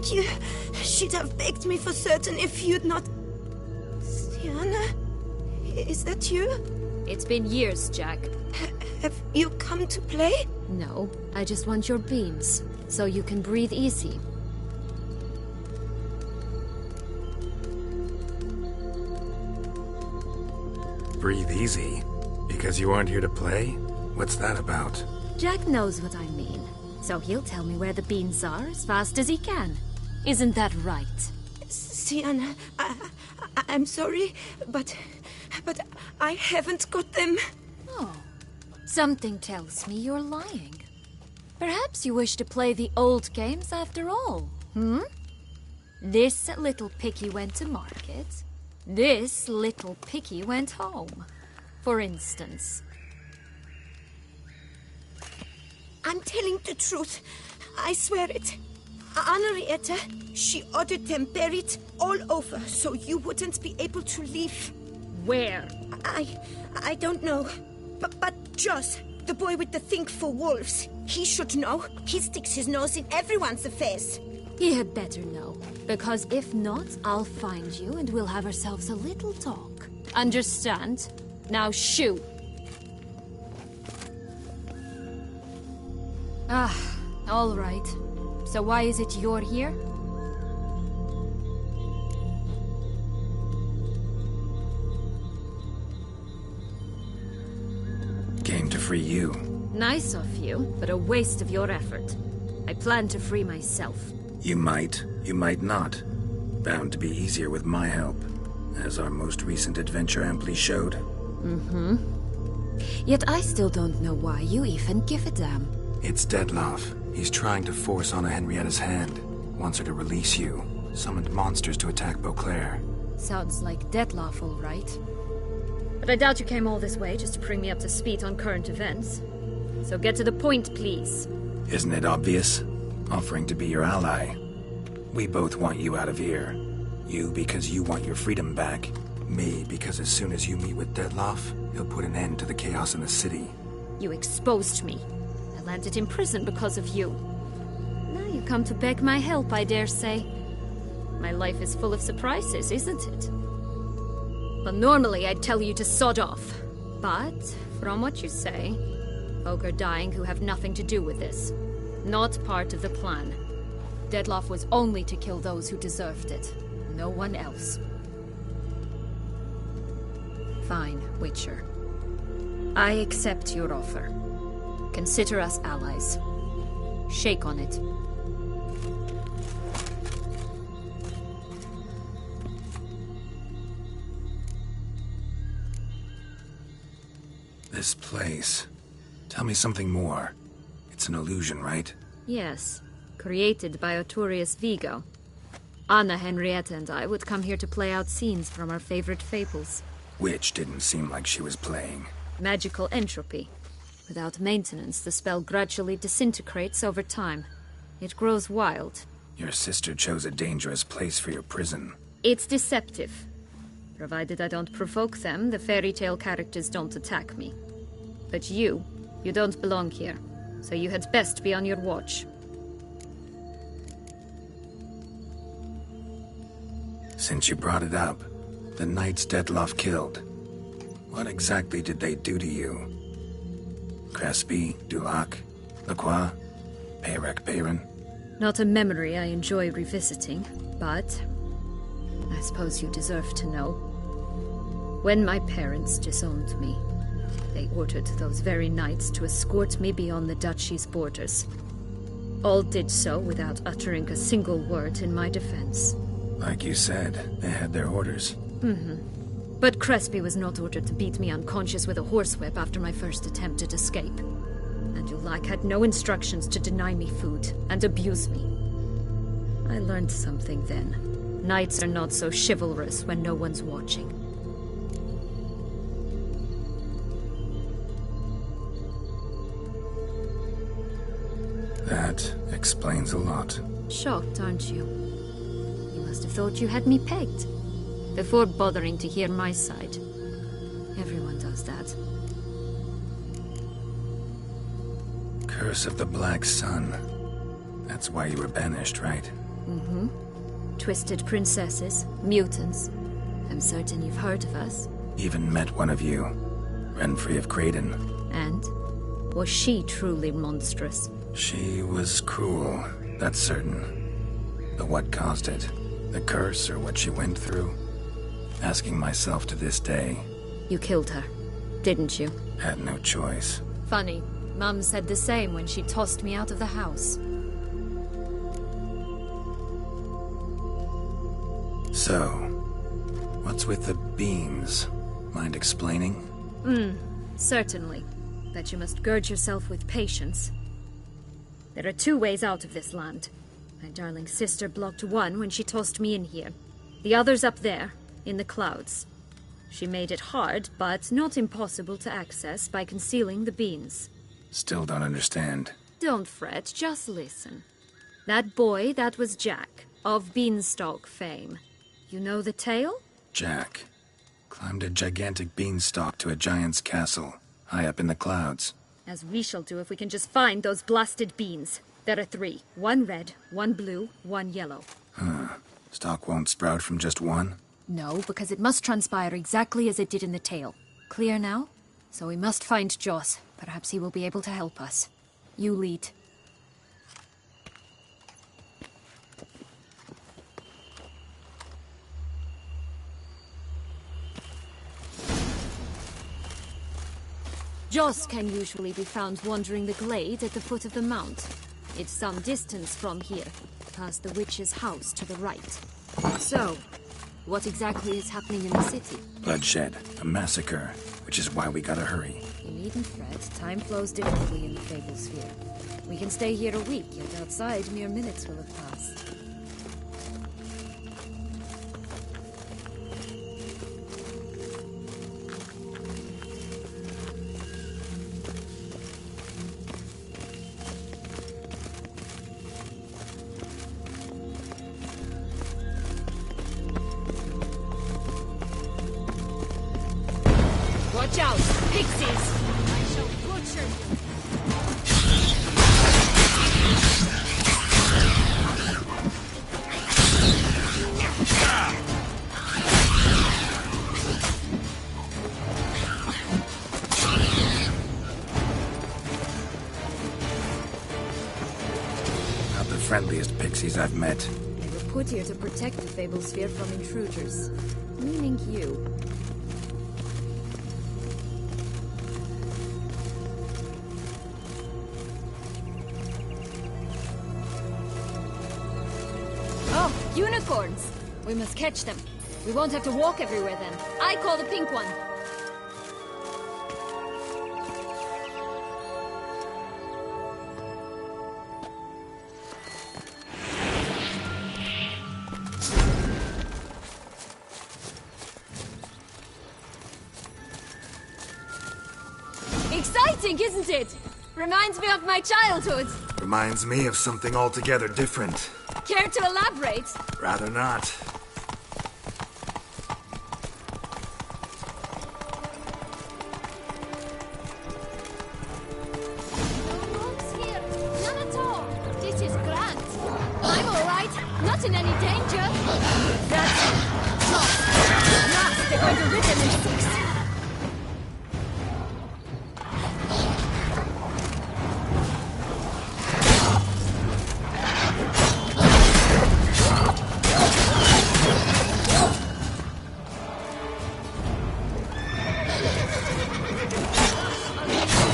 Thank you. She'd have begged me for certain if you'd not... Sienna? Is that you? It's been years, Jack. Have you come to play? No, I just want your beans, so you can breathe easy. Breathe easy? Because you aren't here to play? What's that about? Jack knows what I mean, so he'll tell me where the beans are as fast as he can. Isn't that right? Sienna, I'm sorry, but I haven't got them. Oh, something tells me you're lying. Perhaps you wish to play the old games after all, This little picky went to market. This little picky went home, for instance. I'm telling the truth. I swear it. Henrietta, she ordered them buried all over, so you wouldn't be able to leave. Where? I don't know. But Joss, the boy with the thing for wolves, he should know. He sticks his nose in everyone's affairs. He had better know, because if not, I'll find you and we'll have ourselves a little talk. Understand? Now shoo! All right. So why is it you're here? Came to free you. Nice of you, but a waste of your effort. I plan to free myself. You might not. Bound to be easier with my help, as our most recent adventure amply showed. Yet I still don't know why you even give a damn. It's Dettlaff. He's trying to force Anna Henrietta's hand. Wants her to release you. Summoned monsters to attack Beauclair. Sounds like Dettlaff, all right. But I doubt you came all this way just to bring me up to speed on current events. So get to the point, please. Isn't it obvious? Offering to be your ally. We both want you out of here. You because you want your freedom back. Me because as soon as you meet with Dettlaff, he'll put an end to the chaos in the city. You exposed me. I landed in prison because of you. Now you come to beg my help, I dare say. My life is full of surprises, isn't it? Well, normally I'd tell you to sod off. But, from what you say, folk are dying who have nothing to do with this. Not part of the plan. Dettlaff was only to kill those who deserved it. No one else. Fine, Witcher. I accept your offer. Consider us allies. Shake on it. This place. Tell me something more. It's an illusion, right? Yes. Created by Arturius Vigo. Anna Henrietta and I would come here to play out scenes from our favorite fables. Which didn't seem like she was playing. Magical entropy. Without maintenance, the spell gradually disintegrates over time. It grows wild. Your sister chose a dangerous place for your prison. It's deceptive. Provided I don't provoke them, the fairy tale characters don't attack me. But you don't belong here. So you had best be on your watch. Since you brought it up, the knights Dettlaff killed. What exactly did they do to you? Crespi, Dulac, Lacroix, Peyrac Peyran? Not a memory I enjoy revisiting, but I suppose you deserve to know. When my parents disowned me, they ordered those very knights to escort me beyond the duchy's borders. All did so without uttering a single word in my defense. Like you said, they had their orders. But Crespi was not ordered to beat me unconscious with a horsewhip after my first attempt at escape. And Dulac had no instructions to deny me food and abuse me. I learned something then. Knights are not so chivalrous when no one's watching. That explains a lot. Shocked, aren't you? You must have thought you had me pegged. Before bothering to hear my side. Everyone does that. Curse of the Black Sun. That's why you were banished, right? Mm-hmm. Twisted princesses, mutants. I'm certain you've heard of us. Even met one of you. Renfrey of Craden. And? Was she truly monstrous? She was cruel, that's certain. But what caused it? The curse or what she went through? Asking myself to this day. You killed her, didn't you? Had no choice. Funny. Mum said the same when she tossed me out of the house. So, what's with the beans? Mind explaining? Certainly. But you must gird yourself with patience. There are 2 ways out of this land. My darling sister blocked one when she tossed me in here. The other's up there, in the clouds. She made it hard, but not impossible to access by concealing the beans. Still don't understand. Don't fret, just listen. That boy, that was Jack, of Beanstalk fame. You know the tale? Jack climbed a gigantic beanstalk to a giant's castle, high up in the clouds. As we shall do if we can just find those blasted beans. There are 3. 1 red, 1 blue, 1 yellow. Stalk won't sprout from just one? No, because it must transpire exactly as it did in the tale. Clear now? So we must find Joss. Perhaps he will be able to help us. You lead. Joss can usually be found wandering the glade at the foot of the mount. It's some distance from here, past the witch's house to the right. So, what exactly is happening in the city? Bloodshed, a massacre, which is why we gotta hurry. You needn't fret. Time flows differently in the Fable Sphere. We can stay here a week, yet outside mere minutes will have passed. Watch out! Pixies! I shall butcher you! Not the friendliest pixies I've met. They were put here to protect the Fable Sphere from intruders. Meaning you. Unicorns! We must catch them. We won't have to walk everywhere then. I call the pink one. Exciting, isn't it? Reminds me of my childhood. Reminds me of something altogether different. Care to elaborate? Rather not. No rooms here. None at all. This is grand. I'm all right. Not in any danger. That's it. Last, they're going to rip them in 6.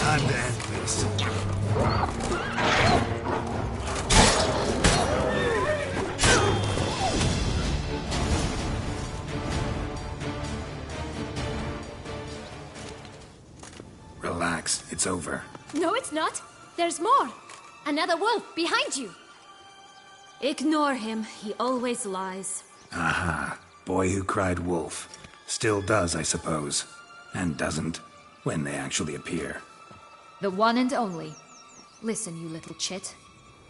Time to end this. Relax, it's over. No, it's not. There's more. Another wolf behind you. Ignore him. He always lies. Aha. Boy who cried wolf. Still does, I suppose. And doesn't, when they actually appear. The one and only. Listen, you little chit.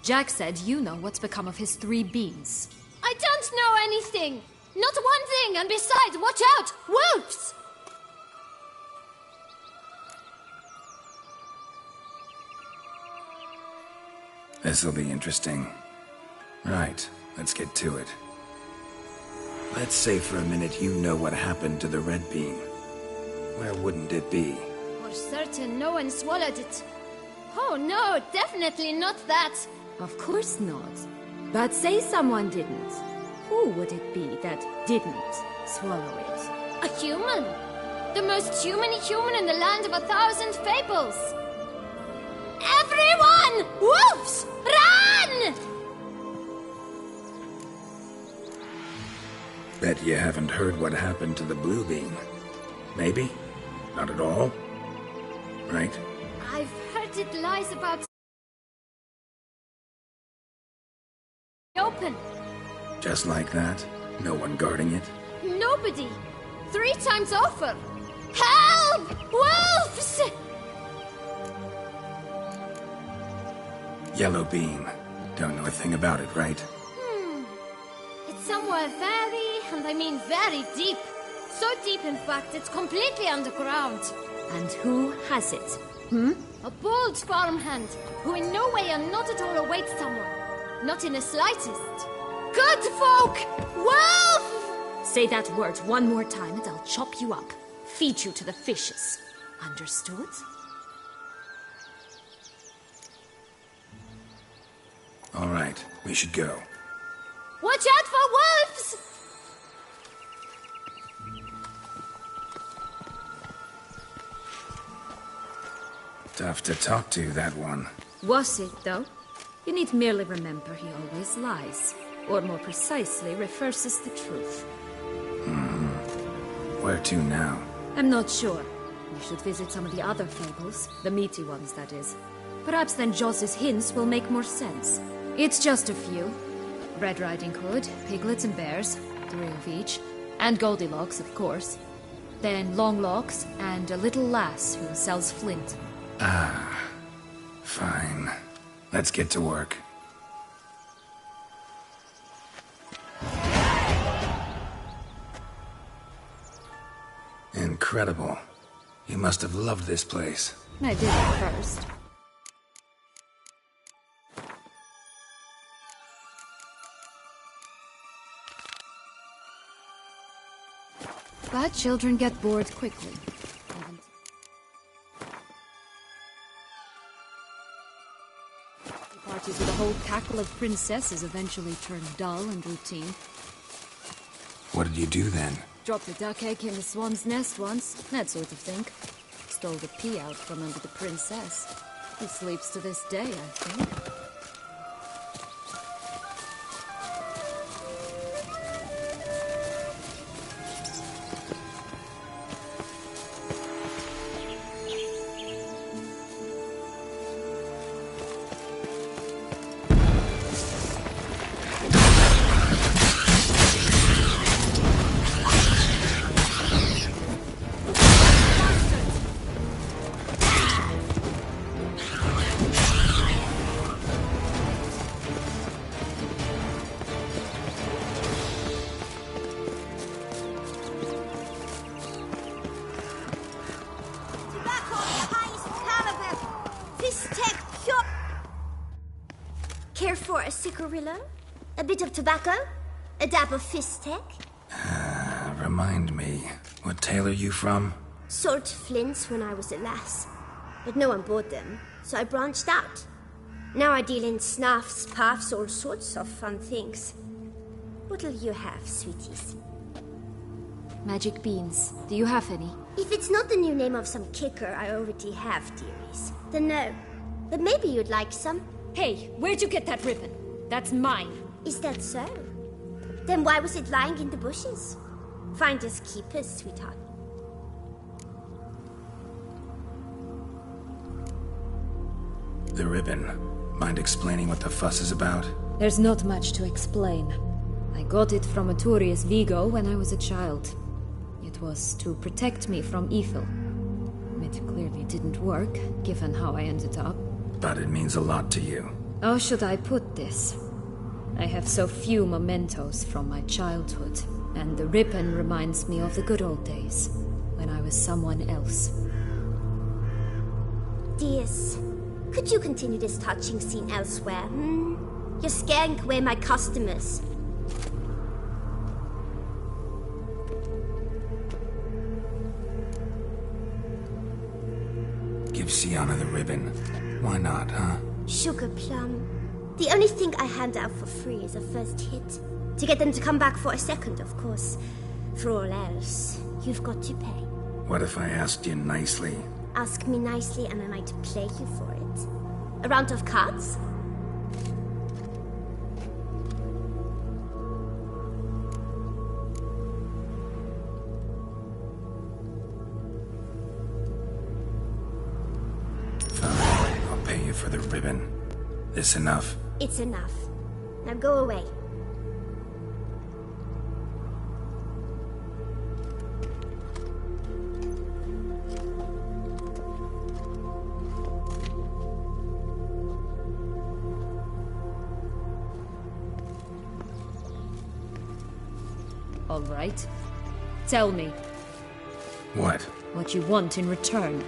Jack said you know what's become of his 3 beans. I don't know anything. Not one thing, and besides, watch out! Wolves! This'll be interesting. Right, let's get to it. Let's say for a minute you know what happened to the red bean. Where wouldn't it be? For certain, no one swallowed it. Oh no, definitely not that. Of course not. But say someone didn't. Who would it be that didn't swallow it? A human. The most human in the land of 1,000 fables. Everyone! Wolves! Run! Bet you haven't heard what happened to the blue bean. Maybe? Not at all? Right? I've heard it lies about open. Just like that? No one guarding it? Nobody. 3 times over. Help! Wolves! Yellow bean. Don't know a thing about it, right? It's somewhere very, and I mean very deep. So deep, in fact, it's completely underground. And who has it? A bold farmhand, who in no way and not at all awaits someone. Not in the slightest. Good folk! Wolf! Say that word one more time and I'll chop you up. Feed you to the fishes. Understood? All right, we should go. Watch out for wolves! Tough to talk to, that one. Was it, though? You need merely remember he always lies. Or more precisely, reverses the truth. Where to now? I'm not sure. You should visit some of the other fables. The meaty ones, that is. Perhaps then Joss's hints will make more sense. It's just a few. Red Riding Hood, piglets and bears, 3 of each. And Goldilocks, of course. Then Longlocks, and a little lass who sells flint. Ah, fine. Let's get to work. Incredible. You must have loved this place. I did at first. But children get bored quickly. Parties with a whole cackle of princesses eventually turn dull and routine. What did you do then? Dropped a duck egg in the swan's nest once, that sort of thing. Stole the pea out from under the princess. He sleeps to this day, I think. Care for a cigarillo? A bit of tobacco? A dab of fistek? Remind me, what tale are you from? Sold flints when I was a lass. But no one bought them, so I branched out. Now I deal in snuffs, puffs, all sorts of fun things. What'll you have, sweeties? Magic beans. Do you have any? If it's not the new name of some kicker I already have, dearies, then no. But maybe you'd like some. Hey, where'd you get that ribbon? That's mine. Is that so? Then why was it lying in the bushes? Finders keepers, sweetheart. The ribbon. Mind explaining what the fuss is about? There's not much to explain. I got it from Aturius Vigo when I was a child. It was to protect me from evil. It clearly didn't work, given how I ended up. But it means a lot to you. How should I put this? I have so few mementos from my childhood, and the ribbon reminds me of the good old days, when I was someone else. Dears, could you continue this touching scene elsewhere, You're scaring away my customers. Give Sienna the ribbon. Why not, huh? Sugar plum. The only thing I hand out for free is a first hit. To get them to come back for a second, of course. For all else, you've got to pay. What if I asked you nicely? Ask me nicely and I might play you for it. A round of cards? Fine, I'll pay you for the ribbon. This enough? It's enough. Now go away. All right. Tell me. What? What you want in return.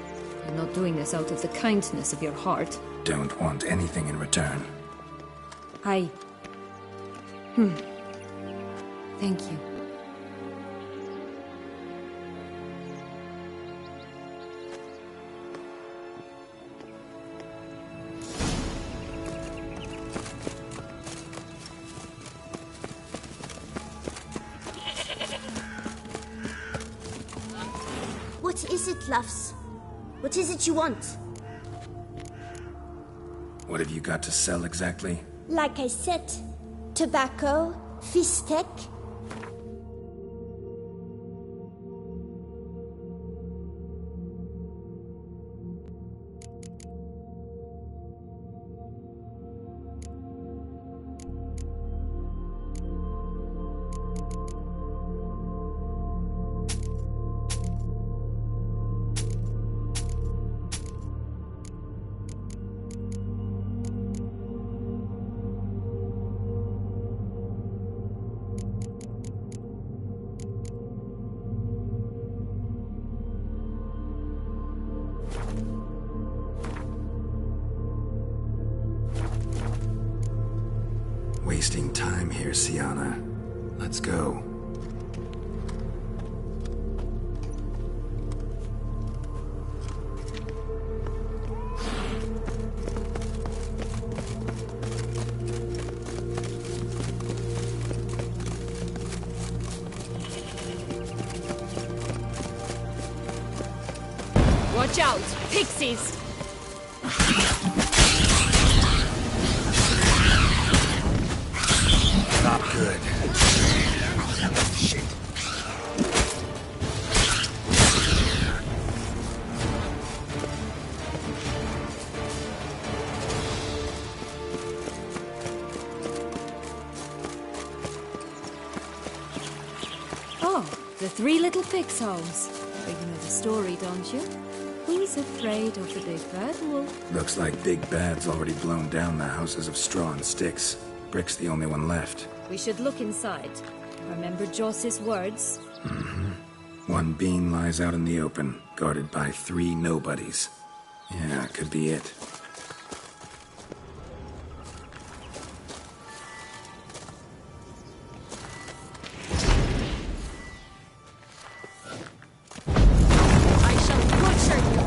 You're not doing this out of the kindness of your heart. Don't want anything in return. Thank you. What is it, loves? What is it you want? What have you got to sell exactly? Like I said, tobacco, fistek. Wasting time here, Sienna. Let's go. Watch out! Pixies! Not good. Shit. Oh, the three little pig songs. You know the story, don't you? Who's afraid of the big bad wolf? Looks like Big Bad's already blown down the houses of straw and sticks. Brick's the only one left. We should look inside. Remember Joss's words? One being lies out in the open, guarded by 3 nobodies. Yeah, could be it. I shall butcher you!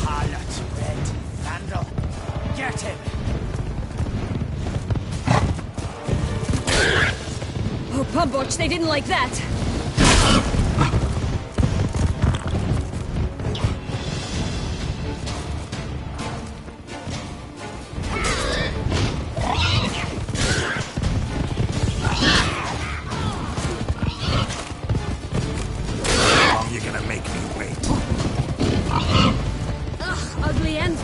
Harlot, red, vandal. Get him! Oh, Pumboch, they didn't like that! How long you gonna make me wait? Ugh, ugly end.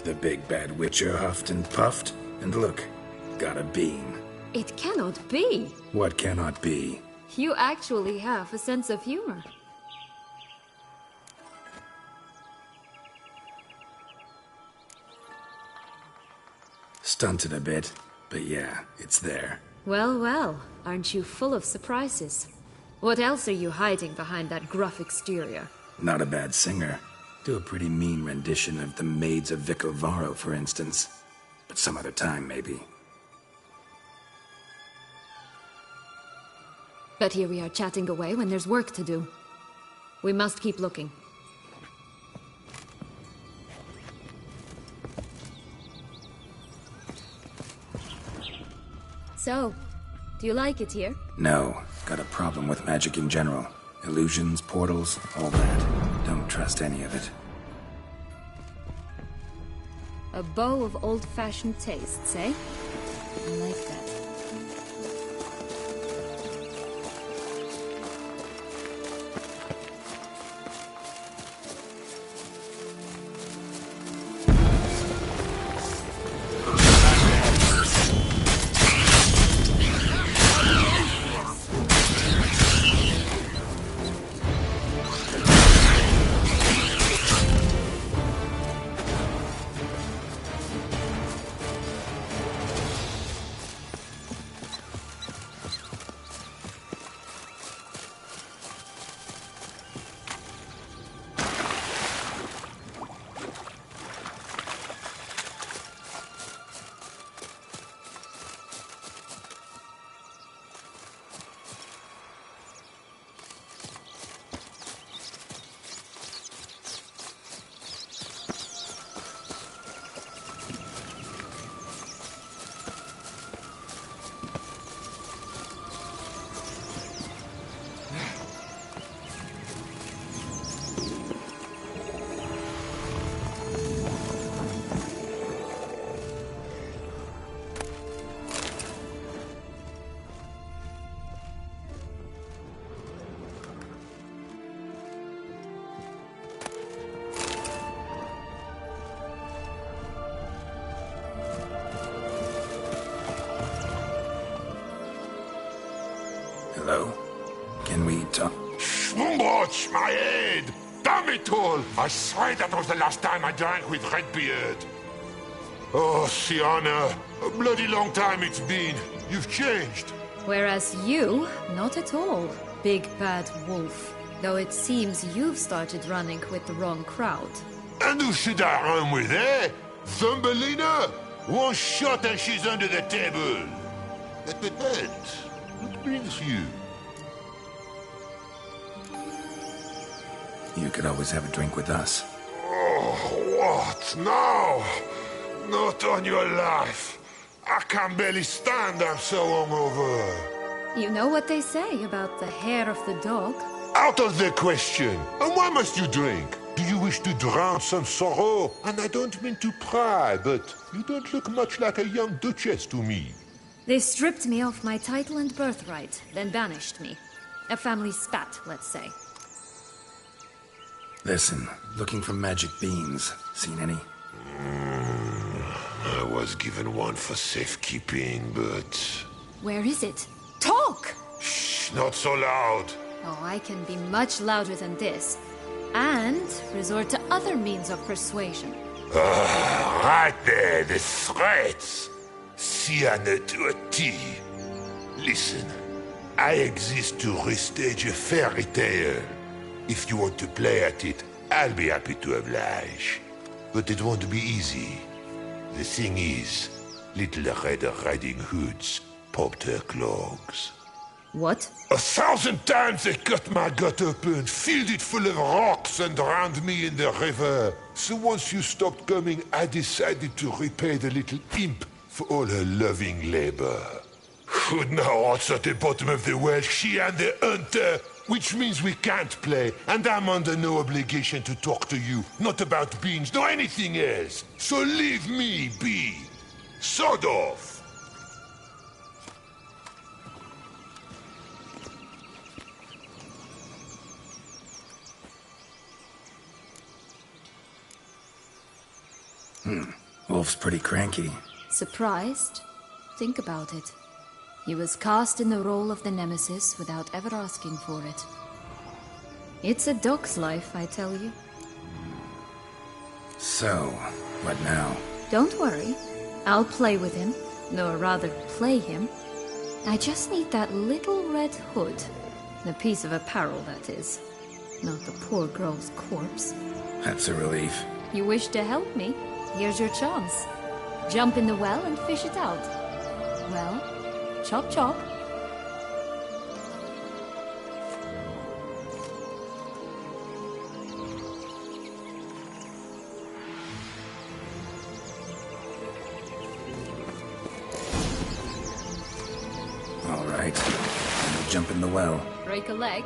The big bad witcher huffed and puffed, and look, got a beam. It cannot be. What cannot be? You actually have a sense of humor. Stunted a bit, but yeah, it's there. Well, well, aren't you full of surprises? What else are you hiding behind that gruff exterior? Not a bad singer. Do a pretty mean rendition of the Maids of Vicovaro, for instance. But some other time, maybe. But here we are chatting away when there's work to do. We must keep looking. So, do you like it here? No. Got a problem with magic in general. Illusions, portals, all that. Don't trust any of it. A bow of old-fashioned tastes, eh? I like that. Hello? Can we talk? Schwumbroch, my head! Damn it all! I swear that was the last time I drank with Redbeard. Oh, Sienna, a bloody long time it's been. You've changed. Whereas you, not at all, big bad wolf. Though it seems you've started running with the wrong crowd. And who should I run with, eh? Thumbelina? One shot and she's under the table. But what brings you? You could always have a drink with us. Oh, what now? Not on your life. I can barely stand, I'm so hungover. You know what they say about the hair of the dog? Out of the question. And why must you drink? Do you wish to drown some sorrow? And I don't mean to pry, but you don't look much like a young duchess to me. They stripped me of my title and birthright, then banished me. A family spat, let's say. Listen, looking for magic beans. Seen any? I was given one for safekeeping, but... Where is it? Talk! Shh, not so loud. Oh, I can be much louder than this. And resort to other means of persuasion. Right there, the threats. Sienna to a T. Listen, I exist to restage a fairy tale. If you want to play at it, I'll be happy to oblige. But it won't be easy. The thing is, little Red Riding Hoods popped her clogs. What? 1,000 times they cut my gut open, filled it full of rocks and drowned me in the river. So once you stopped coming, I decided to repay the little imp for all her loving labor. Who now what's at the bottom of the well? She and the hunter, which means we can't play, and I'm under no obligation to talk to you, not about beans, nor anything else. So leave me be. Sod off. Wolf's pretty cranky. Surprised? Think about it. He was cast in the role of the Nemesis without ever asking for it. It's a dog's life, I tell you. So, what now? Don't worry. I'll play with him. Or rather, play him. I just need that little red hood. The piece of apparel, that is. Not the poor girl's corpse. That's a relief. You wish to help me? Here's your chance. Jump in the well and fish it out. Well, chop chop. All right. I'll jump in the well. Break a leg.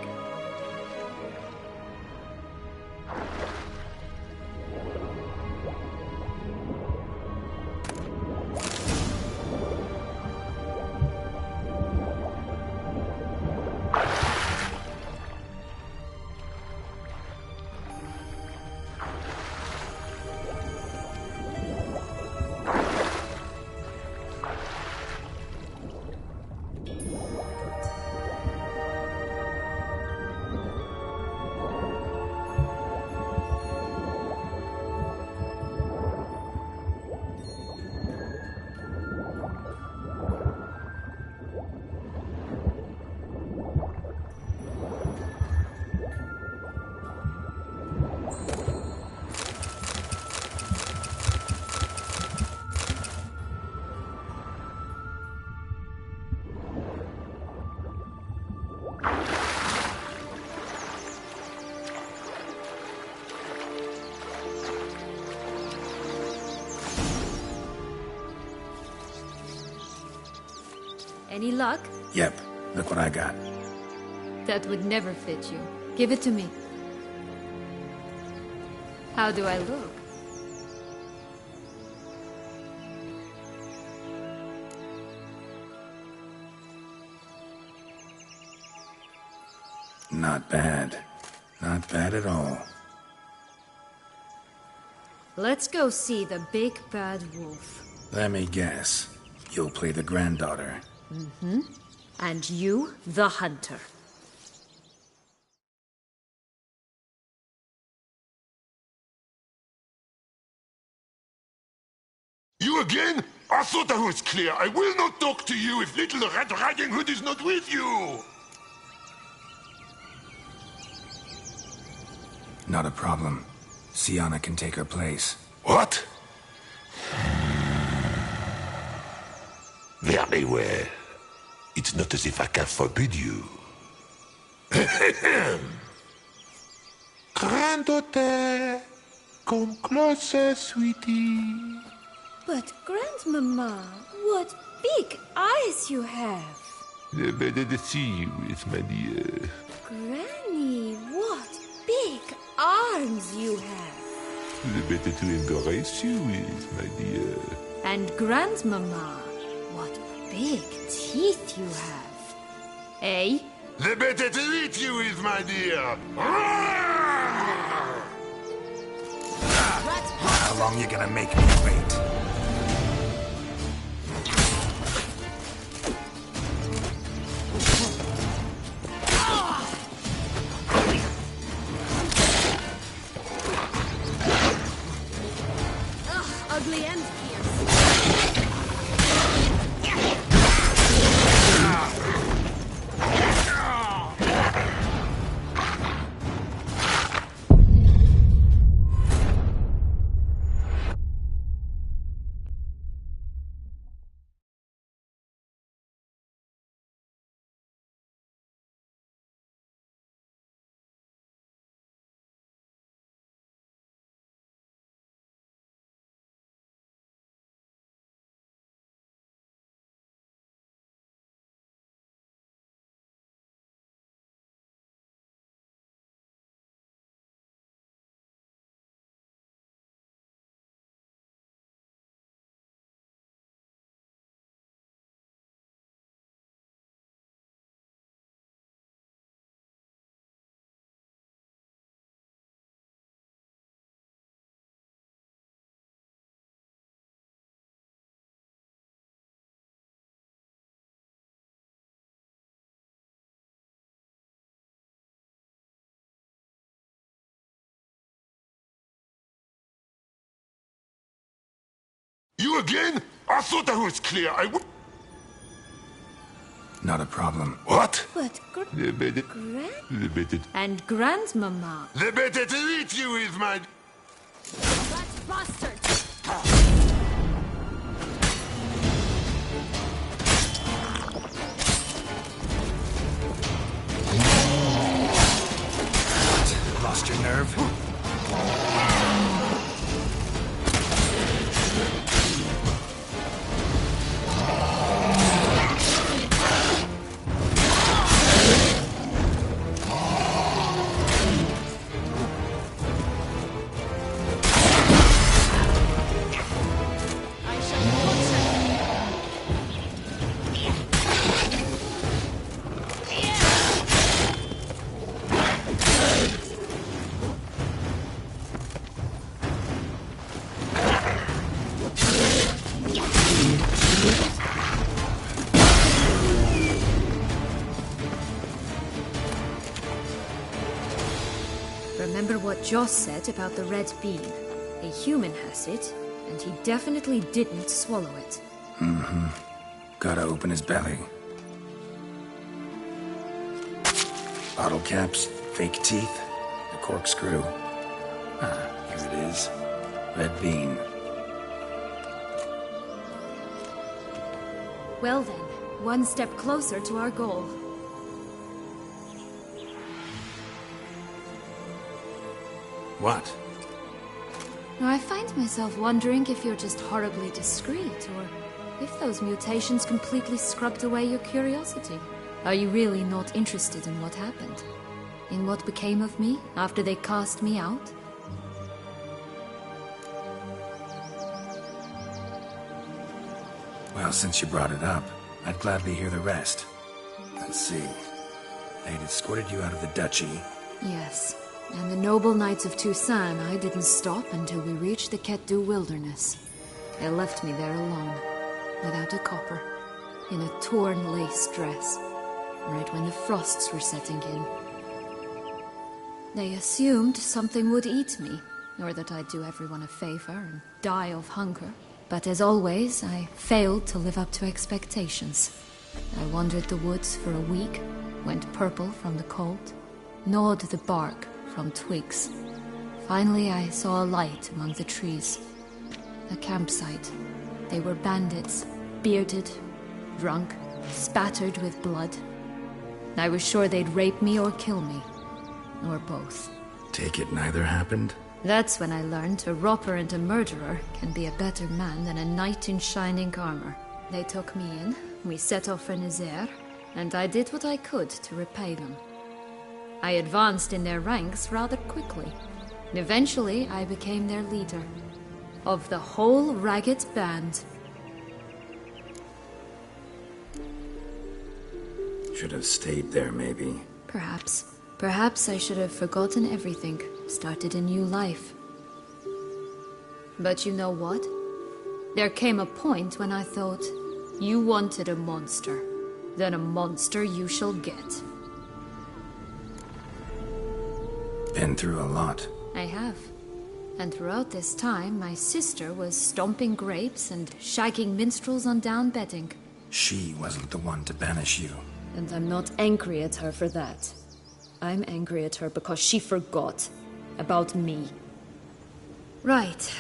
Any luck? Yep. Look what I got. That would never fit you. Give it to me. How do I look? Not bad. Not bad at all. Let's go see the big bad wolf. Let me guess. You'll play the granddaughter. Mm-hmm. And you, the hunter. You again? I thought I was clear. I will not talk to you if little Red Riding Hood is not with you. Not a problem. Sienna can take her place. What? Very well. It's not as if I can forbid you. Granddaughter, come closer, sweetie. But, Grandmama, what big eyes you have. The better to see you is, my dear. Granny, what big arms you have. The better to embrace you is, my dear. And Grandmama, what big teeth you have. Eh? The better to eat you is, my dear. How long you gonna make me wait? Ugly and fierce. again? I thought I was clear. Not a problem. What? But They better... They better... And Grandmama. They better treat you with my... That bastard! Lost your nerve? Remember what Joss said about the red bean? A human has it, and he definitely didn't swallow it. Mm-hmm. Gotta open his belly. Bottle caps, fake teeth, a corkscrew. Ah, here it is. Red bean. Well then, one step closer to our goal. What? I find myself wondering if you're just horribly discreet, or if those mutations completely scrubbed away your curiosity. Are you really not interested in what happened? In what became of me after they cast me out? Well, since you brought it up, I'd gladly hear the rest. Let's see. They'd escorted you out of the duchy. Yes. And the noble knights of Toussaint, I didn't stop until we reached the Ketdu wilderness. They left me there alone, without a copper, in a torn lace dress, right when the frosts were setting in. They assumed something would eat me, or that I'd do everyone a favor and die of hunger. But as always, I failed to live up to expectations. I wandered the woods for a week, went purple from the cold, gnawed the bark from twigs. Finally, I saw a light among the trees. A campsite. They were bandits, bearded, drunk, spattered with blood. I was sure they'd rape me or kill me. Or both. Take it neither happened? That's when I learned a robber and a murderer can be a better man than a knight in shining armor. They took me in, we set off for Nazaire, and I did what I could to repay them. I advanced in their ranks rather quickly. Eventually, I became their leader. Of the whole ragged band. Should have stayed there, maybe. Perhaps. Perhaps I should have forgotten everything, started a new life. But you know what? There came a point when I thought, you wanted a monster. Then a monster you shall get. Been through a lot. I have. And throughout this time, my sister was stomping grapes and shagging minstrels on down bedding. She wasn't the one to banish you. And I'm not angry at her for that. I'm angry at her because she forgot about me. Right.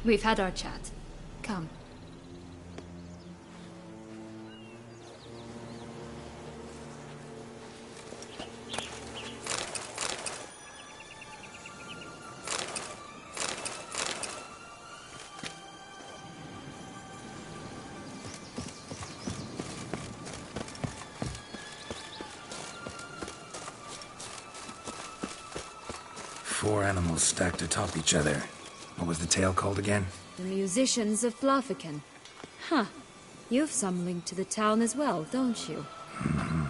We've had our chat. Come. Four animals stacked atop each other. What was the tale called again? The musicians of Blaviken. Huh. You've some link to the town as well, don't you? Mm-hmm.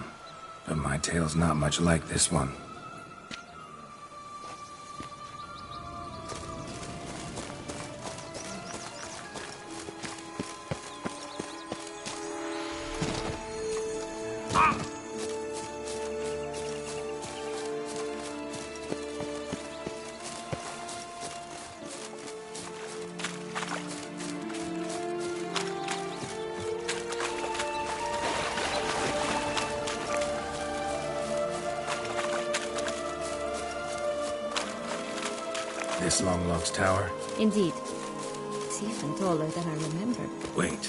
But my tale's not much like this one. this long-lost tower? Indeed. It's even taller than I remember. Wait.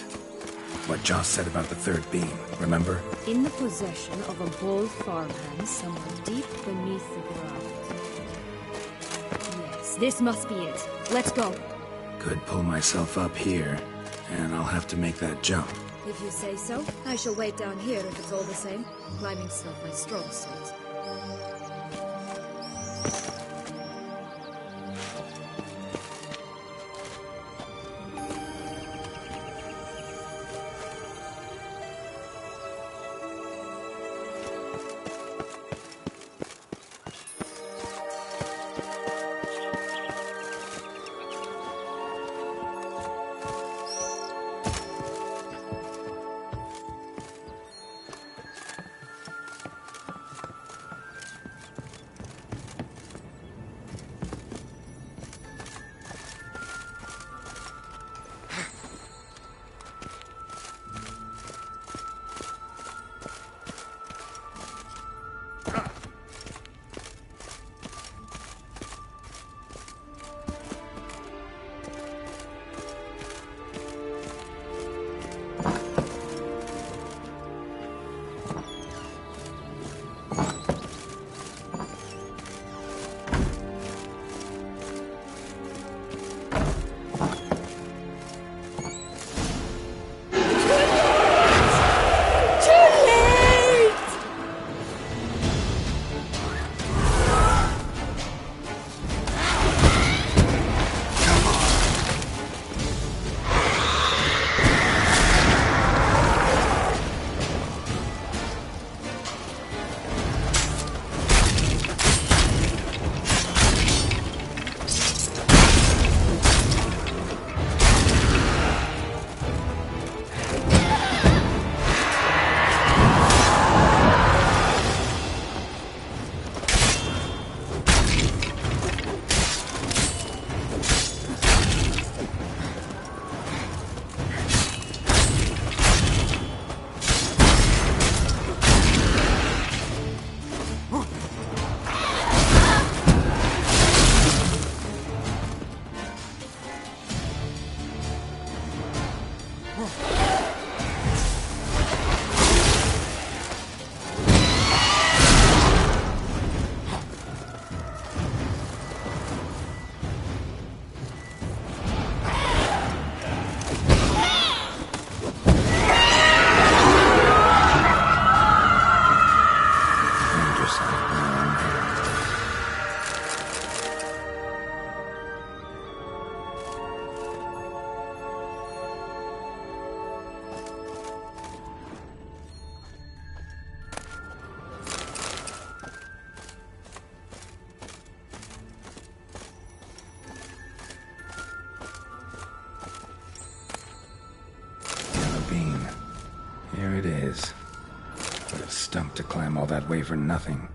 What Joss said about the third beam, remember? In the possession of a bold farmhand somewhere deep beneath the ground. Yes, this must be it. Let's go. Could pull myself up here, and I'll have to make that jump. If you say so, I shall wait down here if it's all the same. Climbing's not my strong suit. Here it is. Would have stunk to climb all that way for nothing.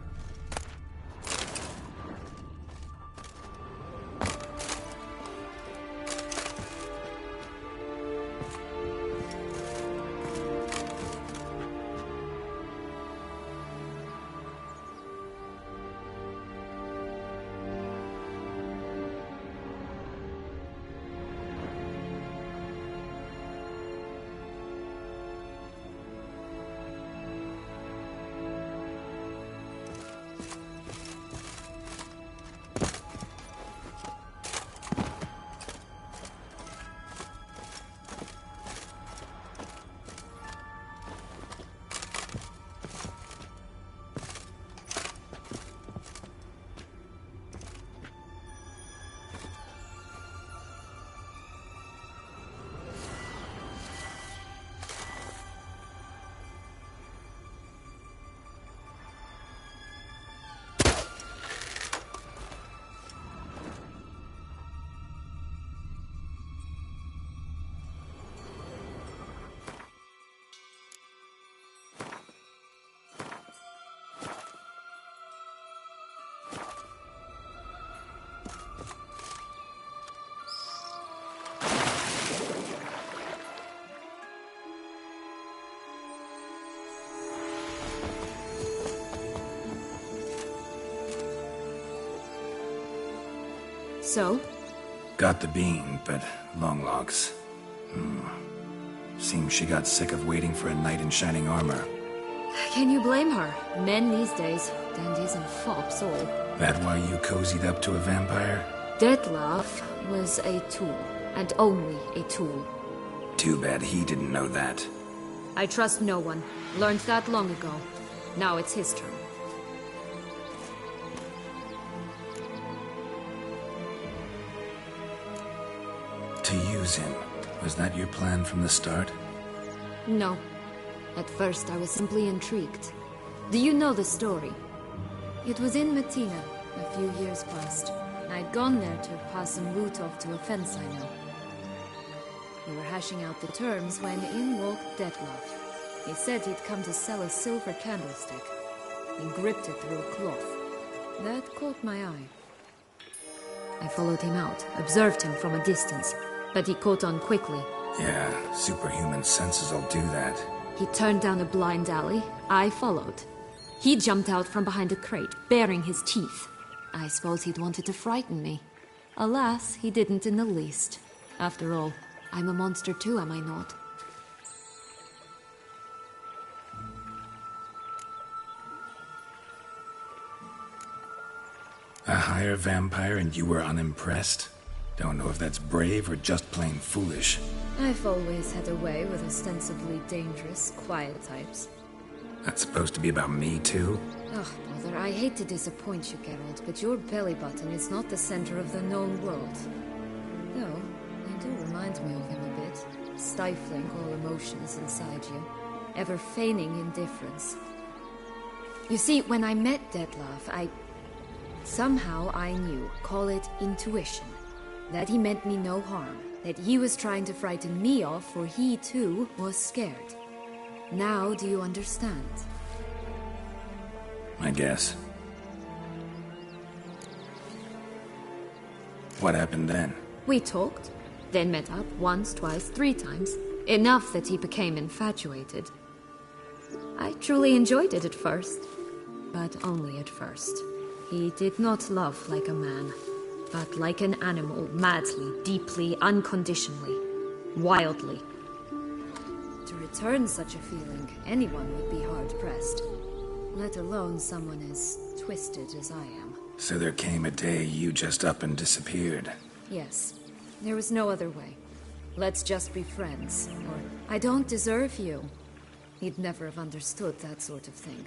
So? Got the bean, but long logs. Seems she got sick of waiting for a knight in shining armor. Can you blame her? Men these days, dandies and fops all. That why you cozied up to a vampire? Detlef was a tool, and only a tool. Too bad he didn't know that. I trust no one. Learned that long ago. Now it's his turn. To use him, was that your plan from the start? No. At first I was simply intrigued. Do you know the story? It was in Matina, a few years past. I'd gone there to pass some loot off to a fence I know. We were hashing out the terms when in walked Detlef. He said he'd come to sell a silver candlestick. He gripped it through a cloth. That caught my eye. I followed him out, observed him from a distance, but he caught on quickly. Yeah, superhuman senses will do that. He turned down a blind alley. I followed. He jumped out from behind a crate, baring his teeth. I suppose he'd wanted to frighten me. Alas, he didn't in the least. After all, I'm a monster too, am I not? A higher vampire and you were unimpressed? Don't know if that's brave or just plain foolish. I've always had a way with ostensibly dangerous, quiet types. That's supposed to be about me, too? Oh, brother, I hate to disappoint you, Geralt, but your belly button is not the center of the known world. Though, you do remind me of him a bit. Stifling all emotions inside you. Ever feigning indifference. You see, when I met Detlef, somehow I knew, call it intuition, that he meant me no harm. That he was trying to frighten me off, for he, too, was scared. Now do you understand? I guess. What happened then? We talked, then met up once, twice, 3 times. Enough that he became infatuated. I truly enjoyed it at first, but only at first. He did not love like a man, but like an animal, madly, deeply, unconditionally, wildly. To return such a feeling, anyone would be hard-pressed, let alone someone as twisted as I am. So there came a day you just up and disappeared. Yes, there was no other way. Let's just be friends, or I don't deserve you. He'd never have understood that sort of thing.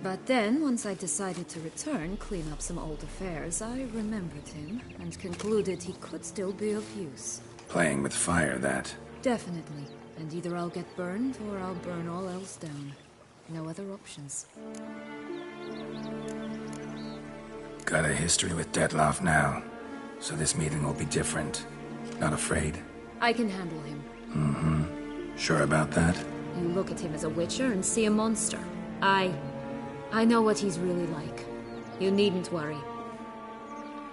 But then, once I decided to return, clean up some old affairs, I remembered him and concluded he could still be of use. Playing with fire, that. Definitely. And either I'll get burned or I'll burn all else down. No other options. Got a history with Detlef now, so this meeting will be different. Not afraid? I can handle him. Mm-hmm. Sure about that? You look at him as a witcher and see a monster. I know what he's really like. You needn't worry.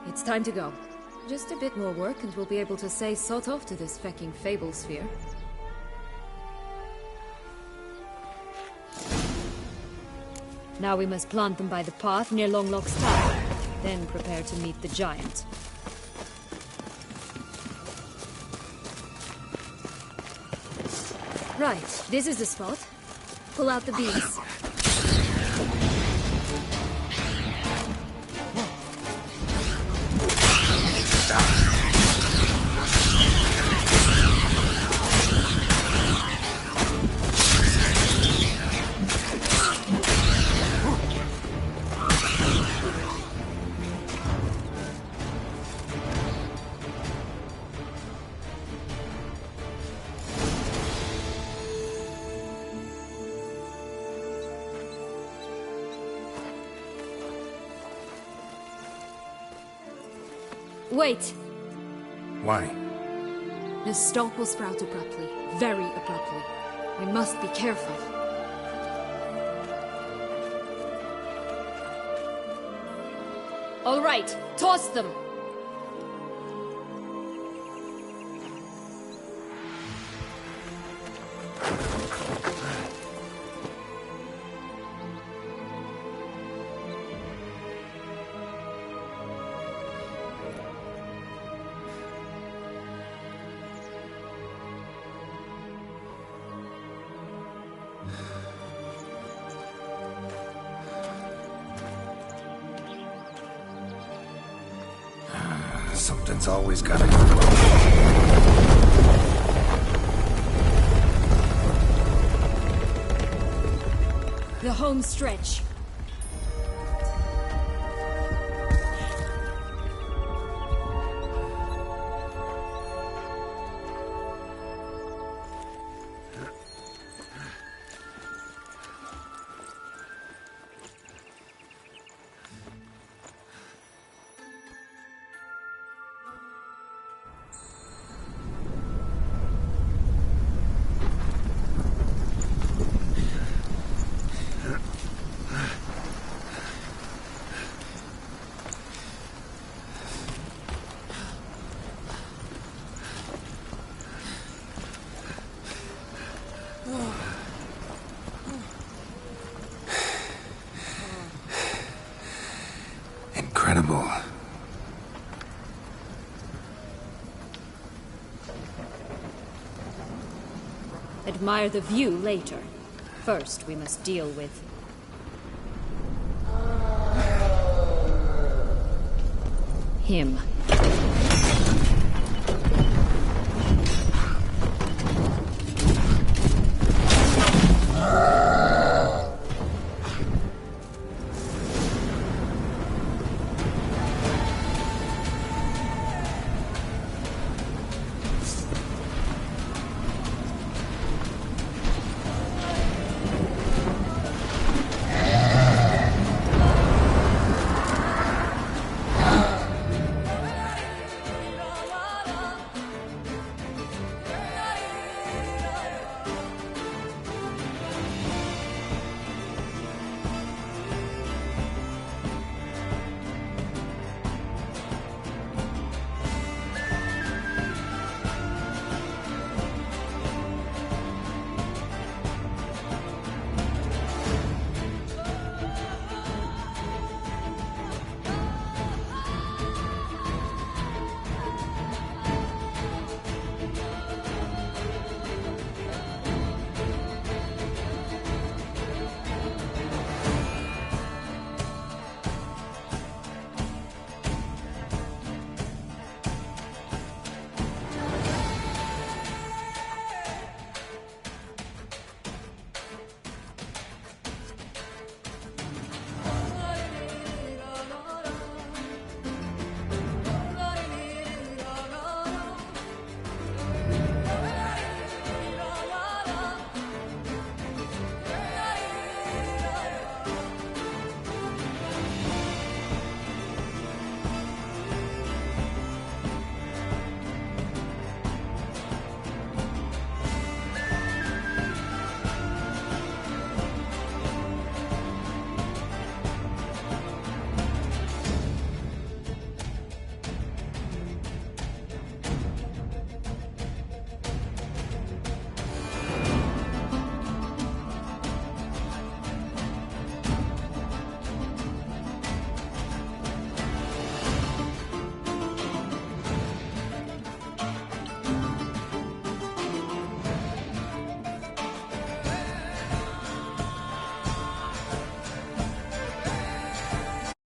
It's time to go. Just a bit more work and we'll be able to say sort off to this fecking fable sphere. Now we must plant them by the path near Longlock's tower. Then prepare to meet the giant. Right, this is the spot. Pull out the beams. Wait! Why? The stalk will sprout abruptly. Very abruptly. We must be careful. All right, toss them! Something's always gotta go wrong. The home stretch. Incredible. Admire the view later. First, we must deal with... him.